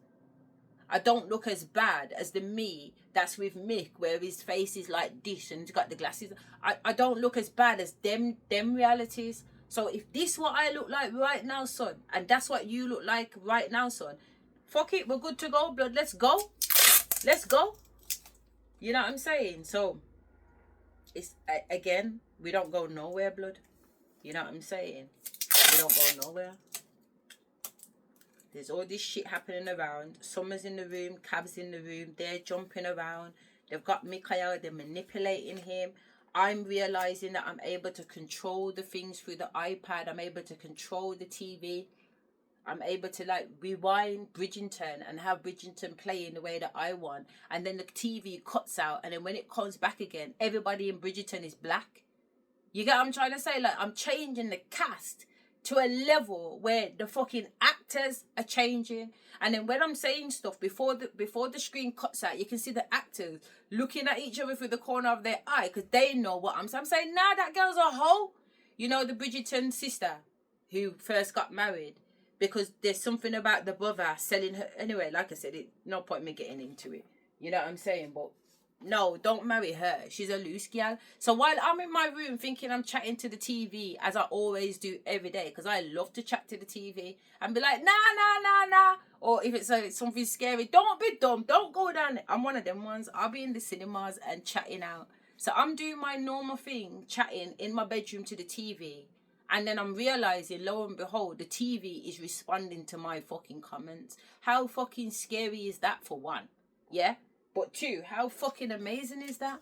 I don't look as bad as the me that's with Mick, where his face is like this and he's got the glasses. I don't look as bad as them realities. So if this what I look like right now, son, and that's what you look like right now, son, fuck it, we're good to go, blood. Let's go. Let's go. You know what I'm saying? So it's again, we don't go nowhere, blood. You know what I'm saying? We don't go nowhere. There's all this shit happening around. Summer's in the room, Cav's in the room, they're jumping around. They've got Mikhail, they're manipulating him. I'm realizing that I'm able to control the things through the iPad. I'm able to control the TV. I'm able to like rewind Bridgerton and have Bridgerton play in the way that I want. And then the TV cuts out. And then when it comes back again, everybody in Bridgerton is black. You get what I'm trying to say? Like, I'm changing the cast to a level where the fucking actors are changing. And then when I'm saying stuff, before the screen cuts out, you can see the actors looking at each other through the corner of their eye because they know what I'm saying. I'm saying, nah, that girl's a hoe. You know, the Bridgerton sister who first got married, because there's something about the brother selling her. Anyway, like I said, no point me getting into it. You know what I'm saying? But no, don't marry her. She's a loose gal. So while I'm in my room thinking I'm chatting to the TV, as I always do every day, because I love to chat to the TV and be like, nah. Or if it's something scary, don't be dumb. Don't go down there. I'm one of them ones. I'll be in the cinemas and chatting out. So I'm doing my normal thing, chatting in my bedroom to the TV. And then I'm realizing, lo and behold, the TV is responding to my fucking comments. How fucking scary is that, for one? Yeah? But two, how fucking amazing is that?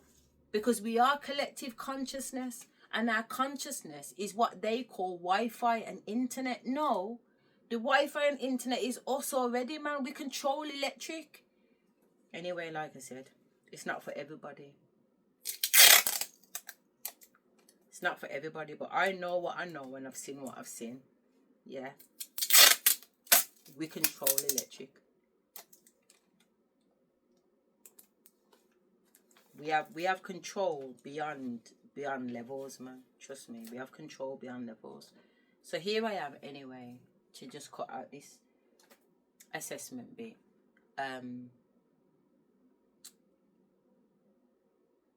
Because we are collective consciousness, and our consciousness is what they call Wi-Fi and internet. No, the Wi-Fi and internet is us already, man. We control electric. Anyway, like I said, it's not for everybody. It's not for everybody, but I know what I know and I've seen what I've seen. Yeah. We control electric. We have control beyond levels, man. Trust me, we have control beyond levels. So here I am anyway, to just cut out this assessment bit.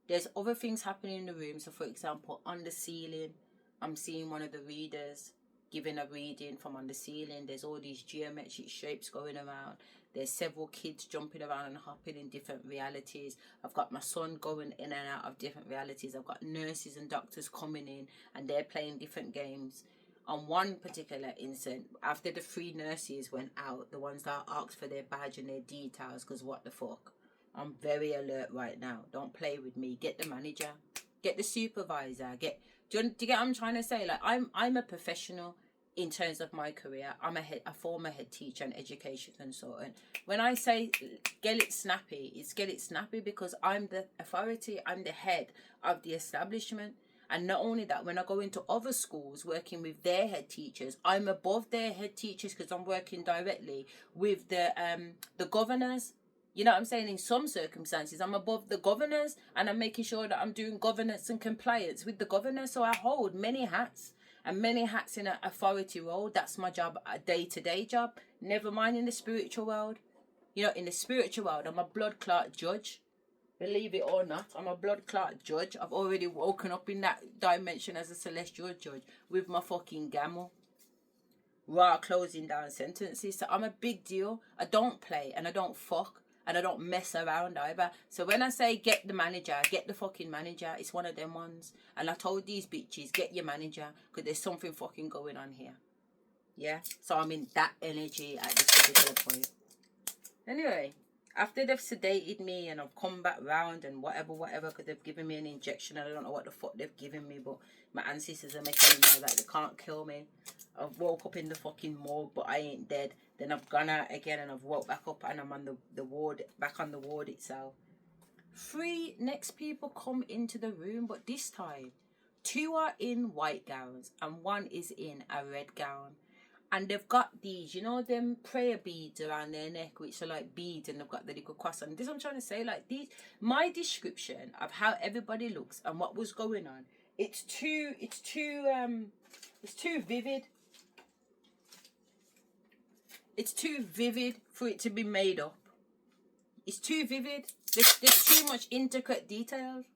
There's other things happening in the room. So for example, on the ceiling, I'm seeing one of the readers giving a reading from on the ceiling. There's all these geometric shapes going around. There's several kids jumping around and hopping in different realities. I've got my son going in and out of different realities. I've got nurses and doctors coming in and they're playing different games. On one particular incident, after the 3 nurses went out, the ones that asked for their badge and their details, because what the fuck? I'm very alert right now. Don't play with me. Get the manager. Get the supervisor. Do you get what I'm trying to say? Like, I'm a professional in terms of my career. I'm a former head teacher and education consultant. When I say get it snappy, it's get it snappy because I'm the authority. I'm the head of the establishment. And not only that, when I go into other schools working with their head teachers, I'm above their head teachers because I'm working directly with the governors. You know what I'm saying? In some circumstances, I'm above the governors and I'm making sure that I'm doing governance and compliance with the governors. So I hold many hats and many hats in an authority role. That's my job, a day-to-day job. Never mind in the spiritual world. You know, in the spiritual world, I'm a blood clot judge. Believe it or not, I'm a blood clot judge. I've already woken up in that dimension as a celestial judge with my fucking gamma. Raw closing down sentences. So I'm a big deal. I don't play and I don't fuck. And I don't mess around either. So when I say get the manager, get the fucking manager, it's one of them ones. And I told these bitches, get your manager, because there's something fucking going on here. Yeah? So I'm in that energy at this particular point. Anyway, after they've sedated me and I've come back round and whatever, because they've given me an injection and I don't know what the fuck they've given me, but my ancestors are making me know that they can't kill me. I've woke up in the fucking morgue, but I ain't dead. Then I've gone out again and I've woke back up and I'm on the ward, back on the ward itself. 3 next people come into the room, but this time 2 are in white gowns and 1 is in a red gown. And they've got these, you know, them prayer beads around their neck, which are like beads, and they've got the little cross on. This is what I'm trying to say, like these, my description of how everybody looks and what was going on, it's too vivid. It's too vivid for it to be made up. It's too vivid. There's too much intricate details.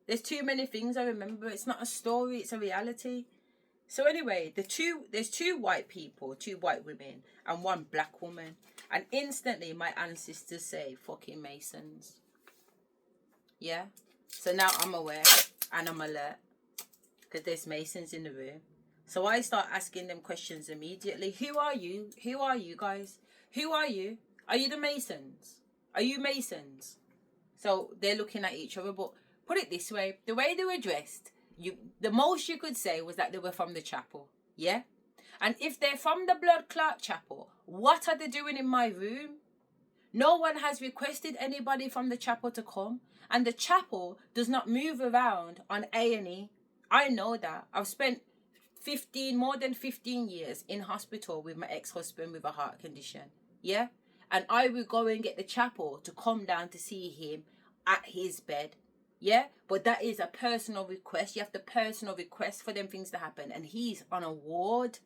There's too many things I remember. It's not a story, it's a reality. So anyway, there's 2 white people, 2 white women, and 1 black woman. And instantly my ancestors say, fucking Masons. Yeah? So now I'm aware and I'm alert. Because there's Masons in the room. So I start asking them questions immediately. Who are you? Who are you guys? Who are you? Are you the Masons? Are you Masons? So they're looking at each other. But put it this way. The way they were dressed, the most you could say was that they were from the chapel. Yeah? And if they're from the blood clot chapel, what are they doing in my room? No one has requested anybody from the chapel to come. And the chapel does not move around on A&E. I know that. I've spent more than 15 years in hospital with my ex-husband with a heart condition. Yeah? And I will go and get the chapel to come down to see him at his bed. Yeah? But that is a personal request. You have to personal request for them things to happen. And he's on a ward.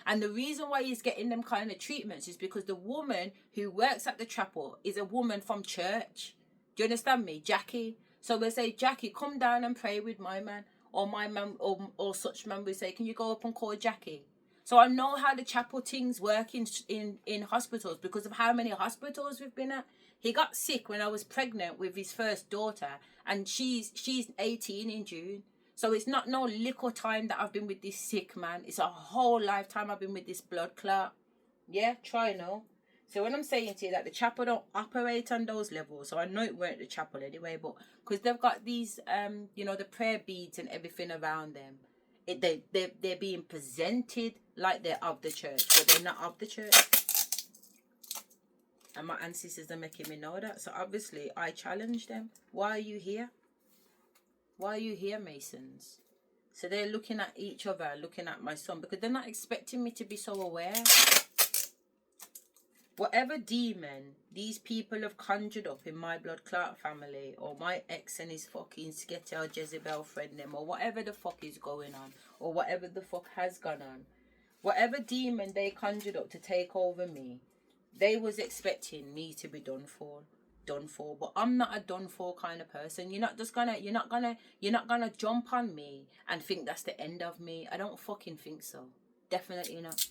And the reason why he's getting them kind of treatments is because the woman who works at the chapel is a woman from church. Do you understand me? Jackie. So we'll say, Jackie, come down and pray with my man. Or my man, or such man will say, can you go up and call Jackie? So I know how the chapel things work in hospitals because of how many hospitals we've been at. He got sick when I was pregnant with his first daughter, and she's 18 in June. So it's not no little time that I've been with this sick man. It's a whole lifetime I've been with this blood clot. Yeah, try no. So when I'm saying to you that the chapel don't operate on those levels, so I know it weren't the chapel anyway, but because they've got these, the prayer beads and everything around them, they're being presented like they're of the church, but they're not of the church. And my ancestors are making me know that. So obviously I challenge them. Why are you here? Why are you here, Masons? So they're looking at each other, looking at my son, because they're not expecting me to be so aware. Whatever demon these people have conjured up in my blood clot family, or my ex and his fucking Sketty or Jezebel friend them, or whatever the fuck is going on, or whatever the fuck has gone on, whatever demon they conjured up to take over me, they was expecting me to be done for. But I'm not a done for kind of person. You're not gonna jump on me and think that's the end of me. I don't fucking think so. Definitely not.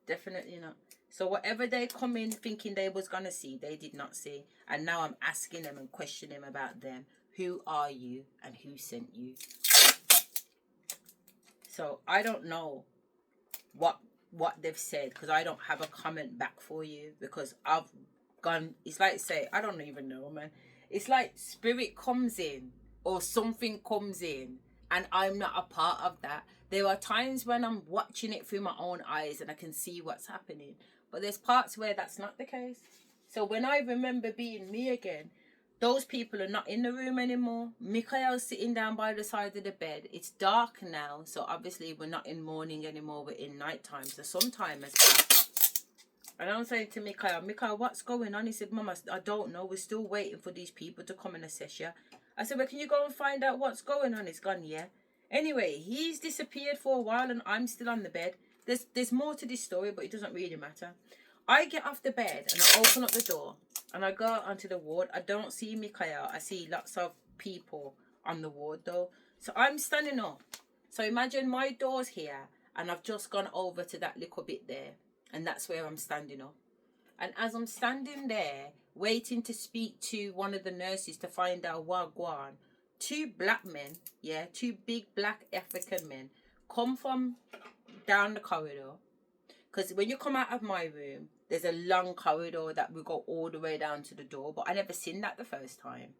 Definitely not. So whatever they come in thinking they was gonna see, they did not see. And now I'm asking them and questioning them about them. Who are you and who sent you? So I don't know what they've said, because I don't have a comment back for you, because I've gone. It's like, say, I don't even know, man. It's like spirit comes in or something comes in and I'm not a part of that. There are times when I'm watching it through my own eyes and I can see what's happening, but there's parts where that's not the case. So when I remember being me again, those people are not in the room anymore. Mikhail's sitting down by the side of the bed. It's dark now, so obviously we're not in morning anymore, we're in nighttime. So some time has passed. And I'm saying to Mikhail, what's going on? He said, Mama, I don't know. We're still waiting for these people to come and assess you. I said, well, can you go and find out what's going on? He's gone, yeah. Anyway, he's disappeared for a while and I'm still on the bed. There's more to this story, but it doesn't really matter. I get off the bed and I open up the door and I go onto the ward. I don't see Mikhail. I see lots of people on the ward though. So I'm standing up. So imagine my door's here and I've just gone over to that little bit there. And that's where I'm standing up. And as I'm standing there, waiting to speak to one of the nurses to find out what gone, two black men, two big black African men, come from down the corridor. Because when you come out of my room, there's a long corridor that we go all the way down to the door. But I never seen that the first time,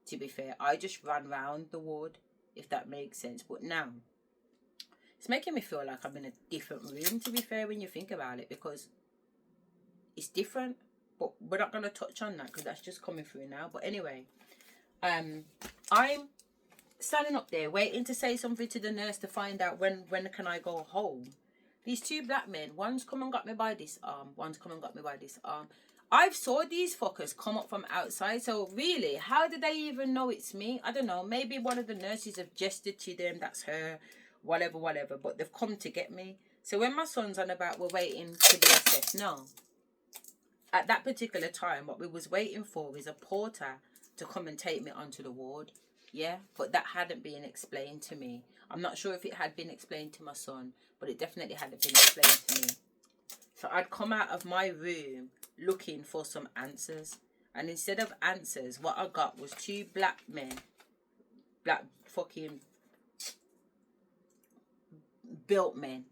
to be fair. I just ran round the ward, if that makes sense. But now, it's making me feel like I'm in a different room, to be fair, when you think about it. Because it's different. But we're not going to touch on that because that's just coming through now. But anyway, I'm standing up there waiting to say something to the nurse to find out when can I go home. These two black men, one's come and got me by this arm, one's come and got me by this arm. I've saw these fuckers come up from outside, so really, how did they even know it's me? I don't know, maybe one of the nurses have gestured to them, that's her, whatever, but they've come to get me. So when my son's on about we're waiting to be assessed, no. At that particular time, what we was waiting for is a porter to come and take me onto the ward. Yeah, but that hadn't been explained to me. I'm not sure if it had been explained to my son, but it definitely hadn't been explained to me. So I'd come out of my room looking for some answers. And instead of answers, what I got was two black men, black fucking built men,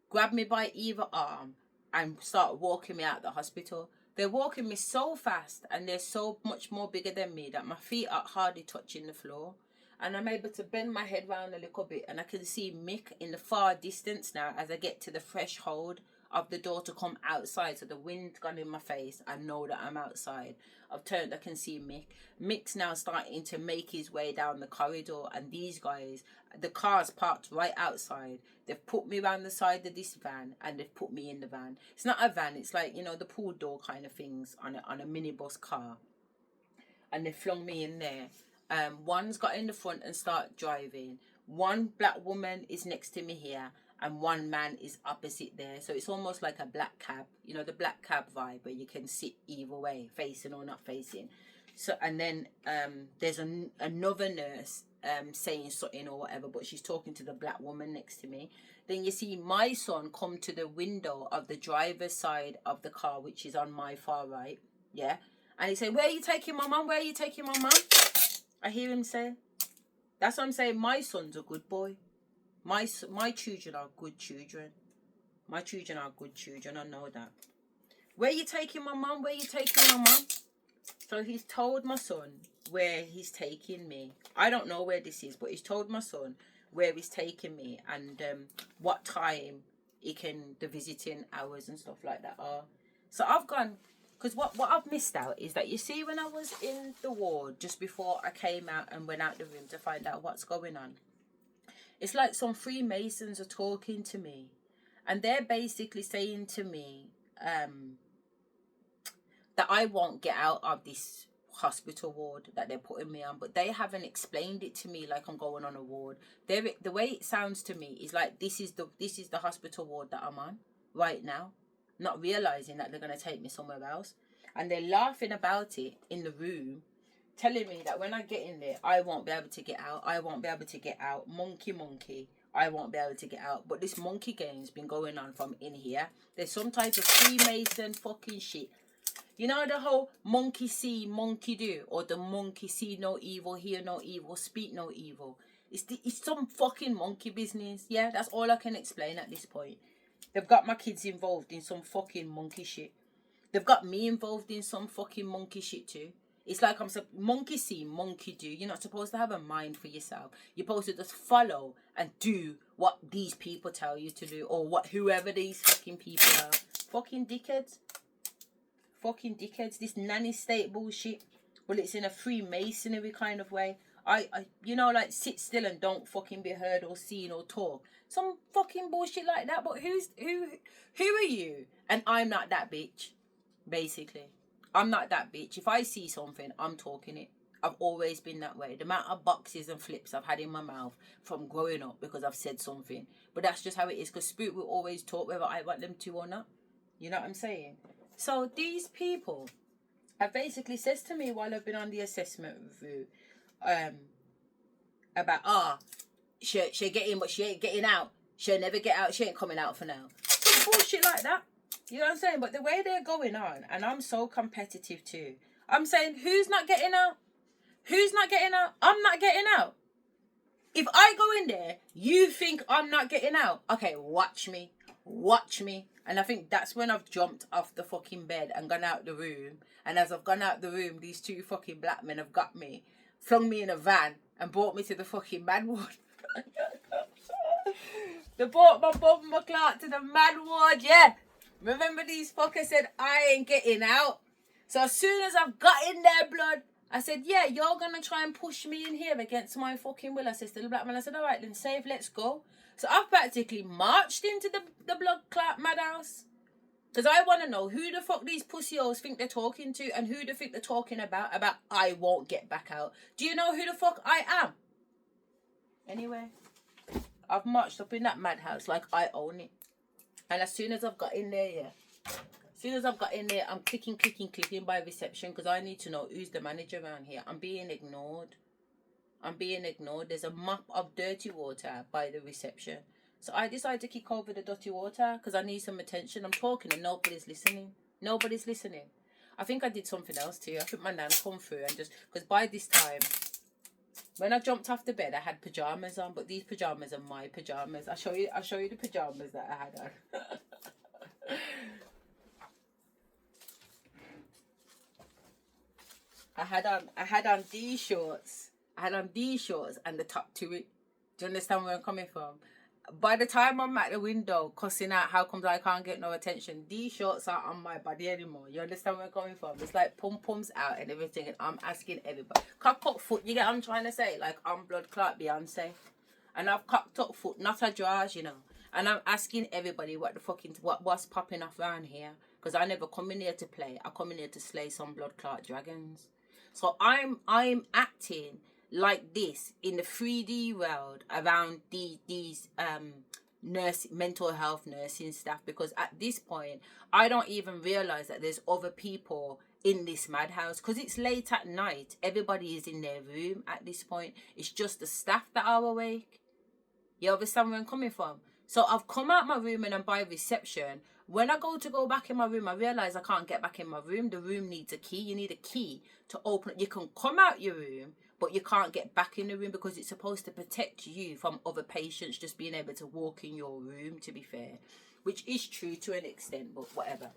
grabbed me by either arm and start walking me out the hospital. They're walking me so fast and they're so much more bigger than me that my feet are hardly touching the floor. And I'm able to bend my head round a little bit and I can see Mick in the far distance now as I get to the threshold of the door to come outside. So the wind's gone in my face. I know that I'm outside. I've turned, I can see Mick. Mick's now starting to make his way down the corridor, and these guys, the car's parked right outside. They've put me around the side of this van and they've put me in the van. It's not a van, it's like, you know, the pool door kind of things on a minibus car. And they flung me in there. One's got in the front and start driving. One black woman is next to me here and one man is opposite there. So it's almost like a black cab, you know, the black cab vibe where you can sit either way, facing or not facing. So, and then there's another nurse saying something or whatever, but she's talking to the black woman next to me. Then you see my son come to the window of the driver's side of the car, which is on my far right. Yeah. And he said, where are you taking my mum? Where are you taking my mum? I hear him say. That's what I'm saying. My son's a good boy. My children are good children. My children are good children. I know that. Where are you taking my mum? Where are you taking my mum? So he's told my son where he's taking me. I don't know where this is, but he's told my son where he's taking me and what time the visiting hours and stuff like that are. So I've gone, because what I've missed out is that, you see, when I was in the ward just before I came out and went out the room to find out what's going on, It's like some Freemasons are talking to me, and they're basically saying to me that I won't get out of this hospital ward that they're putting me on, but they haven't explained it to me like I'm going on a ward. The way it sounds to me is like this is the hospital ward that I'm on right now, not realizing that they're going to take me somewhere else, and they're laughing about it in the room, telling me that when I get in there I won't be able to get out. Monkey, I won't be able to get out. But this monkey game's been going on from in here. There's some type of Freemason fucking shit. You know the whole monkey see, monkey do, or the monkey see no evil, hear no evil, speak no evil. It's some fucking monkey business. Yeah, that's all I can explain at this point. They've got my kids involved in some fucking monkey shit. They've got me involved in some fucking monkey shit too. It's like monkey see, monkey do. You're not supposed to have a mind for yourself. You're supposed to just follow and do what these people tell you to do, or whoever these fucking people are. Fucking dickheads. Fucking dickheads. This nanny state bullshit. Well, it's in a Freemasonry kind of way. I like sit still and don't fucking be heard or seen or talk. Some fucking bullshit like that. But who are you? And I'm not that bitch. Basically, I'm not that bitch. If I see something, I'm talking it. I've always been that way. The amount of boxes and flips I've had in my mouth from growing up because I've said something. But that's just how it is, because spirit will always talk whether I want them to or not. You know what I'm saying? So these people have basically says to me while I've been on the assessment review, about she get in but she ain't getting out. She'll never get out. She ain't coming out for now. Some bullshit like that. You know what I'm saying? But the way they're going on, and I'm so competitive too. I'm saying, who's not getting out? Who's not getting out? I'm not getting out. If I go in there, you think I'm not getting out. Okay, watch me. Watch me. And I think that's when I've jumped off the fucking bed and gone out the room. And as I've gone out the room, these two fucking black men have got me, flung me in a van and brought me to the fucking mad ward. They brought my bum and my clot to the mad ward, yeah. Remember these fuckers said, I ain't getting out. So as soon as I've got in there, blood, I said, yeah, you're going to try and push me in here against my fucking will. I said to the black man, I said, all right, then safe, let's go. So I've practically marched into the blood clot madhouse. Because I want to know who the fuck these pussy-hoes think they're talking to, and who they think they're talking about I won't get back out. Do you know who the fuck I am? Anyway, I've marched up in that madhouse like I own it. And as soon as I've got in there, I'm clicking by reception, because I need to know who's the manager around here. I'm being ignored. There's a mop of dirty water by the reception. So I decided to kick over the dirty water because I need some attention. I'm talking and nobody's listening. I think I did something else too. I think my nan come through and just, because by this time, when I jumped off the bed, I had pajamas on, but these pajamas are my pajamas. I'll show you the pajamas that I had on. I had on these shorts. And the top to it. Do you understand where I'm coming from? By the time I'm at the window cussing out how comes I can't get no attention, these shorts aren't on my body anymore. You understand where I'm coming from? It's like pum-pums out and everything, and I'm asking everybody. Cock up foot, you get what I'm trying to say? Like, I'm blood clot Beyonce. And I've cocked up foot, not a drawers, you know. And I'm asking everybody what's popping off around here. Because I never come in here to play. I come in here to slay some blood clot dragons. So I'm acting like this in the 3D world around these mental health nursing staff, because at this point I don't even realize that there's other people in this madhouse, because it's late at night. Everybody is in their room at this point. It's just the staff that are awake. You understand where I'm coming from? So I've come out my room and I'm by reception. When I go back in my room, I realize I can't get back in my room. The room needs a key. You need a key to open it. You can come out your room, but you can't get back in the room because it's supposed to protect you from other patients just being able to walk in your room, to be fair. Which is true to an extent, but whatever.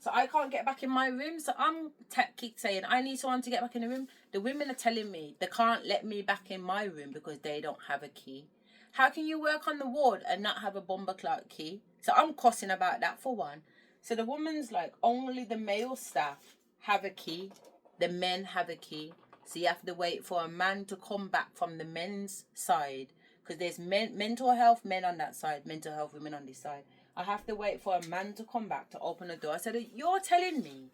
So I can't get back in my room. So I'm keep saying, I need someone to get back in the room. The women are telling me they can't let me back in my room because they don't have a key. How can you work on the ward and not have a bomber clerk key? So I'm cussing about that for one. So the woman's like, only the male staff have a key. The men have a key. So you have to wait for a man to come back from the men's side. Because there's mental health men on that side, mental health women on this side. I have to wait for a man to come back to open the door. I said, you're telling me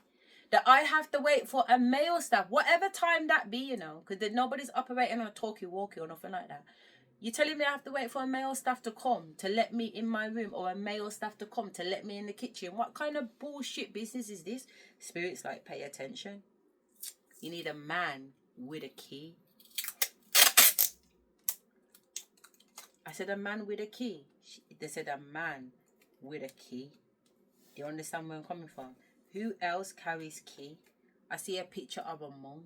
that I have to wait for a male staff, whatever time that be, you know, because nobody's operating on a talkie-walkie or nothing like that. You're telling me I have to wait for a male staff to come to let me in my room, or a male staff to come to let me in the kitchen? What kind of bullshit business is this? Spirits like, pay attention. You need a man with a key. I said a man with a key. They said a man with a key. Do you understand where I'm coming from? Who else carries key? I see a picture of a monk.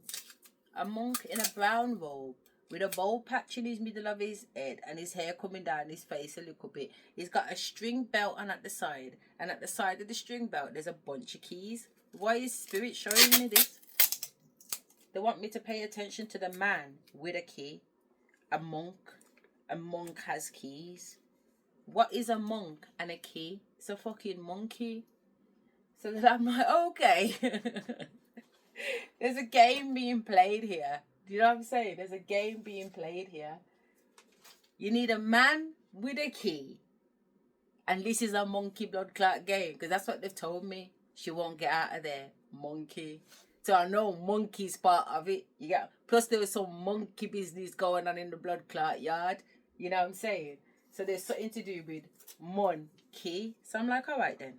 A monk in a brown robe with a bowl patch in his middle of his head and his hair coming down his face a little bit. He's got a string belt on at the side. And at the side of the string belt, there's a bunch of keys. Why is Spirit showing me this? They want me to pay attention to the man with a key. A monk. A monk has keys. What is a monk and a key? It's a fucking monkey. So then I'm like, okay. There's a game being played here. Do you know what I'm saying? There's a game being played here. You need a man with a key. And this is a monkey blood clot game. Because that's what they've told me. She won't get out of there. Monkey. So I know monkey's part of it. You get. Plus there was some monkey business going on in the blood clot yard. You know what I'm saying? So there's something to do with monkey. So I'm like, all right then.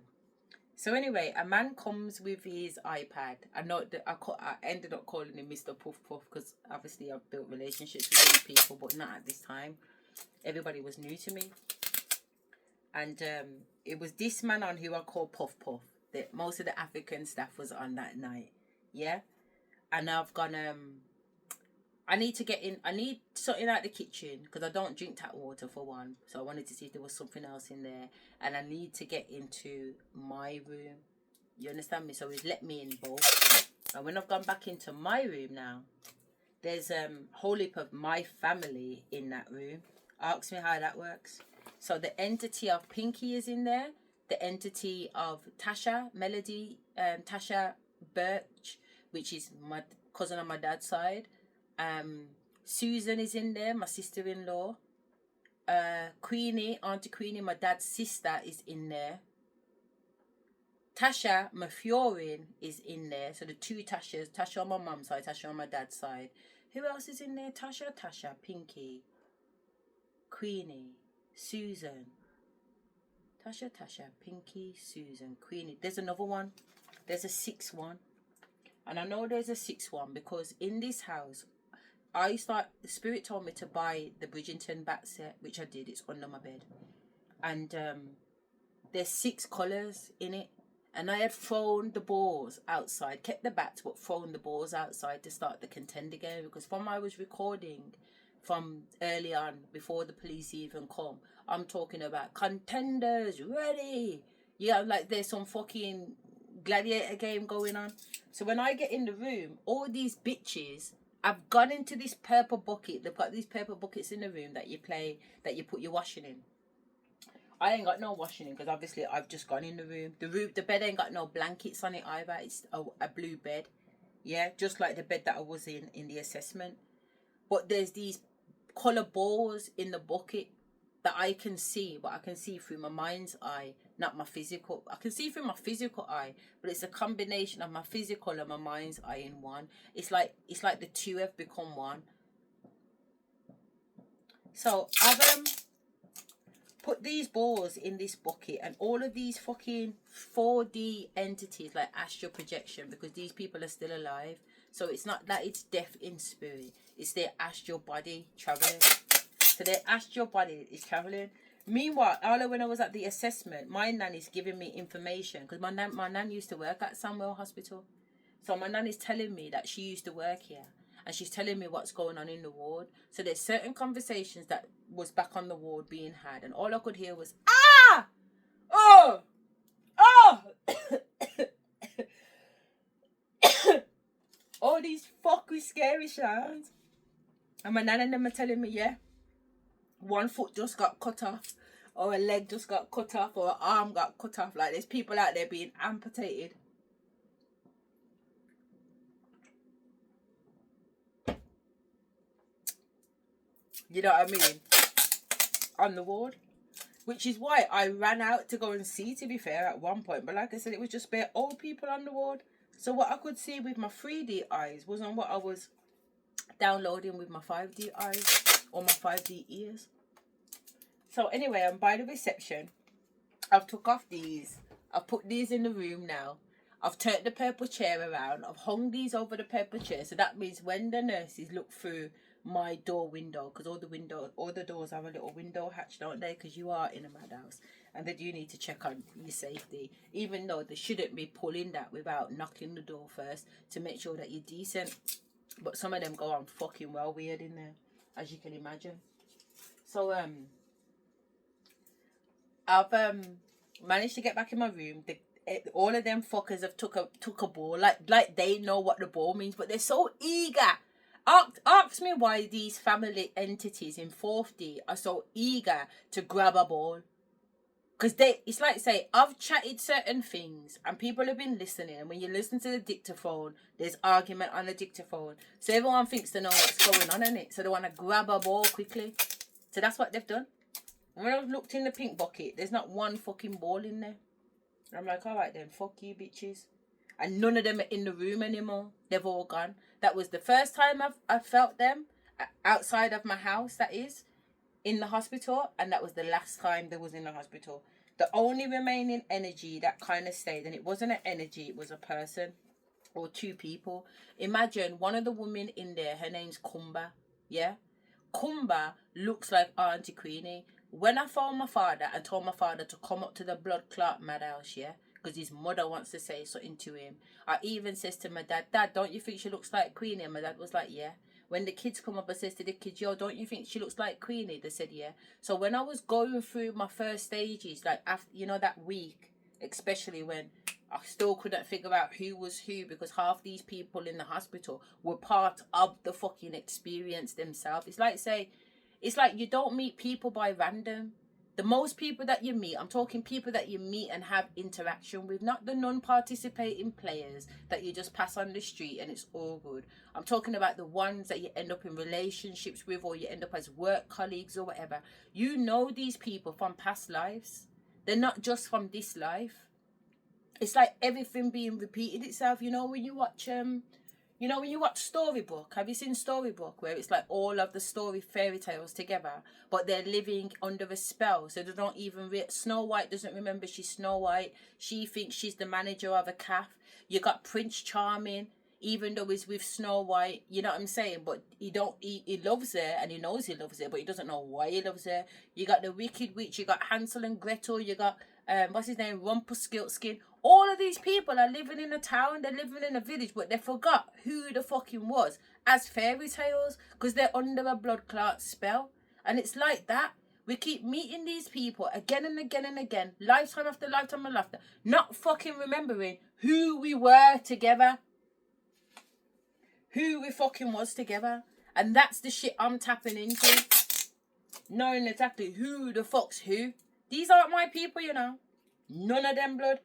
So anyway, a man comes with his iPad. I know that I ended up calling him Mr. Puff Puff because obviously I've built relationships with these people, but not at this time. Everybody was new to me. And it was this man on who I call Puff Puff. That most of the African staff was on that night. Yeah? And I've gone, I need to get in, I need something out the kitchen because I don't drink tap water for one. So I wanted to see if there was something else in there. And I need to get into my room. You understand me? So he's let me in both. And when I've gone back into my room now, there's a whole heap of my family in that room. Ask me how that works. So the entity of Pinky is in there. The entity of Tasha, Melody, Tasha Birch, which is my cousin on my dad's side. Susan is in there, my sister-in-law. Queenie, Auntie Queenie, my dad's sister, is in there. Tasha, my Fiorin, is in there. So the two Tashas, Tasha on my mum's side, Tasha on my dad's side. Who else is in there? Tasha, Pinky, Queenie, Susan. Tasha, Pinky, Susan, Queenie. There's another one. There's a sixth one. And I know there's a sixth one because in this house, the Spirit told me to buy the Bridgerton bat set, which I did. It's under my bed. And there's 6 colours in it. And I had thrown the balls outside, kept the bats, but thrown the balls outside to start the contender game. Because from I was recording from early on, before the police even come, I'm talking about contenders, ready. Yeah, like there's some fucking gladiator game going on. So when I get in the room, all these bitches, I've gone into this purple bucket. They've got these purple buckets in the room that you put your washing in. I ain't got no washing in because obviously I've just gone in the room. The bed ain't got no blankets on it either. It's a blue bed. Yeah, just like the bed that I was in the assessment. But there's these colour balls in the bucket that I can see, but I can see through my mind's eye, not my physical. I can see through my physical eye, but it's a combination of my physical and my mind's eye in one. It's like the two have become one. So I've put these balls in this bucket and all of these fucking 4D entities like astral projection, because these people are still alive. So it's not that it's death in spirit. It's their astral body traveling. So their astral body is traveling. Meanwhile, when I was at the assessment, my nan is giving me information because my nan used to work at Samuel Hospital. So my nan is telling me that she used to work here. And she's telling me what's going on in the ward. So there's certain conversations that was back on the ward being had. And all I could hear was, ah! Oh! Oh! All these fucking scary sounds. And my nan and them are telling me, yeah, one foot just got cut off. Or a leg just got cut off. Or an arm got cut off. Like there's people out there being amputated. You know what I mean? On the ward. Which is why I ran out to go and see, to be fair, at one point. But like I said, it was just bare old people on the ward. So what I could see with my 3D eyes wasn't what I was downloading with my 5D eyes or my 5D ears. So anyway, I'm by the reception. I've took off these. I've put these in the room now. I've turned the purple chair around. I've hung these over the purple chair. So that means when the nurses look through my door window, because all the doors have a little window hatch, don't they? Because you are in a madhouse. And they do need to check on your safety. Even though they shouldn't be pulling that without knocking the door first to make sure that you're decent. But some of them go on fucking well weird in there, as you can imagine. So, I've managed to get back in my room. All of them fuckers have took a ball, like they know what the ball means, but they're so eager. Ask me why these family entities in 4th are so eager to grab a ball. Because it's like, say, I've chatted certain things and people have been listening, and when you listen to the dictaphone, there's argument on the dictaphone. So everyone thinks they know what's going on in it, so they want to grab a ball quickly. So that's what they've done. And when I've looked in the pink bucket, there's not one fucking ball in there. And I'm like, alright then, fuck you bitches. And none of them are in the room anymore. They've all gone. That was the first time I've felt them outside of my house, that is, in the hospital. And that was the last time they was in the hospital. The only remaining energy that kind of stayed, and it wasn't an energy, it was a person or 2 people. Imagine one of the women in there, her name's Kumba, yeah? Kumba looks like Auntie Queenie. When I phoned my father and told my father to come up to the blood clot madhouse, yeah, because his mother wants to say something to him, I even says to my dad, Dad, don't you think she looks like Queenie? And my dad was like, yeah. When the kids come up, I says to the kids, yo, don't you think she looks like Queenie? They said, yeah. So when I was going through my first stages, like after, you know, that week, especially when I still couldn't figure out who was who, because half these people in the hospital were part of the fucking experience themselves. It's like you don't meet people by random. The most people that you meet, I'm talking people that you meet and have interaction with, not the non-participating players that you just pass on the street and it's all good. I'm talking about the ones that you end up in relationships with, or you end up as work colleagues or whatever. You know these people from past lives. They're not just from this life. It's like everything being repeated itself. You know when you watch Storybook, have you seen Storybook, where it's like all of the fairy tales together, but they're living under a spell, so they don't even Snow White doesn't remember she's Snow White. She thinks she's the manager of a calf. You got Prince Charming, even though he's with Snow White, you know what I'm saying, but he loves her, and he knows he loves her, but he doesn't know why he loves her. You got the Wicked Witch, you got Hansel and Gretel, you got what's his name, Rumpelstiltskin. All of these people are living in a town, they're living in a village, but they forgot who the fucking was as fairy tales, because they're under a blood clot spell. And it's like that. We keep meeting these people again and again and again, lifetime after lifetime and lifetime, not fucking remembering who we were together. Who we fucking was together. And that's the shit I'm tapping into. Knowing exactly who the fuck's who. These aren't my people, you know. None of them, blood.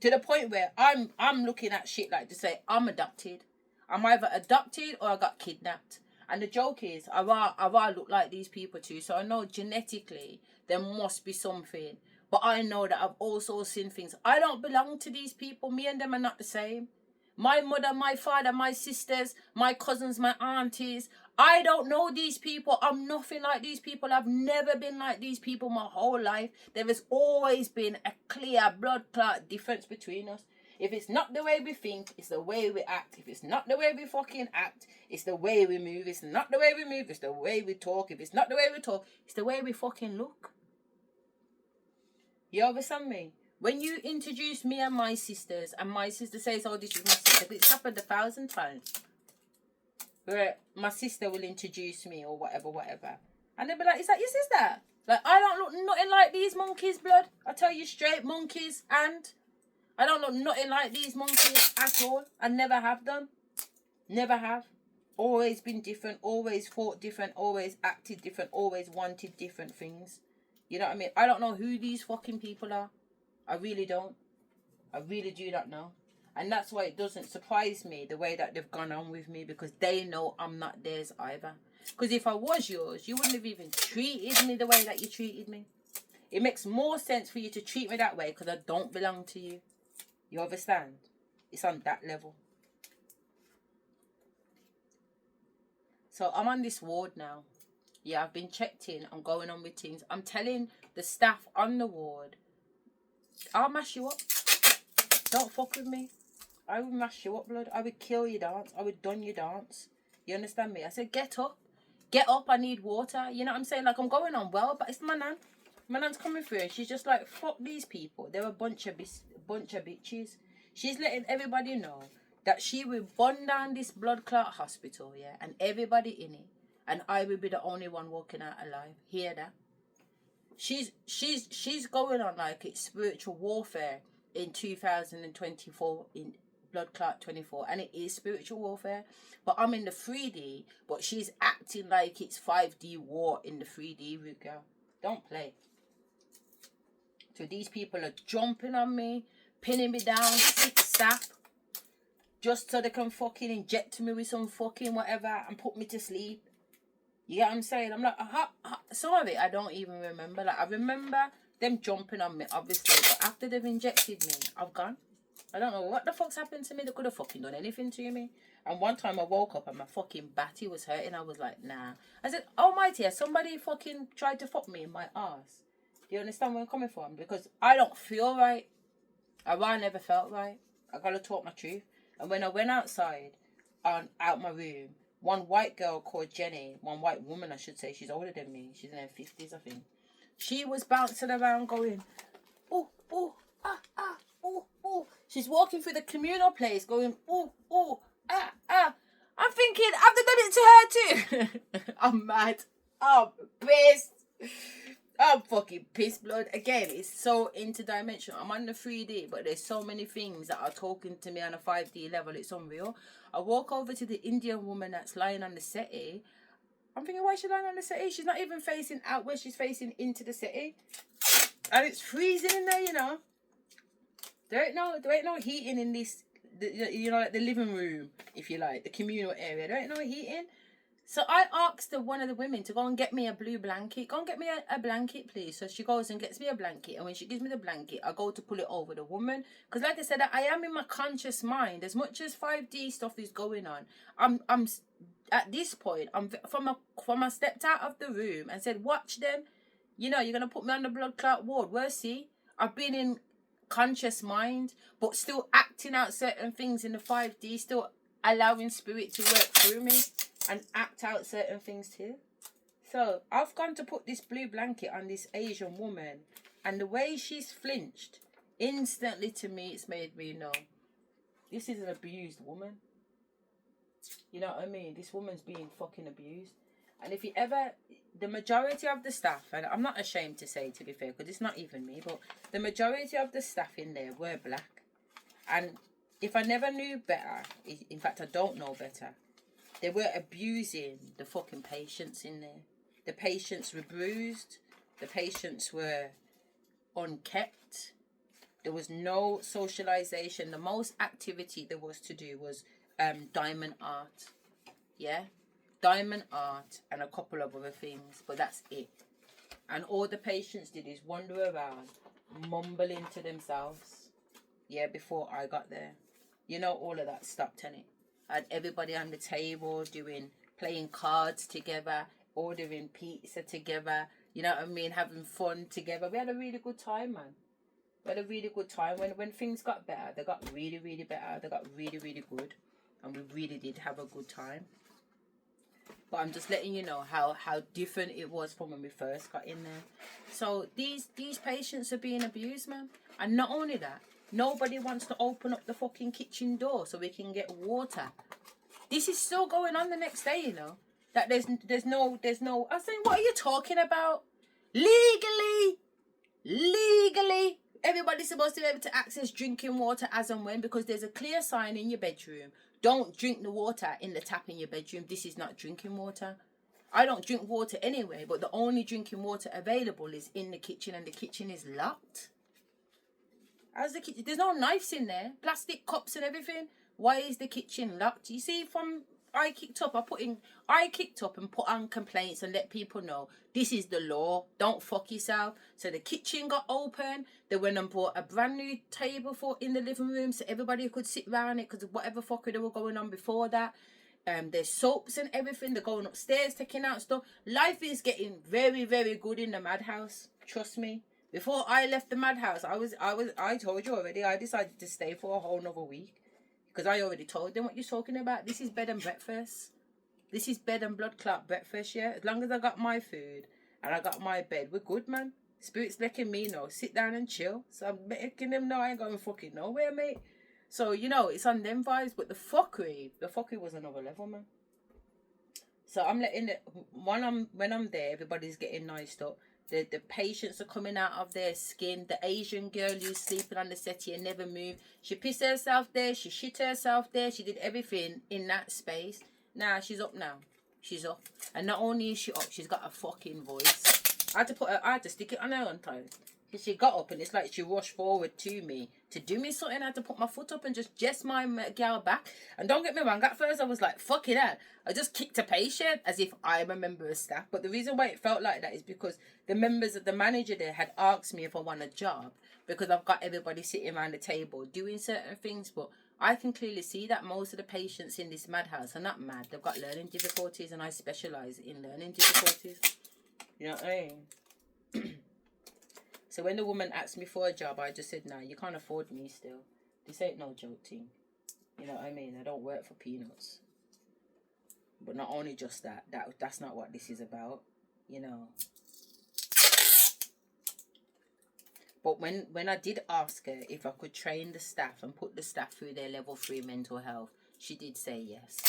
To the point where I'm looking at shit like to say I'm adopted. I'm either adopted or I got kidnapped. And the joke is, I look like these people too. So I know genetically there must be something. But I know that I've also seen things. I don't belong to these people. Me and them are not the same. My mother, my father, my sisters, my cousins, my aunties. I don't know these people. I'm nothing like these people. I've never been like these people my whole life. There has always been a clear blood clot difference between us. If it's not the way we think, it's the way we act. If it's not the way we fucking act, it's the way we move. It's not the way we move, it's the way we talk. If it's not the way we talk, it's the way we fucking look. You understand me? When you introduce me and my sisters, and my sister says, oh, this is my sister, it's happened 1,000 times. Where my sister will introduce me or whatever. And they'll be like, is that your sister? Like, I don't look nothing like these monkeys, blood. I tell you straight, monkeys, and I don't look nothing like these monkeys at all. I never have done. Never have. Always been different, always thought different, always acted different, always wanted different things. You know what I mean? I don't know who these fucking people are. I really don't. I really do not know. And that's why it doesn't surprise me the way that they've gone on with me, because they know I'm not theirs either. Because if I was yours, you wouldn't have even treated me the way that you treated me. It makes more sense for you to treat me that way because I don't belong to you. You understand? It's on that level. So I'm on this ward now. Yeah, I've been checked in. I'm going on with things. I'm telling the staff on the ward, I'll mash you up. Don't fuck with me. I would mash you up, blood. I would kill your dance. I would done your dance. You understand me? I said, get up. Get up. I need water. You know what I'm saying? Like, I'm going on well, but it's my nan. My nan's coming through and she's just like, fuck these people. They're a bunch of bitches. She's letting everybody know that she will burn down this blood clot hospital, yeah, and everybody in it, and I will be the only one walking out alive. Hear that? She's going on like it's spiritual warfare in 2024 in blood clot 24, and it is spiritual warfare. But I'm in the 3D, but she's acting like it's 5D war in the 3D route, girl. Don't play. So these people are jumping on me, pinning me down, sick sap, just so they can fucking inject me with some fucking whatever and put me to sleep. You get what I'm saying? I'm like, some of it I don't even remember. Like, I remember them jumping on me, obviously, but after they've injected me, I've gone. I don't know what the fuck's happened to me. They could have fucking done anything to me. And one time I woke up and my fucking batty was hurting. I was like, nah. I said, almighty, has somebody fucking tried to fuck me in my ass? Do you understand where I'm coming from? Because I don't feel right. I never felt right. I gotta talk my truth. And when I went outside, out my room, one white girl called Jenny, one white woman I should say, she's older than me, she's in her 50s I think, she was bouncing around going, ooh, ooh, ah, ah, ooh, ooh. She's walking through the communal place going, ooh, ooh, ah, ah. I'm thinking, have they done it to her too? I'm mad. I'm pissed. I'm fucking pissed, blood. Again, it's so interdimensional. I'm on the 3D, but there's so many things that are talking to me on a 5D level. It's unreal. I walk over to the Indian woman that's lying on the settee. I'm thinking, why is she lying on the settee? She's not even facing outwards. She's facing into the settee. And it's freezing in there, you know. There ain't no heating in this, you know, like the living room, if you like, the communal area. There ain't no heating. So I asked one of the women to go and get me a blue blanket. Go and get me a blanket, please. So she goes and gets me a blanket. And when she gives me the blanket, I go to pull it over the woman. Because like I said, I am in my conscious mind. As much as 5D stuff is going on, I'm at this point, from I stepped out of the room and said, watch them. You know, you're going to put me on the blood clot ward. Where's see? I've been in conscious mind, but still acting out certain things in the 5D, still allowing spirit to work through me and act out certain things too. So I've gone to put this blue blanket on this Asian woman, and the way she's flinched, instantly to me, it's made me know this is an abused woman. You know what I mean? This woman's being fucking abused. And if you ever, the majority of the staff, and I'm not ashamed to say, to be fair, because it's not even me, but the majority of the staff in there were black. And if I never knew better, in fact I don't know better, they were abusing the fucking patients in there. The patients were bruised. The patients were unkept. There was no socialization. The most activity there was to do was diamond art. Yeah? Diamond art and a couple of other things. But that's it. And all the patients did is wander around, mumbling to themselves. Yeah, before I got there. You know, all of that stopped, innit? And everybody on the table playing cards together, ordering pizza together, you know what I mean, having fun together. We had a really good time, man. We had a really good time. When things got better, they got really, really better. They got really, really good. And we really did have a good time. But I'm just letting you know how different it was from when we first got in there. So these patients are being abused, man. And not only that, nobody wants to open up the fucking kitchen door so we can get water. This is still going on the next day, you know. That there's no. I was saying, what are you talking about? Legally, everybody's supposed to be able to access drinking water as and when, because there's a clear sign in your bedroom. Don't drink the water in the tap in your bedroom. This is not drinking water. I don't drink water anyway, but the only drinking water available is in the kitchen, and the kitchen is locked. How's the kitchen? There's no knives in there, plastic cups and everything. Why is the kitchen locked? You see, from I kicked up and put on complaints and let people know this is the law. Don't fuck yourself. So the kitchen got open. They went and bought a brand new table for in the living room so everybody could sit around it because of whatever fuckery they were going on before that. There's soaps and everything. They're going upstairs taking out stuff. Life is getting very, very good in the madhouse. Trust me. Before I left the madhouse, I told you already. I decided to stay for a whole nother week. Because I already told them what you're talking about. This is bed and breakfast. This is bed and blood clot breakfast, yeah? As long as I got my food and I got my bed, we're good, man. Spirit's letting me know. Sit down and chill. So I'm making them know I ain't going fucking nowhere, mate. So, you know, it's on them vibes. But the fuckery was another level, man. So I'm letting it... When I'm there, everybody's getting niced up. The patients are coming out of their skin. The Asian girl who's sleeping on the settee and never moved. She pissed herself there. She shit herself there. She did everything in that space. Nah, she's up now. She's up. And not only is she up, she's got a fucking voice. I had to stick it on her on time. She got up and it's like she rushed forward to me to do me something. I had to put my foot up and just jest my gal back. And don't get me wrong, at first I was like, fuck it out. I just kicked a patient as if I'm a member of staff. But the reason why it felt like that is because the members of the manager there had asked me if I want a job. Because I've got everybody sitting around the table doing certain things. But I can clearly see that most of the patients in this madhouse are not mad. They've got learning difficulties and I specialise in learning difficulties. You know what I mean? So when the woman asked me for a job, I just said, nah, you can't afford me still. This ain't no joke thing. You know what I mean? I don't work for peanuts. But not only just that's not what this is about, you know. But when I did ask her if I could train the staff and put the staff through their level 3 mental health, she did say yes.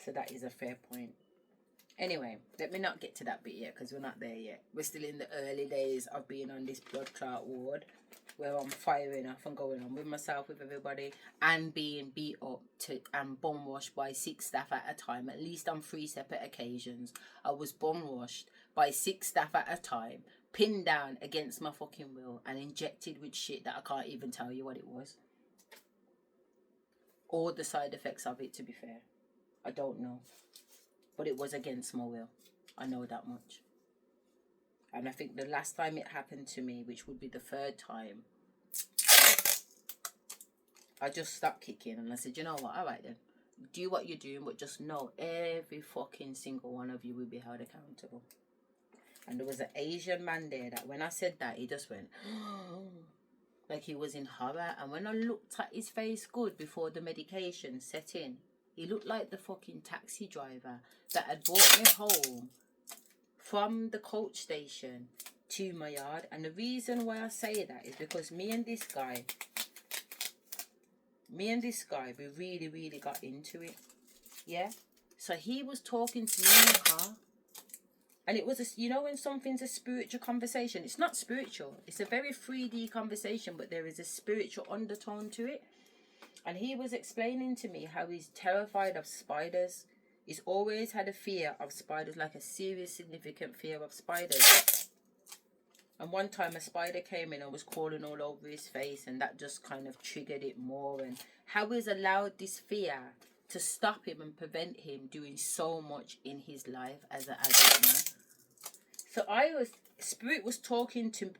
So that is a fair point. Anyway, let me not get to that bit yet because we're not there yet. We're still in the early days of being on this blood clot ward where I'm firing off and going on with myself, with everybody, and being beat up and bum washed by 6 staff at a time, at least on 3 separate occasions. I was bum washed by 6 staff at a time, pinned down against my fucking will and injected with shit that I can't even tell you what it was. Or the side effects of it, to be fair. I don't know. But it was against my will. I know that much. And I think the last time it happened to me, which would be the 3rd time, I just stopped kicking and I said, you know what, all right then. Do what you're doing, but just know every fucking single one of you will be held accountable. And there was an Asian man there that when I said that, he just went, like he was in horror. And when I looked at his face good before the medication set in, he looked like the fucking taxi driver that had brought me home from the coach station to my yard. And the reason why I say that is because me and this guy, we really, really got into it. Yeah? So he was talking to me in the car. And it was, you know when something's a spiritual conversation? It's not spiritual. It's a very 3D conversation, but there is a spiritual undertone to it. And he was explaining to me how he's terrified of spiders. He's always had a fear of spiders, like a serious, significant fear of spiders. And one time a spider came in and was crawling all over his face, and that just kind of triggered it more. And how he's allowed this fear to stop him and prevent him doing so much in his life as an adult man. So Spirit was talking to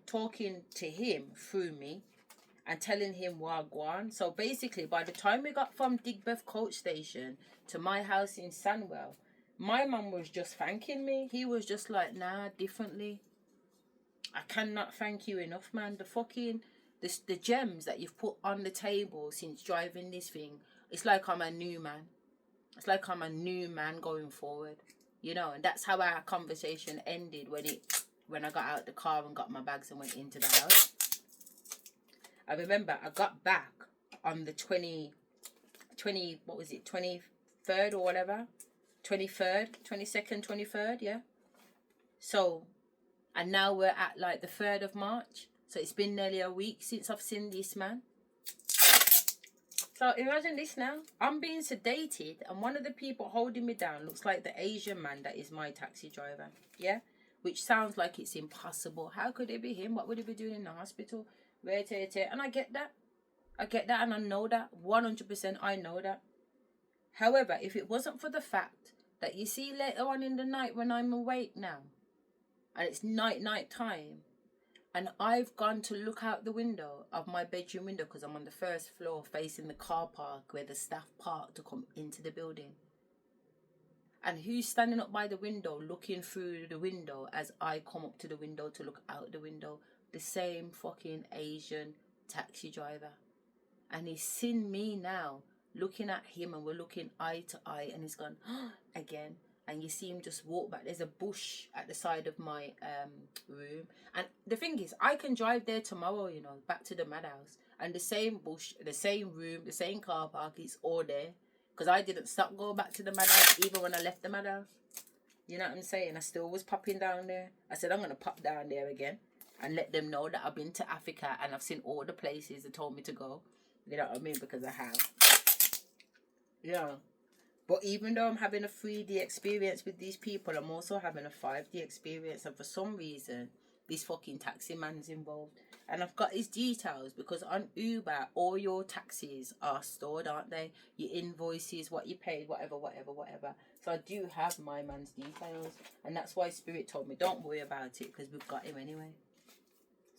him through me. And telling him wagwan. So basically, by the time we got from Digbeth coach station to my house in Sandwell, my mum was just thanking me. He was just like, nah, differently. I cannot thank you enough, man. The gems that you've put on the table since driving this thing, it's like I'm a new man. It's like I'm a new man going forward. You know, and that's how our conversation ended when I got out the car and got my bags and went into the house. I remember I got back on the 23rd or whatever? 22nd, 23rd, yeah? So, and now we're at like the 3rd of March. So it's been nearly a week since I've seen this man. So imagine this now. I'm being sedated and one of the people holding me down looks like the Asian man that is my taxi driver, yeah? Which sounds like it's impossible. How could it be him? What would he be doing in the hospital? And I get that and I know that 100%. I know that. However, if it wasn't for the fact that you see later on in the night when I'm awake now, and it's night time, and I've gone to look out the window of my bedroom window because I'm on the first floor facing the car park where the staff park to come into the building. And who's standing up by the window looking through the window as I come up to the window to look out the window? The same fucking Asian taxi driver. And he's seen me now looking at him, and we're looking eye to eye, and he's gone again. And you see him just walk back. There's a bush at the side of my room. And the thing is, I can drive there tomorrow, you know, back to the madhouse. And the same bush, the same room, the same car park, it's all there. Because I didn't stop going back to the madhouse even when I left the madhouse. You know what I'm saying? I still was popping down there. I said, I'm going to pop down there again and let them know that I've been to Africa and I've seen all the places they told me to go. You know what I mean? Because I have. Yeah. But even though I'm having a 3D experience with these people, I'm also having a 5D experience. And for some reason, this fucking taxi man's involved. And I've got his details because on Uber, all your taxis are stored, aren't they? Your invoices, what you paid, whatever. So I do have my man's details. And that's why Spirit told me, don't worry about it because we've got him anyway.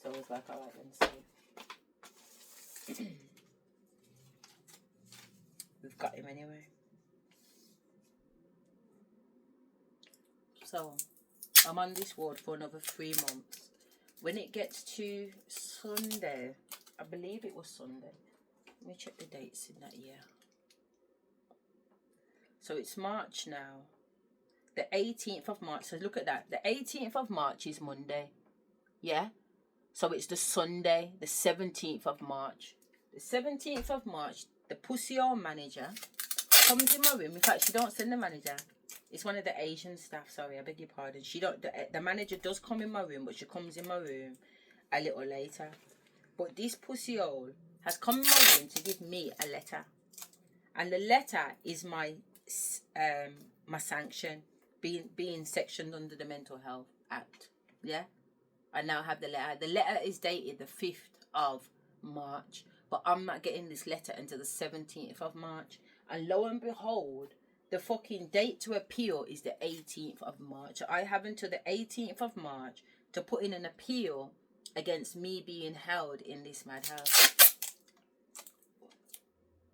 So I was like, all right, then, so we've got him anyway. So I'm on this ward for another 3 months. When it gets to Sunday, I believe it was Sunday. Let me check the dates in that year. So it's March now. The 18th of March. So look at that. The 18th of March is Monday. Yeah? So it's the Sunday, the 17th of March. The 17th of March, the pussy old manager comes in my room. In fact, she don't send the manager. It's one of the Asian staff, sorry, I beg your pardon. She don't. The manager does come in my room, but she comes in my room a little later. But this pussy hole has come in my room to give me a letter. And the letter is my sanction, being sectioned under the Mental Health Act. Yeah? I now have the letter. The letter is dated the 5th of March, but I'm not getting this letter until the 17th of March. And lo and behold, the fucking date to appeal is the 18th of March. I have until the 18th of March to put in an appeal against me being held in this madhouse.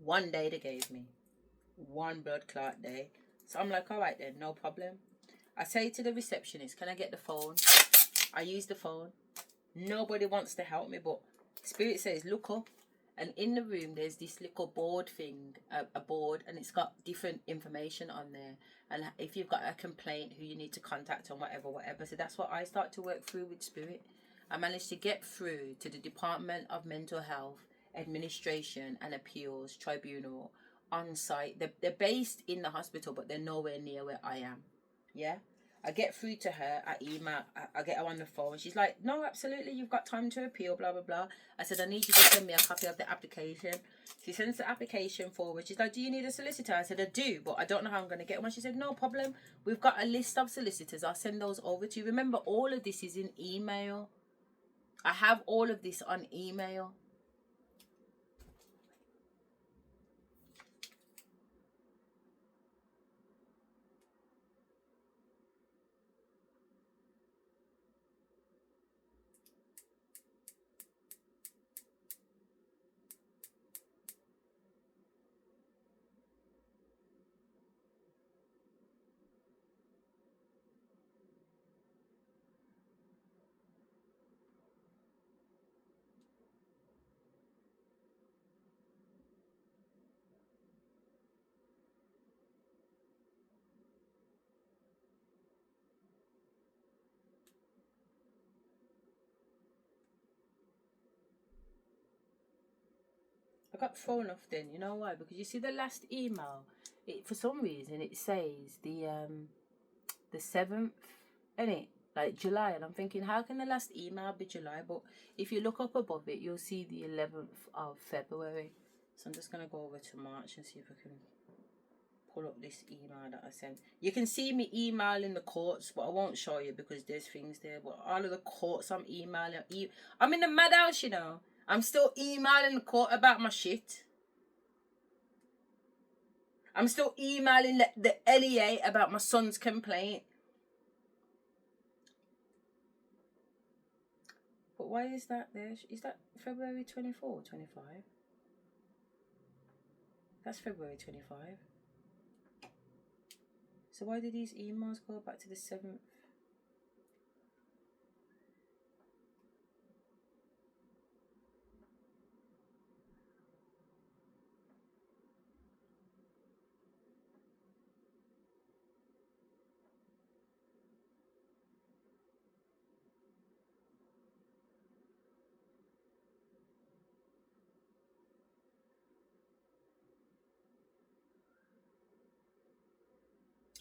1 day they gave me. 1 blood clot day. So I'm like, all right then, no problem. I say to the receptionist, can I get the phone? I use the phone. Nobody wants to help me, but Spirit says, look up. And in the room, there's this little board thing, a board, and it's got different information on there. And if you've got a complaint, who you need to contact and whatever. So that's what I start to work through with Spirit. I managed to get through to the Department of Mental Health, Administration and Appeals Tribunal on site. They're based in the hospital, but they're nowhere near where I am. Yeah? I get through to her, I email, I get her on the phone. She's like, no, absolutely, you've got time to appeal, blah, blah, blah. I said, I need you to send me a copy of the application. She sends the application forward. She's like, do you need a solicitor? I said, I do, but I don't know how I'm going to get one. She said, no problem. We've got a list of solicitors. I'll send those over to you. Remember, all of this is in email. I have all of this on email. I got thrown off then. You know why? Because you see the last email, for some reason it says the 7th, innit? Like July, and I'm thinking, how can the last email be July? But if you look up above it, you'll see the 11th of February. So I'm just gonna go over to March and see if I can pull up this email that I sent. You can see me emailing the courts, but I won't show you because there's things there. But all of the courts I'm emailing, I'm in the madhouse, you know. I'm still emailing the court about my shit. I'm still emailing the LEA about my son's complaint. But why is that there? Is that February 24 or 25? That's February 25. So why did these emails go back to the 7th?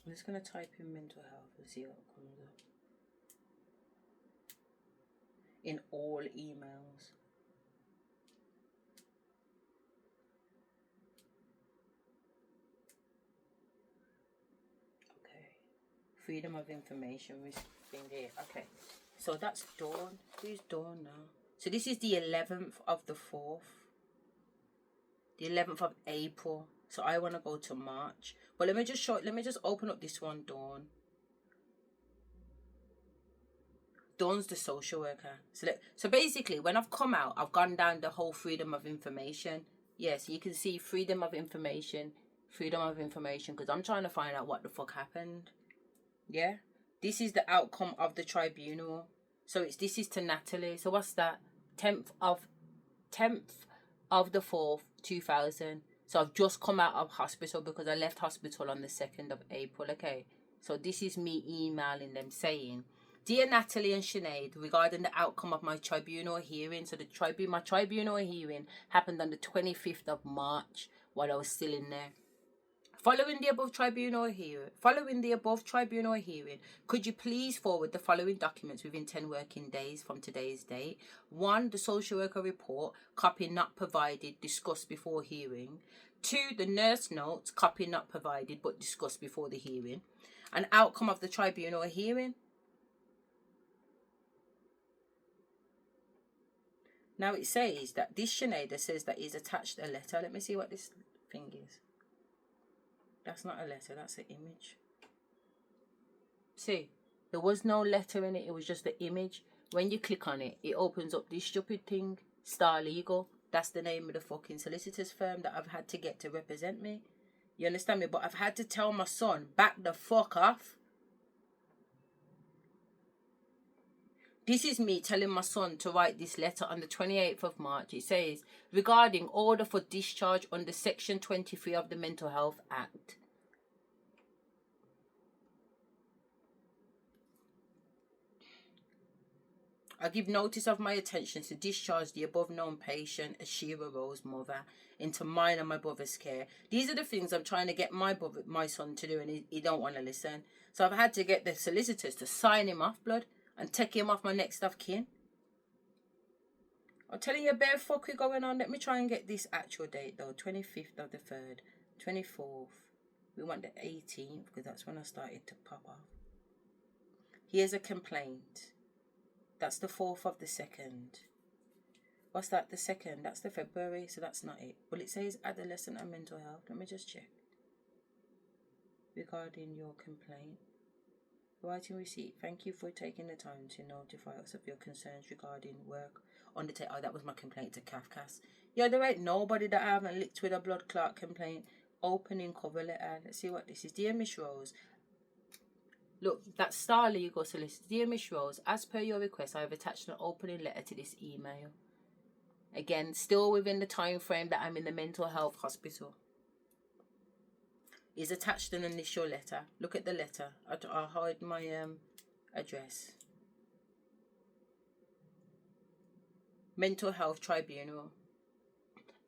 I'm just going to type in mental health and see what comes up. In all emails. Okay. Freedom of information thing here. Okay. So that's Dawn. Who's Dawn now? So this is the 11th of the 4th. The 11th of April. So I want to go to March. But let me just open up this one, Dawn. Dawn's the social worker. So basically, when I've come out, I've gone down the whole freedom of information. Yes, you can see freedom of information, because I'm trying to find out what the fuck happened. Yeah, this is the outcome of the tribunal. So this is to Natalie. So what's that? 10th of the 4th, 2000. So I've just come out of hospital because I left hospital on the 2nd of April. Okay, so this is me emailing them saying, Dear Natalie and Sinead, regarding the outcome of my tribunal hearing. So my tribunal hearing happened on the 25th of March while I was still in there. Following the above tribunal hearing, could you please forward the following documents within 10 working days from today's date? 1, the social worker report, copy not provided, discussed before hearing. 2, the nurse notes, copy not provided but discussed before the hearing. An outcome of the tribunal hearing. Now it says that this Sinead says that he's attached a letter. Let me see what this thing is. That's not a letter, that's an image. See, there was no letter in it, it was just the image. When you click on it, it opens up this stupid thing, Star Legal. That's the name of the fucking solicitor's firm that I've had to get to represent me. You understand me? But I've had to tell my son, back the fuck off. This is me telling my son to write this letter on the 28th of March. It says, regarding order for discharge under Section 23 of the Mental Health Act. I give notice of my intention to discharge the above known patient, Asherah Rose's mother, into mine and my brother's care. These are the things I'm trying to get my son to do, and he don't want to listen. So I've had to get the solicitors to sign him off, blood, and take him off my next of kin. I'm telling you, bare fuck going on. Let me try and get this actual date though. 25th of the 3rd, 24th. We want the 18th because that's when I started to pop off. Here's a complaint. That's the 4th of the 2nd. What's that? The 2nd? That's the February, so that's not it. Well, it says adolescent and mental health. Let me just check. Regarding your complaint. Writing receipt. Thank you for taking the time to notify us of your concerns regarding work undertaken. Oh, that was my complaint to Kafkas. Yeah, there ain't nobody that I haven't licked with a blood clot complaint. Opening cover letter. Let's see what this is. Dear Miss Rose. Look, that's Star Legal Solicitor. Dear Miss Rose, as per your request, I have attached an opening letter to this email. Again, still within the time frame that I'm in the mental health hospital. Is attached an initial letter. Look at the letter. I'll hide my address. Mental Health Tribunal.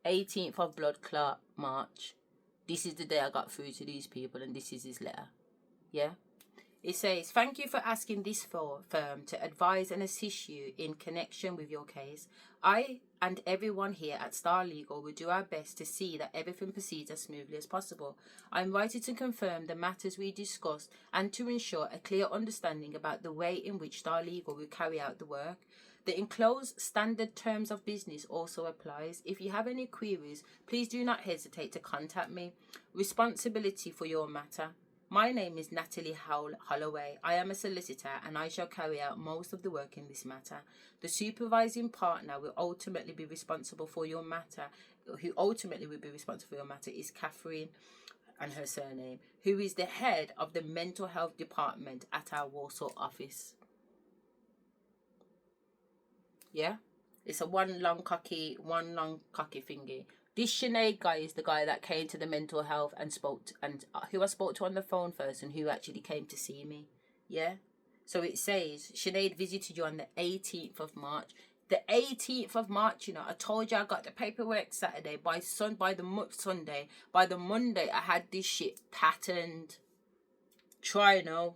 18th of blood clot, March. This is the day I got through to these people, and this is his letter. Yeah? It says, thank you for asking this firm to advise and assist you in connection with your case. I and everyone here at Star Legal will do our best to see that everything proceeds as smoothly as possible. I am writing to confirm the matters we discussed and to ensure a clear understanding about the way in which Star Legal will carry out the work. The enclosed standard terms of business also applies. If you have any queries, please do not hesitate to contact me. Responsibility for your matter. My name is Natalie Holloway. I am a solicitor and I shall carry out most of the work in this matter. The supervising partner will ultimately be responsible for your matter. Who ultimately will be responsible for your matter is Catherine, and her surname, who is the head of the mental health department at our Warsaw office. Yeah? It's a one long cocky thingy. This Sinead guy is the guy that came to the mental health and who I spoke to on the phone first, and who actually came to see me. Yeah? So it says, Sinead visited you on the 18th of March. The 18th of March, you know, I told you I got the paperwork Saturday. By the Monday, I had this shit patterned. Try now.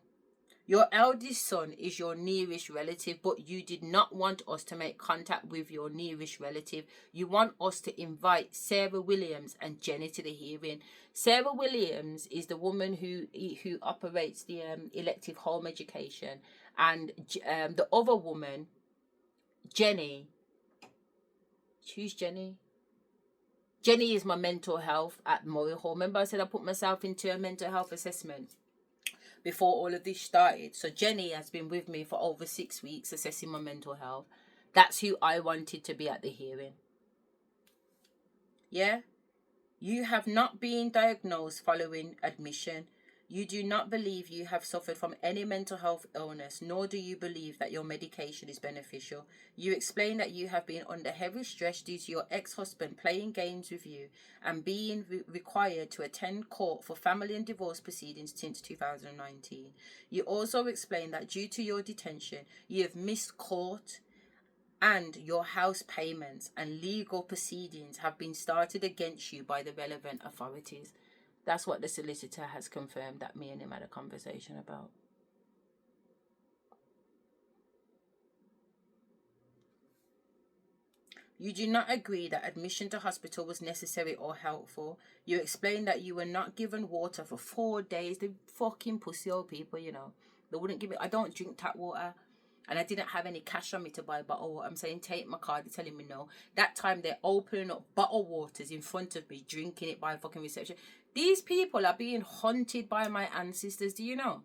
Your eldest son is your nearest relative, but you did not want us to make contact with your nearest relative. You want us to invite Sarah Williams and Jenny to the hearing. Sarah Williams is the woman who operates the elective home education, and the other woman, Jenny. Who's Jenny? Jenny is my mental health at Murray Hall. Remember I said I put myself into a mental health assessment before all of this started. So Jenny has been with me for over 6 weeks assessing my mental health. That's who I wanted to be at the hearing. Yeah? You have not been diagnosed following admission. You do not believe you have suffered from any mental health illness, nor do you believe that your medication is beneficial. You explain that you have been under heavy stress due to your ex-husband playing games with you and being required to attend court for family and divorce proceedings since 2019. You also explain that due to your detention, you have missed court and your house payments and legal proceedings have been started against you by the relevant authorities. That's what the solicitor has confirmed that me and him had a conversation about. You do not agree that admission to hospital was necessary or helpful. You explain that you were not given water for 4 days. The fucking pussy old people, you know. They wouldn't give it. I don't drink tap water. And I didn't have any cash on me to buy bottled water. I'm saying take my card. They're telling me no. That time they're opening up bottled waters in front of me, drinking it by fucking reception. These people are being haunted by my ancestors. Do you know?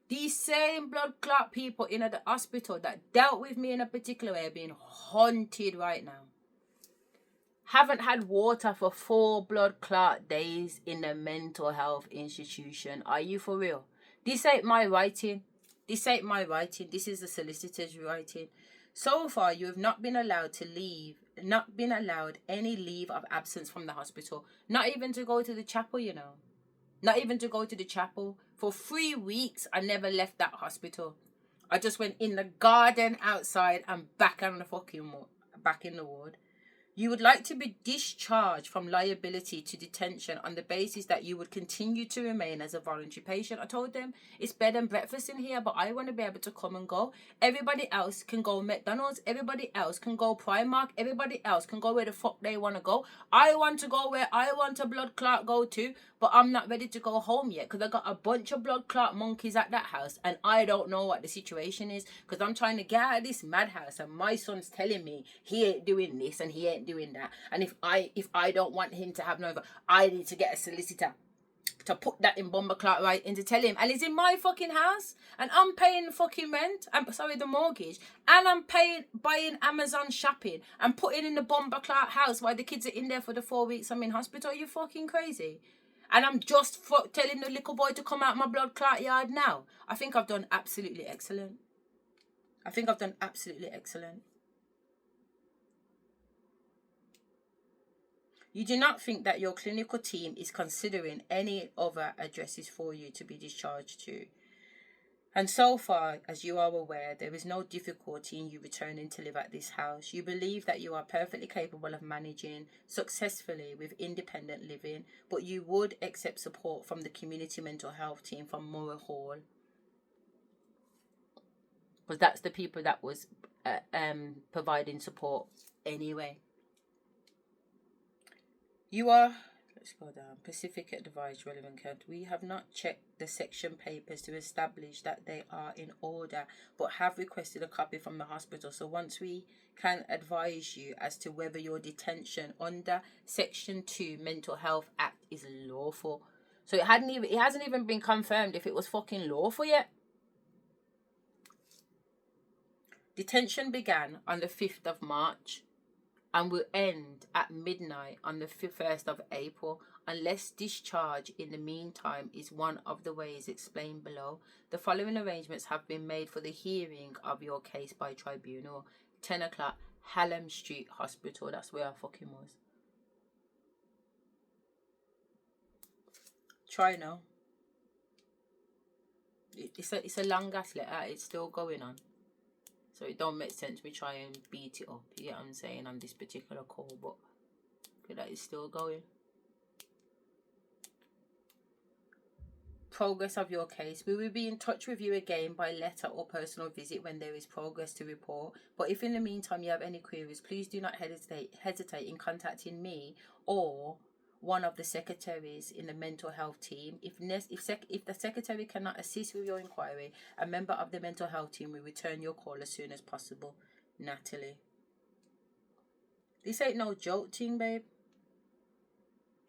These same blood clot people in the hospital that dealt with me in a particular way are being haunted right now. Haven't had water for 4 blood clot days in a mental health institution. Are you for real? This ain't my writing. This ain't my writing. This is the solicitor's writing. So far, you have not been allowed to leave, not been allowed any leave of absence from the hospital. Not even to go to the chapel, you know. Not even to go to the chapel. For 3 weeks, I never left that hospital. I just went in the garden outside and back on the fucking back in the ward. You would like to be discharged from liability to detention on the basis that you would continue to remain as a voluntary patient. I told them it's bed and breakfast in here, but I want to be able to come and go. Everybody else can go McDonald's. Everybody else can go Primark. Everybody else can go where the fuck they want to go. I want to go where I want a blood clot go to, but I'm not ready to go home yet because I got a bunch of blood clot monkeys at that house and I don't know what the situation is because I'm trying to get out of this madhouse and my son's telling me he ain't doing this and he ain't doing that. And if I don't want him to have no, I need to get a solicitor to put that in bomber clot right and to tell him, and it's in my fucking house and I'm paying fucking rent, the mortgage, and I'm buying Amazon shopping and putting in the bomber clot house while the kids are in there for the 4 weeks I'm in hospital. Are you fucking crazy? And I'm just telling the little boy to come out my blood clot yard now. I think I've done absolutely excellent. You do not think that your clinical team is considering any other addresses for you to be discharged to. And so far, as you are aware, there is no difficulty in you returning to live at this house. You believe that you are perfectly capable of managing successfully with independent living, but you would accept support from the community mental health team from Murray Hall. Because that's the people that was providing support anyway. You are, Let's go down. Pacific advised relevant count. We have not checked the section papers to establish that they are in order, but have requested a copy from the hospital. So once we can advise you as to whether your detention under Section 2 Mental Health Act is lawful. So it hasn't even been confirmed if it was fucking lawful yet. Detention began on the 5th of March. And will end at midnight on the 1st of April, unless discharge in the meantime is one of the ways explained below. The following arrangements have been made for the hearing of your case by tribunal. 10 o'clock, Hallam Street Hospital. That's where I fucking was. Try now. It's a long ass letter. It's still going on. So it don't make sense me try and beat it up, you get what I'm saying, on this particular call, but okay, that is still going. Progress of your case. We will be in touch with you again by letter or personal visit when there is progress to report. But if in the meantime you have any queries, please do not hesitate in contacting me or one of the secretaries in the mental health team. If the secretary cannot assist with your inquiry, a member of the mental health team will return your call as soon as possible. Natalie. This ain't no joke thing, babe.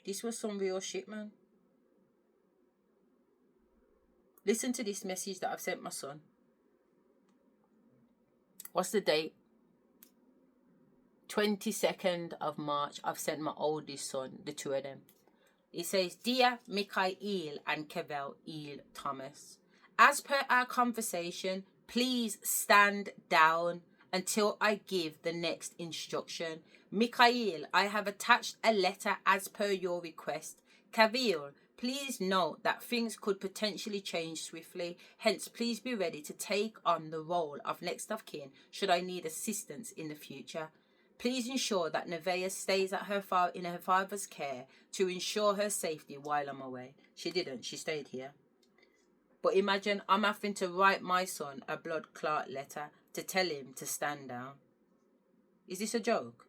This was some real shit, man. Listen to this message that I've sent my son. What's the date? 22nd of March. I've sent my oldest son, the two of them. It says, Dear Mikhail and Kevel Il Thomas, as per our conversation, please stand down until I give the next instruction. Mikhail, I have attached a letter as per your request. Kevel, please note that things could potentially change swiftly. Hence, please be ready to take on the role of next of kin should I need assistance in the future. Please ensure that Nevaeh stays at in her father's care to ensure her safety while I'm away. She didn't. She stayed here. But imagine I'm having to write my son a blood clot letter to tell him to stand down. Is this a joke?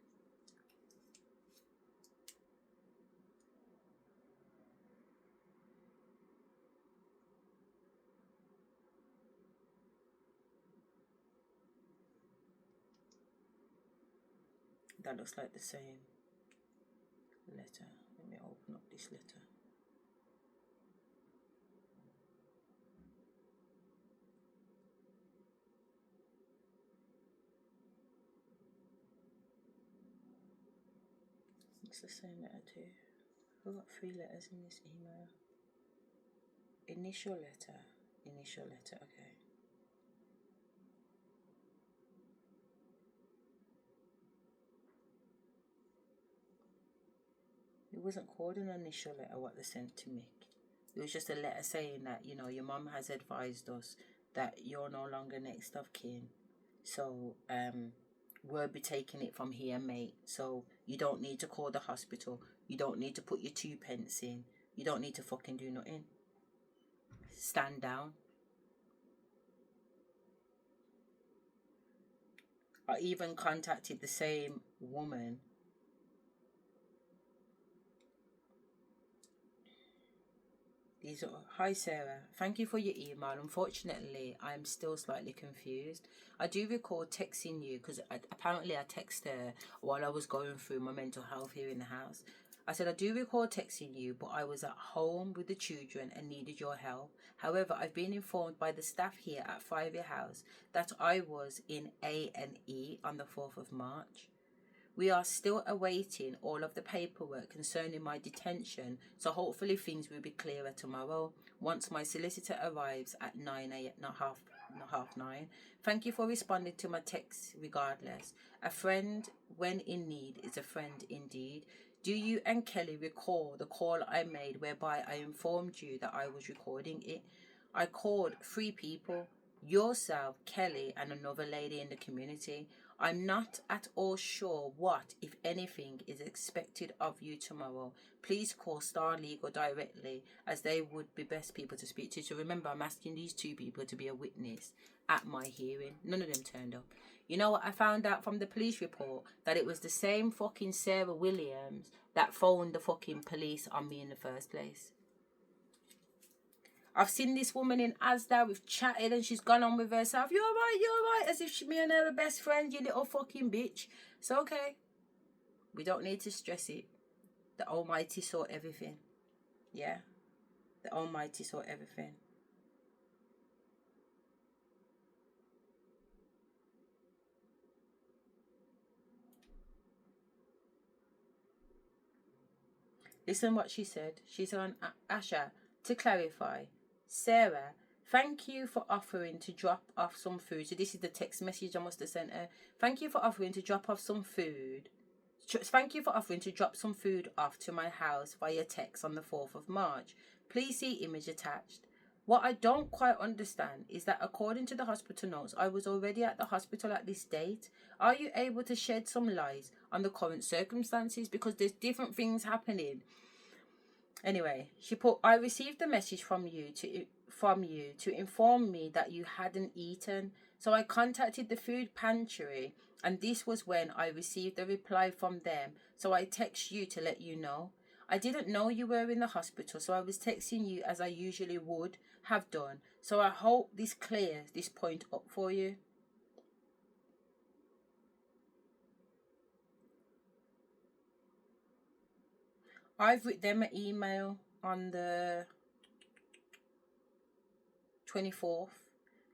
That looks like the same letter. Let me open up this letter. It's the same letter too. I've got 3 letters in this email. Initial letter, okay. It wasn't called an initial letter what they sent to Mick. It was just a letter saying that, you know, your mum has advised us that you're no longer next of kin. So, we'll be taking it from here, mate. So, you don't need to call the hospital. You don't need to put your 2 pence in. You don't need to fucking do nothing. Stand down. I even contacted the same woman. Hi Sarah, thank you for your email. Unfortunately, I'm still slightly confused. I do recall texting you because apparently I texted her while I was going through my mental health here in the house. I said I do recall texting you, but I was at home with the children and needed your help. However, I've been informed by the staff here at 5-Year House that I was in A&E on the 4th of March. We are still awaiting all of the paperwork concerning my detention, so hopefully things will be clearer tomorrow once my solicitor arrives at 9:30. Thank you for responding to my text regardless. A friend when in need is a friend indeed. Do you and Kelly recall the call I made whereby I informed you that I was recording it? I called 3 people, yourself, Kelly, and another lady in the community. I'm not at all sure what, if anything, is expected of you tomorrow. Please call Star Legal directly, as they would be best people to speak to. So remember, I'm asking these two people to be a witness at my hearing. None of them turned up. You know what I found out from the police report? That it was the same fucking Sarah Williams that phoned the fucking police on me in the first place. I've seen this woman in Asda, we've chatted and she's gone on with herself. You're right, as if me and her are best friends, you little fucking bitch. It's okay. We don't need to stress it. The Almighty saw everything. Yeah? The Almighty saw everything. Listen what she said. She's on Asherah. To clarify, Sarah, thank you for offering to drop off some food. So this is the text message I must have sent her. Thank you for offering to drop off some food. Thank you for offering to drop some food off to my house via text on the 4th of March. Please see image attached. What I don't quite understand is that according to the hospital notes, I was already at the hospital at this date. Are you able to shed some light on the current circumstances? Because there's different things happening. Anyway, she put, I received a message from you to inform me that you hadn't eaten. So I contacted the food pantry, and this was when I received a reply from them. So I text you to let you know. I didn't know you were in the hospital, so I was texting you as I usually would have done. So I hope this clears this point up for you. I've written them an email on the 24th.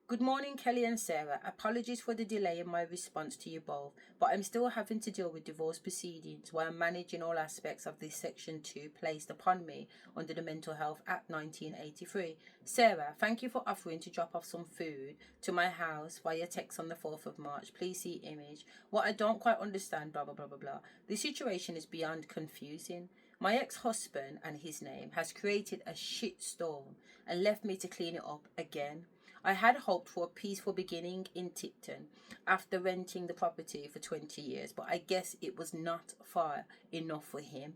Good morning, Kelly and Sarah. Apologies for the delay in my response to you both, but I'm still having to deal with divorce proceedings while managing all aspects of this Section 2 placed upon me under the Mental Health Act 1983. Sarah, thank you for offering to drop off some food to my house via text on the 4th of March. Please see image. What I don't quite understand, blah, blah, blah, blah, blah. The situation is beyond confusing. My ex-husband and his name has created a shitstorm and left me to clean it up again. I had hoped for a peaceful beginning in Tipton after renting the property for 20 years, but I guess it was not far enough for him.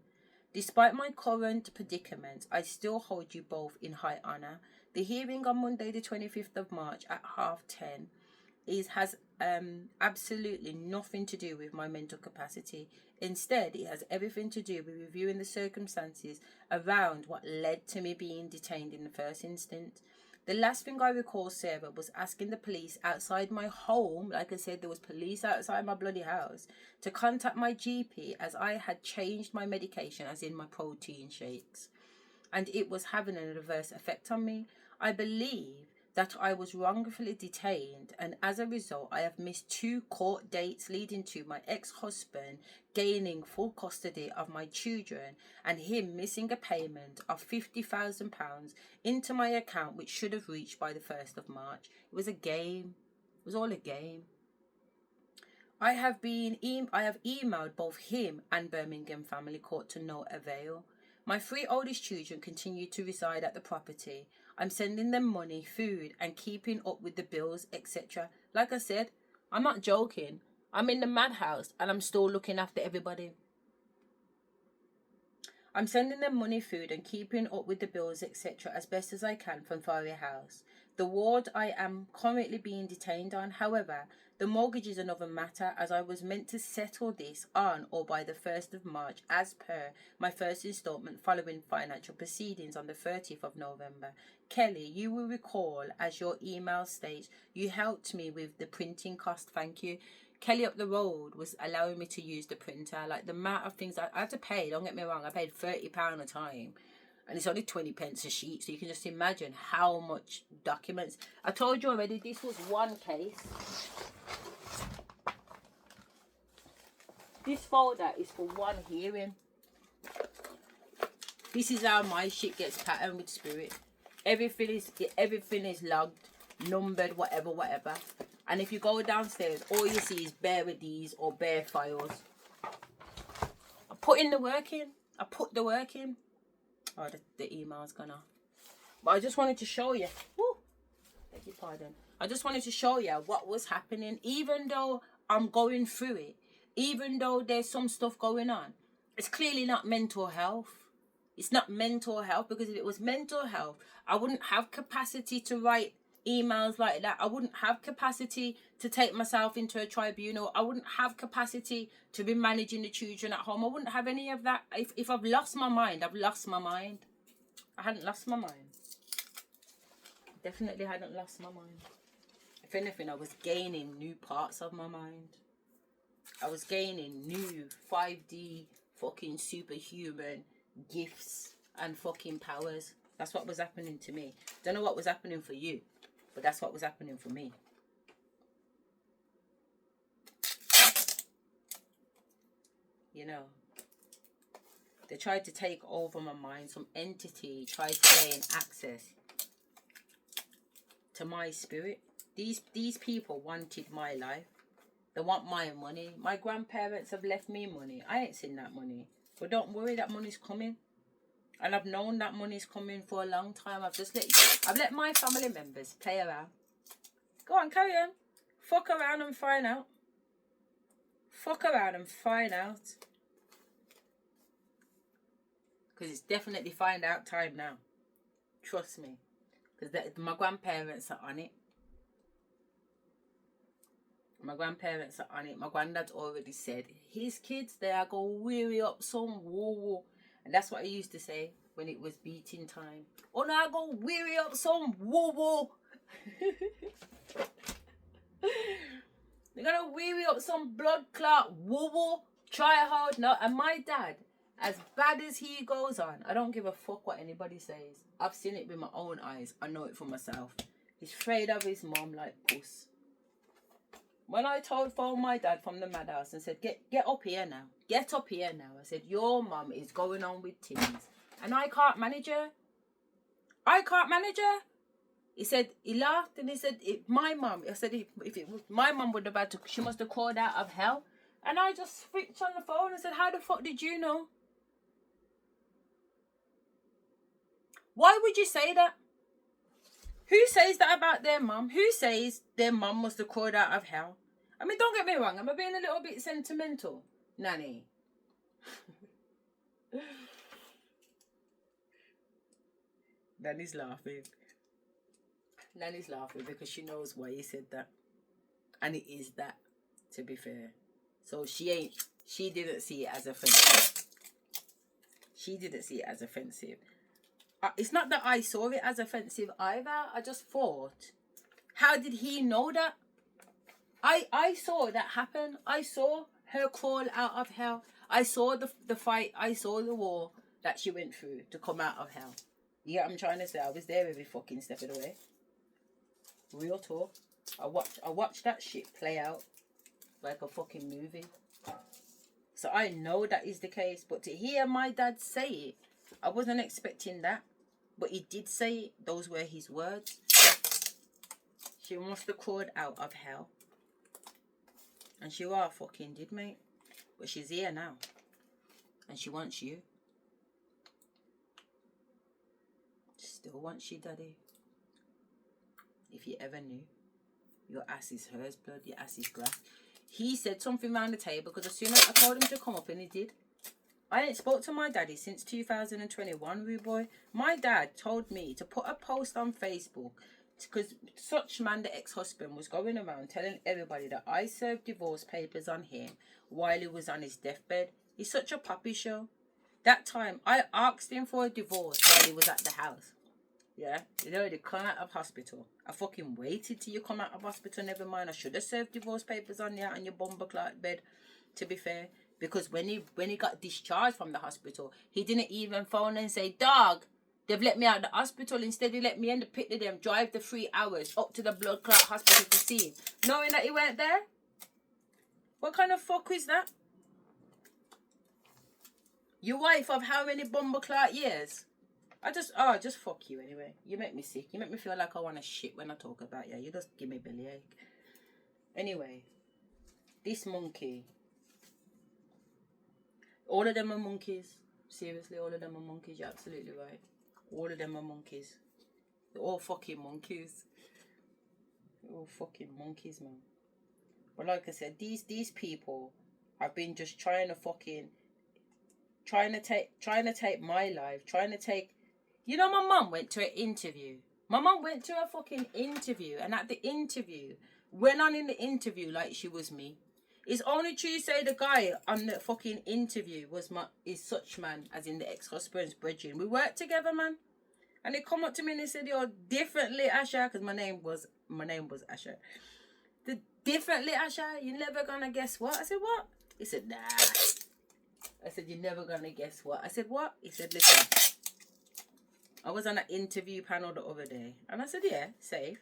Despite my current predicament, I still hold you both in high honour. The hearing on Monday the 25th of March at 10:30 has absolutely nothing to do with my mental capacity. Instead, it has everything to do with reviewing the circumstances around what led to me being detained in the first instance. The last thing I recall, Sarah, was asking the police outside my home, like I said, there was police outside my bloody house, to contact my GP as I had changed my medication, as in my protein shakes, and it was having an adverse effect on me. I believe that I was wrongfully detained, and as a result I have missed 2 court dates, leading to my ex-husband gaining full custody of my children and him missing a payment of £50,000 into my account, which should have reached by the 1st of March. It was a game. It was all a game. I have emailed both him and Birmingham Family Court to no avail. My 3 oldest children continue to reside at the property. I'm sending them money, food, and keeping up with the bills, etc. Like I said, I'm not joking. I'm in the madhouse and I'm still looking after everybody. I'm sending them money, food, and keeping up with the bills, etc. as best as I can from Faria House, the ward I am currently being detained on. However, the mortgage is another matter, as I was meant to settle this on or by the 1st of March as per my first instalment following financial proceedings on the 30th of November. Kelly, you will recall, as your email states, you helped me with the printing cost. Thank you. Kelly up the road was allowing me to use the printer. Like, the amount of things I had to pay, don't get me wrong, I paid £30 a time. And it's only 20 pence a sheet, so you can just imagine how much documents. I told you already, this was one case. This folder is for one hearing. This is how my shit gets patterned with Spirit. Everything is logged, numbered, whatever. And if you go downstairs, all you see is bare with these or bare files. I put the work in. Oh, the email's gone off. But I just wanted to show you. Woo, beg your pardon. I just wanted to show you what was happening. Even though I'm going through it, even though there's some stuff going on, it's clearly not mental health. It's not mental health, because if it was mental health, I wouldn't have capacity to write emails like that. I wouldn't have capacity to take myself into a tribunal. I wouldn't have capacity to be managing the children at home. I wouldn't have any of that. If I've lost my mind, I've lost my mind. I hadn't lost my mind. Definitely hadn't lost my mind. If anything, I was gaining new parts of my mind. I was gaining new 5D fucking superhuman gifts and fucking powers. That's what was happening to me. Don't know what was happening for you, but that's what was happening for me. You know, they tried to take over my mind. Some entity tried to gain access to my spirit. These people wanted my life. They want my money. My grandparents have left me money. I ain't seen that money. But don't worry, that money's coming. And I've known that money's coming for a long time. I've let my family members play around. Go on, carry on. Fuck around and find out. Fuck around and find out. Because it's definitely find out time now. Trust me. Because my grandparents are on it. My grandparents are on it. My granddad already said his kids, they are going to weary up some woo. And that's what I used to say when it was beating time. Oh, now I'm going to weary up some woo. They're going to weary up some blood clot woo. Try hard. No. And my dad, as bad as he goes on, I don't give a fuck what anybody says. I've seen it with my own eyes. I know it for myself. He's afraid of his mom like puss. When I phoned my dad from the madhouse and said, get up here now. Get up here now. I said, your mum is going on with things. And I can't manage her. I can't manage her. He said, he laughed and he said, my mum. I said, if it was my mum would have had to, she must have called out of hell. And I just switched on the phone and said, how the fuck did you know? Why would you say that? Who says that about their mum? Who says their mum must have called out of hell? I mean, don't get me wrong. Am I being a little bit sentimental? Nanny. Nanny's laughing. Nanny's laughing because she knows why he said that. And it is that, to be fair. So she didn't see it as offensive. She didn't see it as offensive. It's not that I saw it as offensive either. I just thought, how did he know that? I saw that happen. I saw her crawl out of hell. I saw the fight. I saw the war that she went through to come out of hell. Yeah, I'm trying to say I was there every fucking step of the way. Real talk. I watched that shit play out like a fucking movie. So I know that is the case. But to hear my dad say it, I wasn't expecting that. But he did say it. Those were his words. She must have crawled out of hell. And she fucking did, mate. But she's here now. And she wants you. She still wants you, daddy. If you ever knew. Your ass is hers, blood. Your ass is grass. He said something round the table because as soon as I told him to come up, and he did. I ain't spoke to my daddy since 2021, rude boy. My dad told me to put a post on Facebook because such man, the ex-husband, was going around telling everybody that I served divorce papers on him while he was on his deathbed. He's such a puppy show. That time, I asked him for a divorce while he was at the house. Yeah? He'd already come out of hospital. I fucking waited till you come out of hospital, never mind. I should have served divorce papers on you on your bumper clot bed, to be fair. Because when he got discharged from the hospital, he didn't even phone and say, dog, they've let me out of the hospital. Instead, he let me in the pit of them, drive the 3 hours up to the blood clot hospital to see him. Knowing that he weren't there? What kind of fuck is that? Your wife of how many bumper clot years? Just fuck you anyway. You make me sick. You make me feel like I want to shit when I talk about you. You just give me bellyache. Anyway, this monkey. All of them are monkeys. Seriously, all of them are monkeys. You're absolutely right. All of them are monkeys. They're all fucking monkeys. They're all fucking monkeys, man. But like I said, these people have been just trying to take my life, trying to take. You know, my mum went to an interview. My mum went to a fucking interview, and at the interview, went on in the interview like she was me. It's only true to say the guy on the fucking interview is such man, as in the ex-husband's brethren. We worked together, man. And they come up to me and they said, "You're differently, Asherah," because my name was Asherah. The differently, Asherah, you're never gonna guess what? I said, "What?" He said, "Nah." I said, "You're never gonna guess what?" I said, "What?" He said, "Listen, I was on an interview panel the other day." And I said, "Yeah, safe."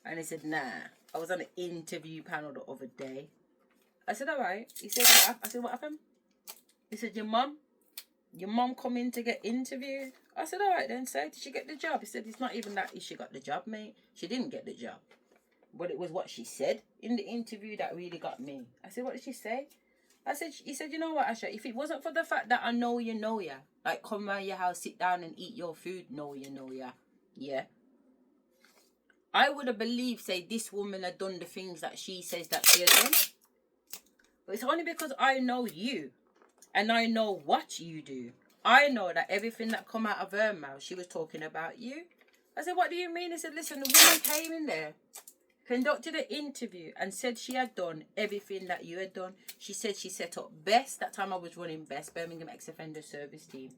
And he said, "Nah, I was on an interview panel the other day." I said, "All right." He said, I said, "What happened?" He said, Your mum come in to get interviewed." I said, "All right then, so did she get the job?" He said, "It's not even that she got the job, mate. She didn't get the job. But it was what she said in the interview that really got me." I said, "What did she say?" He said, "You know what, Asherah, if it wasn't for the fact that I know ya, like come round your house, sit down and eat your food, know ya, yeah, I would have believed, say, this woman had done the things that she says that she has done. But it's only because I know you and I know what you do. I know that everything that come out of her mouth, she was talking about you." I said, "What do you mean?" He said, "Listen, the woman came in there, conducted an interview and said she had done everything that you had done. She said she set up BEST. That time I was running BEST, Birmingham Ex-Offender Service Team.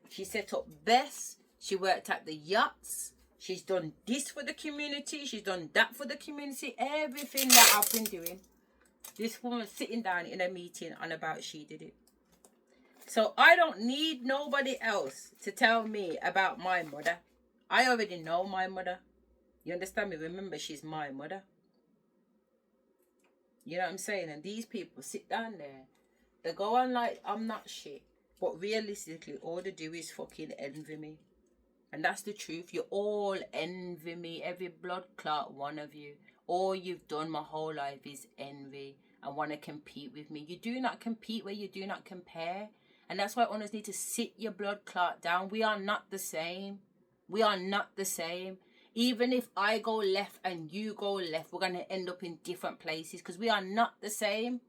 She set up BEST. She worked at the yachts. She's done this for the community. She's done that for the community. Everything that I've been doing. This woman sitting down in a meeting on about she did it. So I don't need nobody else to tell me about my mother. I already know my mother. You understand me? Remember, she's my mother. You know what I'm saying? And these people sit down there. They go on like I'm not shit. But realistically, all they do is fucking envy me. And that's the truth. You all envy me. Every blood clot one of you. All you've done my whole life is envy and want to compete with me. You do not compete where you do not compare. And that's why owners need to sit your blood clot down. We are not the same. We are not the same. Even if I go left and you go left, we're going to end up in different places because we are not the same.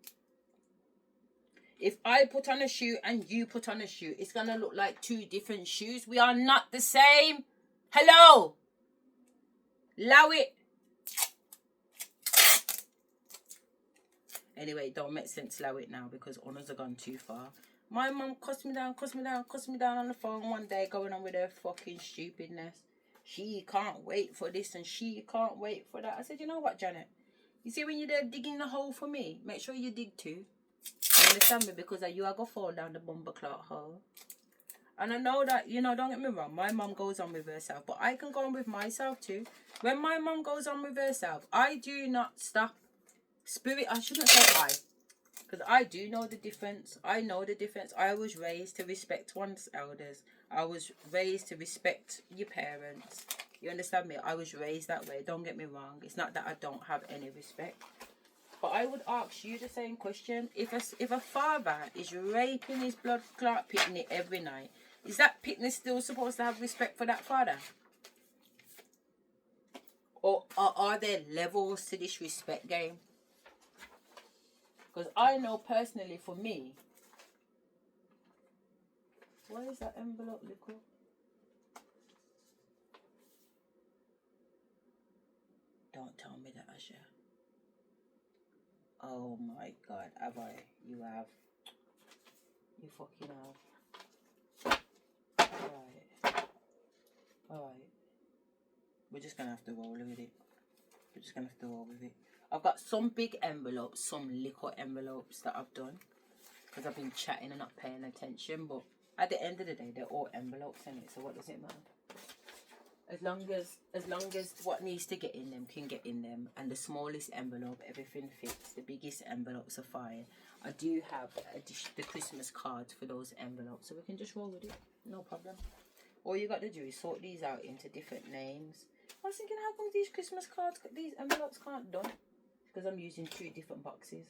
If I put on a shoe and you put on a shoe, it's going to look like two different shoes. We are not the same. Hello. Allow it. Anyway, it don't make sense allow it now because owners have gone too far. My mum cussed me down on the phone one day going on with her fucking stupidness. She can't wait for this and she can't wait for that. I said, "You know what, Janet? You see when you're there digging the hole for me, make sure you dig too. You understand me? Because you are going to fall down the bumper clot hole." And I know that, you know, don't get me wrong, my mum goes on with herself, but I can go on with myself too. When my mum goes on with herself, I do not stop. I shouldn't say I. Because I do know the difference. I know the difference. I was raised to respect one's elders. I was raised to respect your parents. You understand me? I was raised that way. Don't get me wrong. It's not that I don't have any respect. But I would ask you the same question. If a father is raping his blood clot pitney every night, is that pitney still supposed to have respect for that father? Or are there levels to this respect game? Because I know personally for me, where is that envelope, little? Don't tell me that, Asherah. Oh my God, have I? You have. You fucking have. Alright. We're just gonna have to roll with it. I've got some big envelopes, some little envelopes that I've done because I've been chatting and not paying attention. But at the end of the day, they're all envelopes in it. So what does it matter? As long as what needs to get in them can get in them, and the smallest envelope, everything fits. The biggest envelopes are fine. I do have the Christmas cards for those envelopes, so we can just roll with it. No problem. All you got to do is sort these out into different names. I was thinking, how come these Christmas cards, these envelopes can't done? Because I'm using 2 different boxes.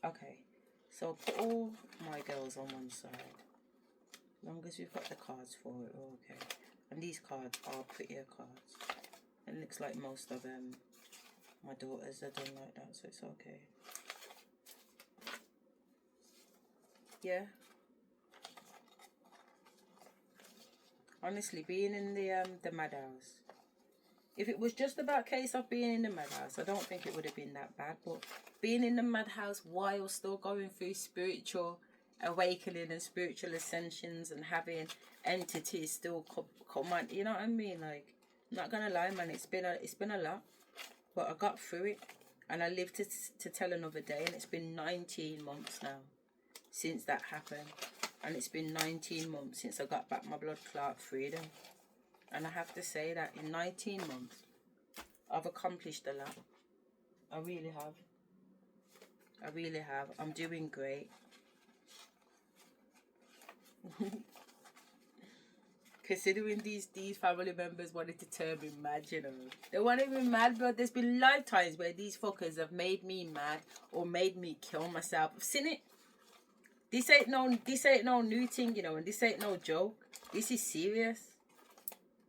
Okay, so put all my girls on one side. As long as we've got the cards for it, okay. And these cards are prettier cards. It looks like most of My daughters are done like that, so it's okay. Yeah. Honestly, being in the madhouse. If it was just about case of being in the madhouse, I don't think it would have been that bad. But being in the madhouse while still going through spiritual awakening and spiritual ascensions and having entities still come on, you know what I mean? Like, I'm not gonna lie, man, it's been a lot, but I got through it, and I lived to tell another day. And it's been 19 months now since that happened, and it's been 19 months since I got back my blood clot freedom. And I have to say that in 19 months, I've accomplished a lot. I really have. I really have. I'm doing great. Considering these family members wanted to turn me mad, you know. They wanted me mad, but there's been lifetimes where these fuckers have made me mad or made me kill myself. I've seen it. This ain't no new thing, you know, and this ain't no joke. This is serious.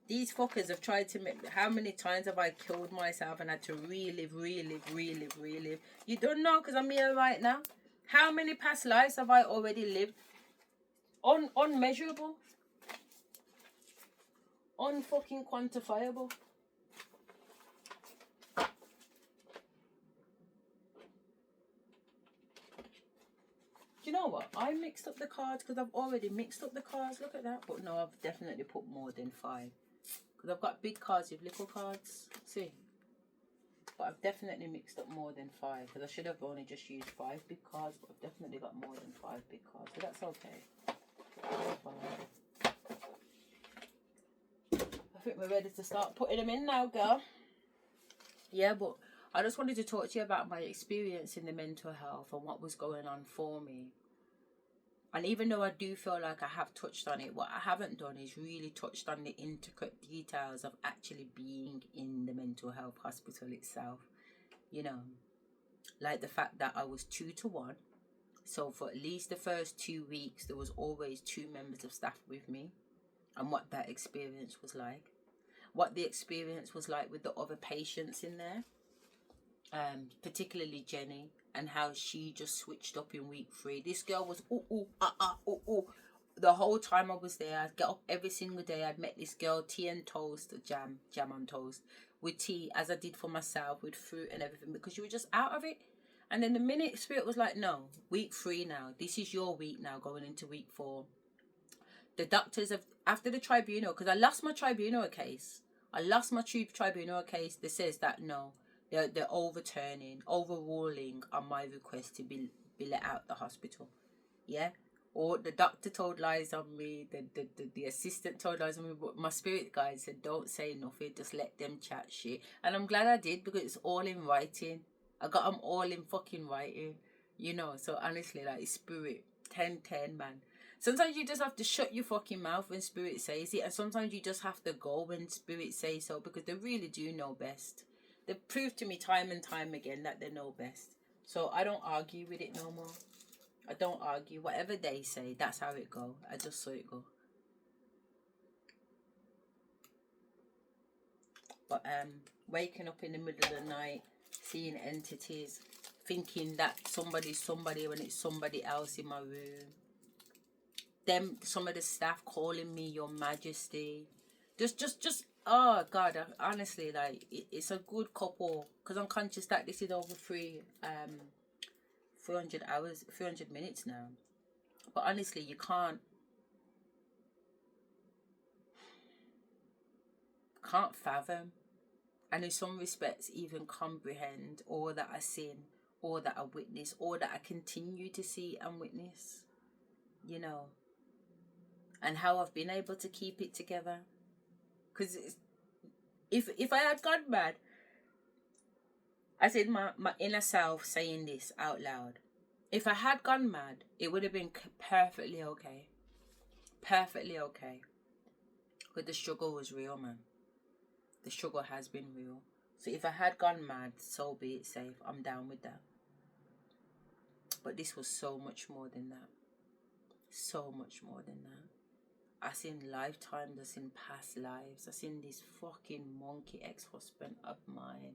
These fuckers have tried to make... How many times have I killed myself and had to relive? You don't know, because I'm here right now. How many past lives have I already lived? Unmeasurable. Unfucking quantifiable. Do you know what? I mixed up the cards because I've already mixed up the cards. Look at that. But no, I've definitely put more than 5. Because I've got big cards with little cards. See? But I've definitely mixed up more than 5. Because I should have only just used 5 big cards. But I've definitely got more than 5 big cards. So that's okay. I think we're ready to start putting them in now, girl. Yeah, but I just wanted to talk to you about my experience in the mental health and what was going on for me. And even though I do feel like I have touched on it, what I haven't done is really touched on the intricate details of actually being in the mental health hospital itself. You know, like the fact that I was 2 to 1. So for at least the first 2 weeks, there was always 2 members of staff with me. And what that experience was like. What the experience was like with the other patients in there. Particularly Jenny, and how she just switched up in week 3. This girl was the whole time I was there. I'd get up every single day. I'd make this girl tea and toast, jam on toast, with tea, as I did for myself, with fruit and everything, because you were just out of it. And then the minute Spirit was like, no, week 3 now, this is your week now, going into week 4. The doctors have, after the tribunal, because I lost my tribunal case. That says that no, they're overruling on my request to be let out the hospital. Yeah? Or the doctor told lies on me, the assistant told lies on me, but my spirit guide said, don't say nothing, just let them chat shit. And I'm glad I did, because it's all in writing. I got them all in fucking writing. You know, so honestly, like, spirit, 10-10, man. Sometimes you just have to shut your fucking mouth when spirit says it, and sometimes you just have to go when spirit says so, because they really do know best. They've proved to me time and time again that they know best. So I don't argue with it no more. I don't argue. Whatever they say, that's how it go. I just saw it go. But waking up in the middle of the night, seeing entities, thinking that somebody's somebody when it's somebody else in my room. Some of the staff calling me Your Majesty. Just oh God, honestly, like, it's a good couple, because I'm conscious that this is over 300 minutes now. But honestly, you can't fathom, and in some respects even comprehend all that I seen, all that I witness, all that I continue to see and witness, you know, and how I've been able to keep it together. Because if I had gone mad, I said my inner self saying this out loud. If I had gone mad, it would have been perfectly okay. Perfectly okay. But the struggle was real, man. The struggle has been real. So if I had gone mad, so be it, safe. I'm down with that. But this was so much more than that. So much more than that. I seen lifetimes, I seen past lives. I seen this fucking monkey ex-husband of mine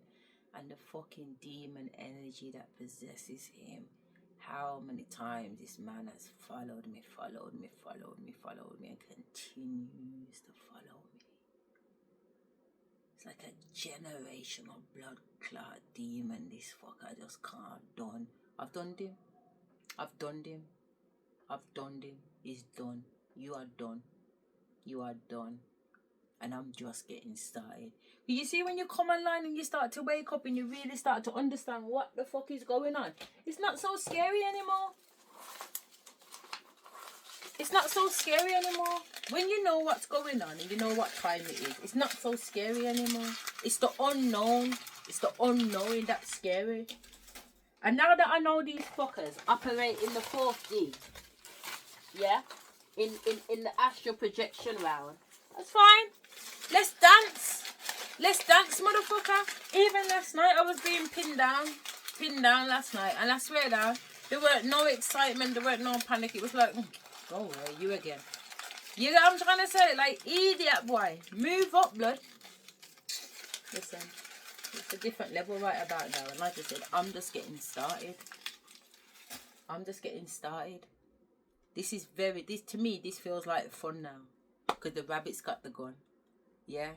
and the fucking demon energy that possesses him. How many times this man has followed me, and continues to follow me. It's like a generational blood clot demon. This fucker just can't done. I've done him. He's done. You are done. And I'm just getting started. You see, when you come online and you start to wake up and you really start to understand what the fuck is going on, it's not so scary anymore. When you know what's going on and you know what time it is, it's not so scary anymore. It's the unknown. It's the unknowing that's scary. And now that I know these fuckers operate in the 4D, yeah, in the astral projection round, that's fine. Let's dance, motherfucker. Even last night I was being pinned down last night, and I swear down, there weren't no excitement, there weren't no panic. It was like, go away, you again. You know what I'm trying to say? Like, idiot boy, move up, blood. Listen, it's a different level right about now, and like I said, I'm just getting started. To me, this feels like fun now, because the rabbit's got the gun. Yeah,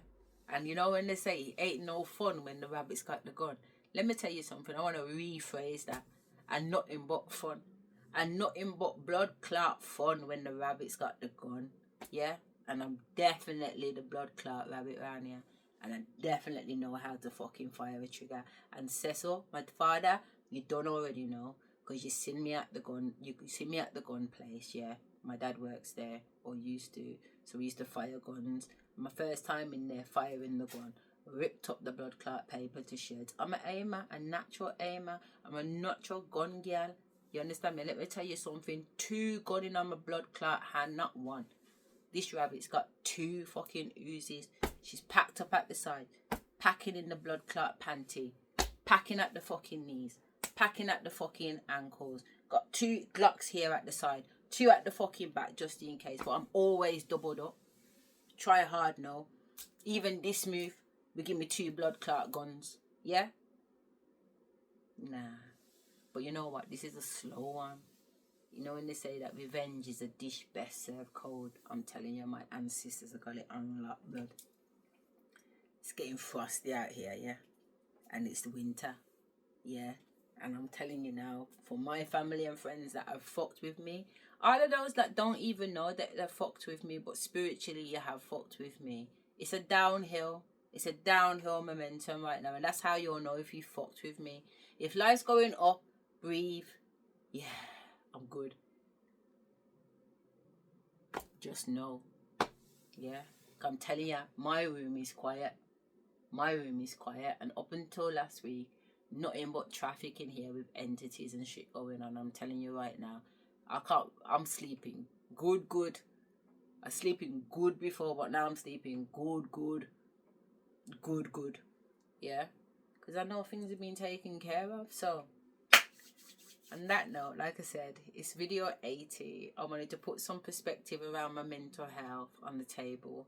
and you know when they say it ain't no fun when the rabbit's got the gun, let me tell you something. I want to rephrase that. And nothing but fun, and nothing but blood clot fun when the rabbit's got the gun. Yeah, and I'm definitely the blood clot rabbit around here, and I definitely know how to fucking fire a trigger. And Cecil, my father, you don't already know, because you see me at the gun place. Yeah, my dad works there, or used to, so we used to fire guns. My first time in there firing the gun, ripped up the blood clot paper to shreds. I'm an aimer, a natural aimer. I'm a natural gun girl. You understand me? Let me tell you something. 2 gun in on my blood clot hand, not 1. This rabbit's got 2 fucking Uzis. She's packed up at the side, packing in the blood clot panty, packing at the fucking knees, packing at the fucking ankles. Got 2 Glocks here at the side, 2 at the fucking back, just in case. But I'm always doubled up. Try hard, no. Even this move, we give me 2 blood clot guns. Yeah? Nah. But you know what? This is a slow one. You know when they say that revenge is a dish best served cold? I'm telling you, my ancestors have got it unlocked, blood. It's getting frosty out here, yeah? And it's winter. Yeah? And I'm telling you now, for my family and friends that have fucked with me, all of those that don't even know that they're fucked with me, but spiritually you have fucked with me. It's a downhill momentum right now. And that's how you'll know if you fucked with me. If life's going up, breathe. Yeah, I'm good. Just know. Yeah? I'm telling you, my room is quiet. And up until last week, nothing but traffic in here with entities and shit going on. I'm telling you right now, I'm sleeping good. I was sleeping good before, but now I'm sleeping good. Yeah, because I know things have been taken care of. So on that note, like I said, it's video 80. I wanted to put some perspective around my mental health on the table.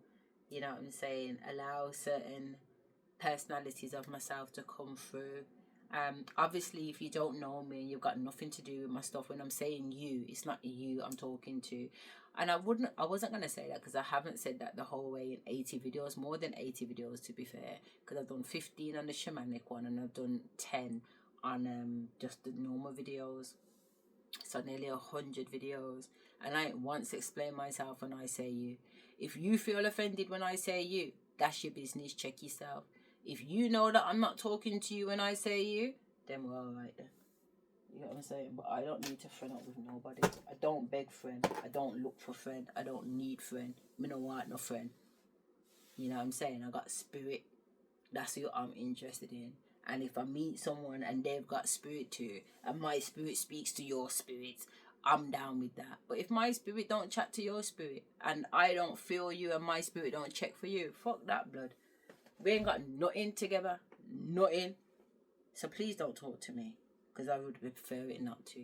You know what I'm saying? Allow certain personalities of myself to come through. Obviously, if you don't know me and you've got nothing to do with my stuff, when I'm saying you, it's not you I'm talking to. And I wasn't going to say that, because I haven't said that the whole way in 80 videos, more than 80 videos to be fair, because I've done 15 on the shamanic one and I've done 10 on just the normal videos. So nearly 100 videos, and I ain't once explained myself when I say you. If you feel offended when I say you, that's your business, check yourself. If you know that I'm not talking to you when I say you, then we're alright then. You know what I'm saying? But I don't need to friend up with nobody. I don't beg friend. I don't look for friend. I don't need friend. Me no want no friend. You know what I'm saying? I got spirit. That's who I'm interested in. And if I meet someone and they've got spirit too, and my spirit speaks to your spirit, I'm down with that. But if my spirit don't chat to your spirit, and I don't feel you and my spirit don't check for you, fuck that, blood. We ain't got nothing together. Nothing. So please don't talk to me, because I would prefer it not to.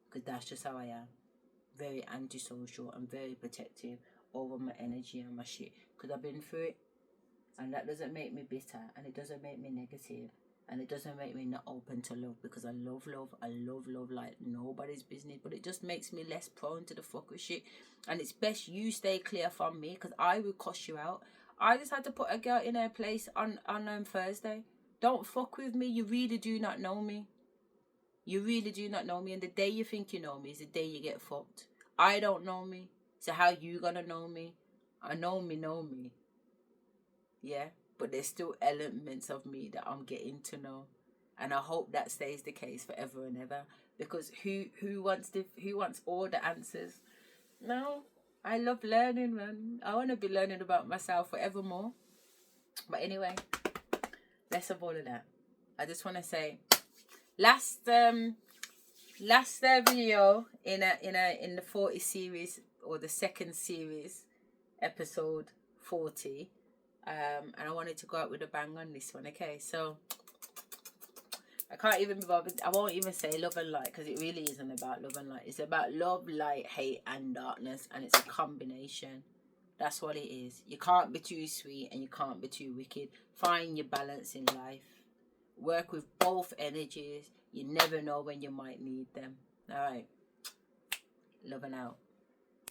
Because that's just how I am. Very antisocial and very protective over my energy and my shit. Because I've been through it. And that doesn't make me bitter. And it doesn't make me negative. And it doesn't make me not open to love, because I love love. I love love like nobody's business. But it just makes me less prone to the fucker shit. And it's best you stay clear from me, because I will cuss you out. I just had to put a girl in her place on Thursday. Don't fuck with me. You really do not know me. You really do not know me. And the day you think you know me is the day you get fucked. I don't know me. So how you gonna know me? I know me. Yeah? But there's still elements of me that I'm getting to know. And I hope that stays the case forever and ever. Because who wants all the answers? No. I love learning, man. I want to be learning about myself forevermore. But anyway, less of all of that. I just want to say, last video in the 40 series, or the second series, episode 40. And I wanted to go out with a bang on this one. Okay, so I can't even be bothered. I won't even say love and light, because it really isn't about love and light. It's about love, light, hate, and darkness, and it's a combination. That's what it is. You can't be too sweet and you can't be too wicked. Find your balance in life. Work with both energies. You never know when you might need them. All right. Love and out.